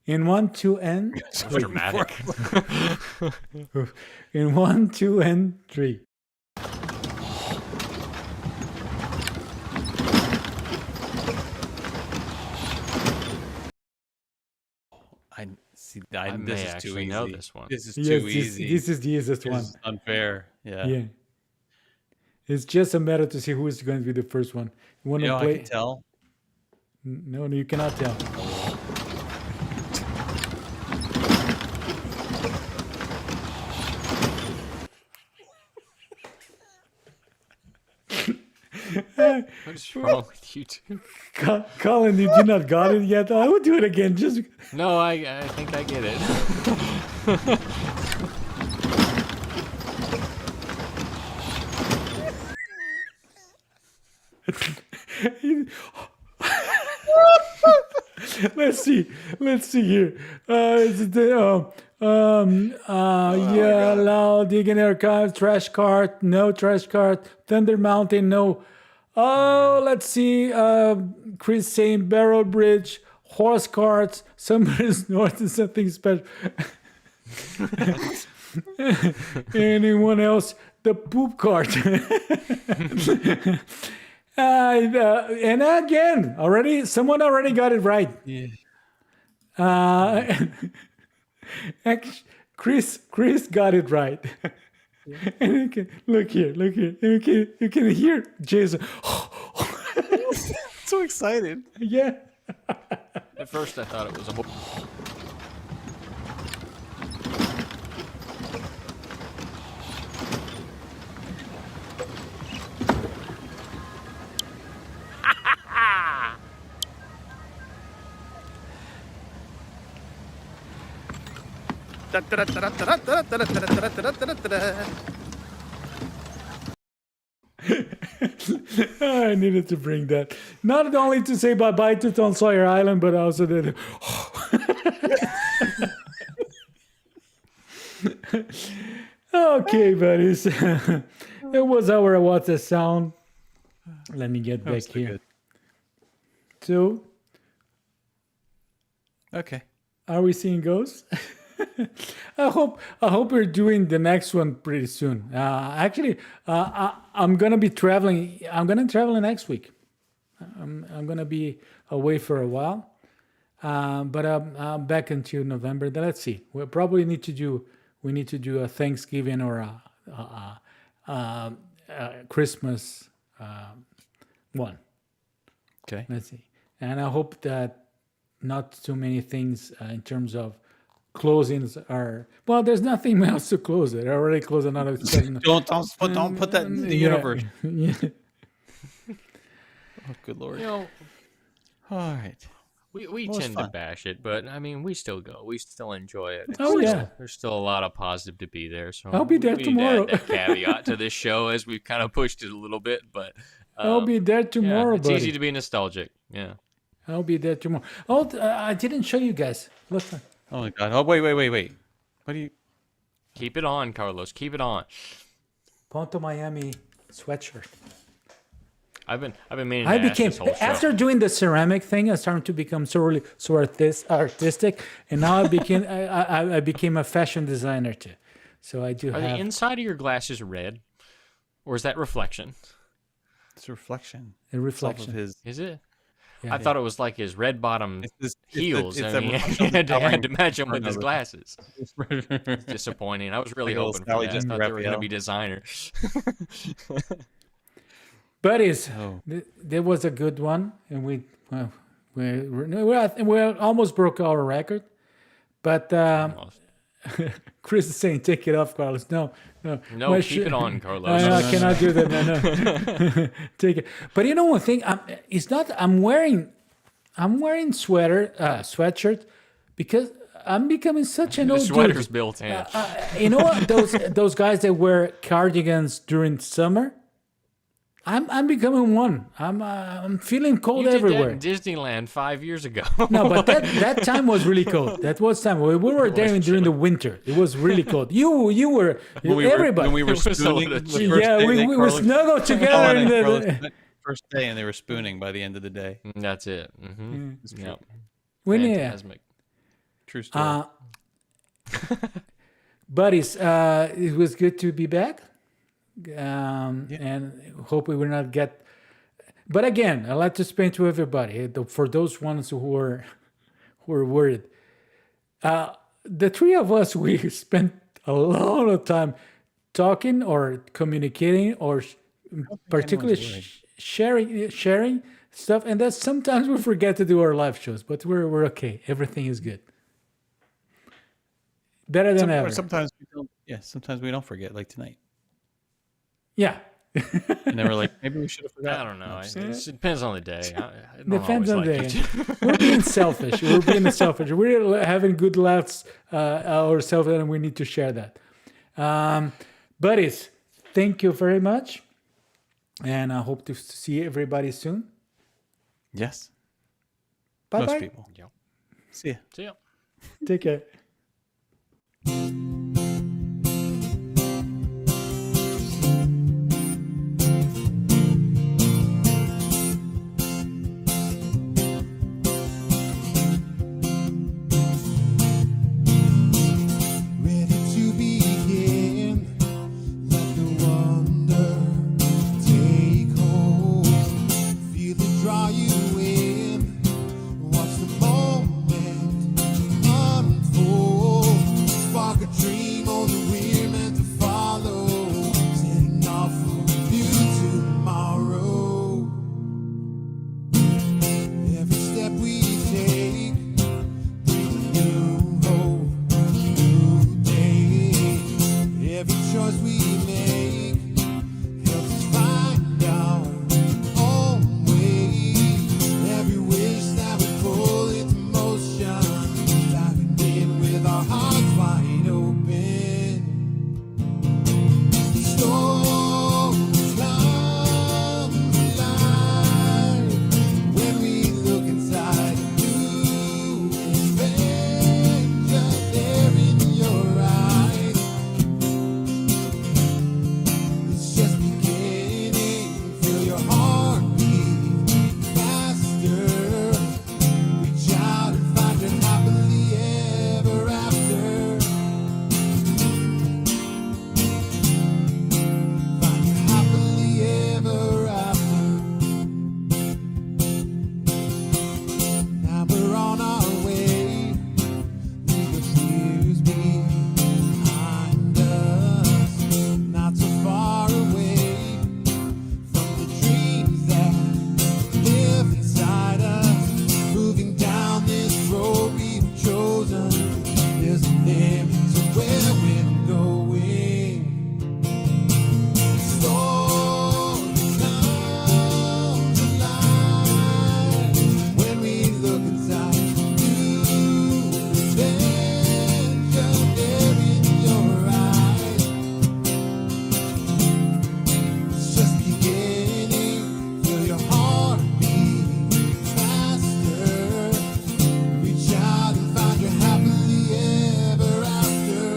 In 1, 2, and That was dramatic. in 1, 2, and 3. I see. I This may is too actually easy. know this one. This is Yes, too this, easy. this is the easiest This one. is unfair. Yeah. Yeah. It's just a matter to see who is going to be the first one. You want You to know, I play? can tell. No, you cannot tell. What's wrong with you two? Colin, you did not got it yet. I would do it again. Just No, I think I get it. let's see here. It's the yeah, loud digging archive, trash cart, no trash cart, Thunder Mountain, no. Oh, let's see. Chris saying Barrel Bridge, horse carts, somebody's north and something special. Anyone else? The poop cart. And again, someone already got it right. Yeah. Chris got it right. And you can look here. You can hear Jason. So excited. Yeah. At first, I thought it was a. I needed to bring that. Not only to say bye-bye to Tom Sawyer Island, but also that. Okay, buddies. That was our What's the Sound. Let me get back so here. good. So, Okay. are we seeing ghosts? I hope we're doing the next one pretty soon. Actually, I'm gonna be traveling. I'm gonna travel next week. I'm gonna be away for a while, but I'm back until November. Then let's see. We probably need to do. We need to do a Thanksgiving or a Christmas one. Okay. Let's see. And I hope that not too many things in terms of closings are. Well, there's nothing else to close it. I already closed another. Don't put that in the universe. Yeah. Oh, good lord. You know, All right. we Well, it's tend to fun. bash it, but I mean, we still go. We still enjoy it. Oh, yeah. There's still a lot of positive to be there. So I'll be there we tomorrow. Need to add that caveat to this show as we've kind of pushed it a little bit, but I'll be there tomorrow, yeah, it's buddy. easy to be nostalgic. Yeah. I'll be there tomorrow. Oh, I didn't show you guys. Look. Oh my god. Oh wait. What do you? Keep it on, Carlos. Keep it on. Ponto Miami sweatshirt. I've been meaning. I to ask became this whole show. after doing the ceramic thing. I started to become so artistic, and now I became a fashion designer too. So I do Are have. the inside of your glasses red, or is that reflection? It's a reflection. A reflection. Of his. Is it? Yeah, I thought it was like his red bottom heels. it's I a mean, reflection he had to covering match them with part his of it. glasses. It's disappointing. I was really Like a little hoping for Sally that. I Jessica thought they were going to Raphael. be designer. Buddies, Oh. there was a good one, and we almost broke our record, but Almost. Chris is saying, "Take it off, Carlos." No. No, My keep shit- it on, Carlos. I cannot do that. No. Take it. But you know one thing, it's not. I'm wearing sweatshirt because I'm becoming such an The old sweater's dude. built in. You know what? Those guys that wear cardigans during summer. I'm becoming one. I'm feeling cold You did everywhere. that in Disneyland 5 years ago. No, but that time was really cold. That was time we were there during the winter. It was really cold. You were everybody. When we were It was a spooning. little the cheap. first Yeah, day we that were Carlos- snuggled together in Carlos the. went first day, and they were spooning by the end of the day. That's it. Mm-hmm. Yep. We need. Phantasmic. True story. Buddies, it was good to be back, and hope we will not get. But again, I'd like to explain to everybody for those ones who are worried. The three of us, we spent a lot of time talking or communicating or particularly sharing stuff, and that sometimes we forget to do our live shows. But we're okay. Everything is good. Better than ever. Sometimes we don't. Yeah, sometimes we don't forget, like tonight. Yeah. And then we're like, maybe we should have forgotten. I don't know. It depends on the day. I don't Depends on always the like day. it. We're being selfish. We're having good laughs ourselves, and we need to share that. Buddies, thank you very much, and I hope to see everybody soon. Yes. Bye Most bye. people. Yep. See ya. See ya. Take care. Ready to begin, let the wonder take hold. Feel it draw you in. Watch the moment unfold. Spark a dream on the we're meant to follow. Setting off for a new tomorrow. Every step we take, bring new hope. Every choice we make helps us find our own way. Every wish that we pull into motion, diving in with our hearts wide open. Stories come alive when we look inside a new adventure there in your eyes. It's just beginning. Feel your heartbeat faster. Reach out and find your happily ever after. Find your happily ever after. Now we're on our way. Leave the fears behind us. Not so far away from the dreams that live inside us. Moving down this road we've chosen. There's a limit to where we're going. Stories come alive when we look inside. New adventure there in your eyes. It's just beginning. Feel your heart beat faster. Reach out and find your happily ever after.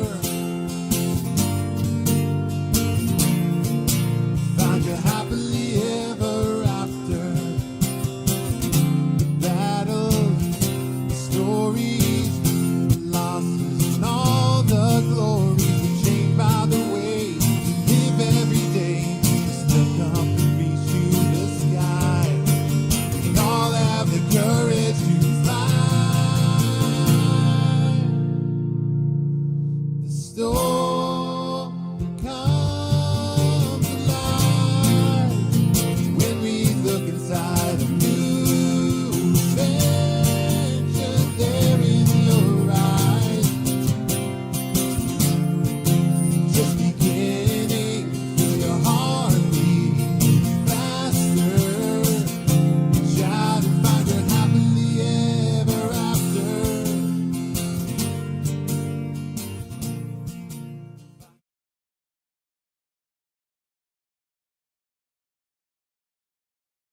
store.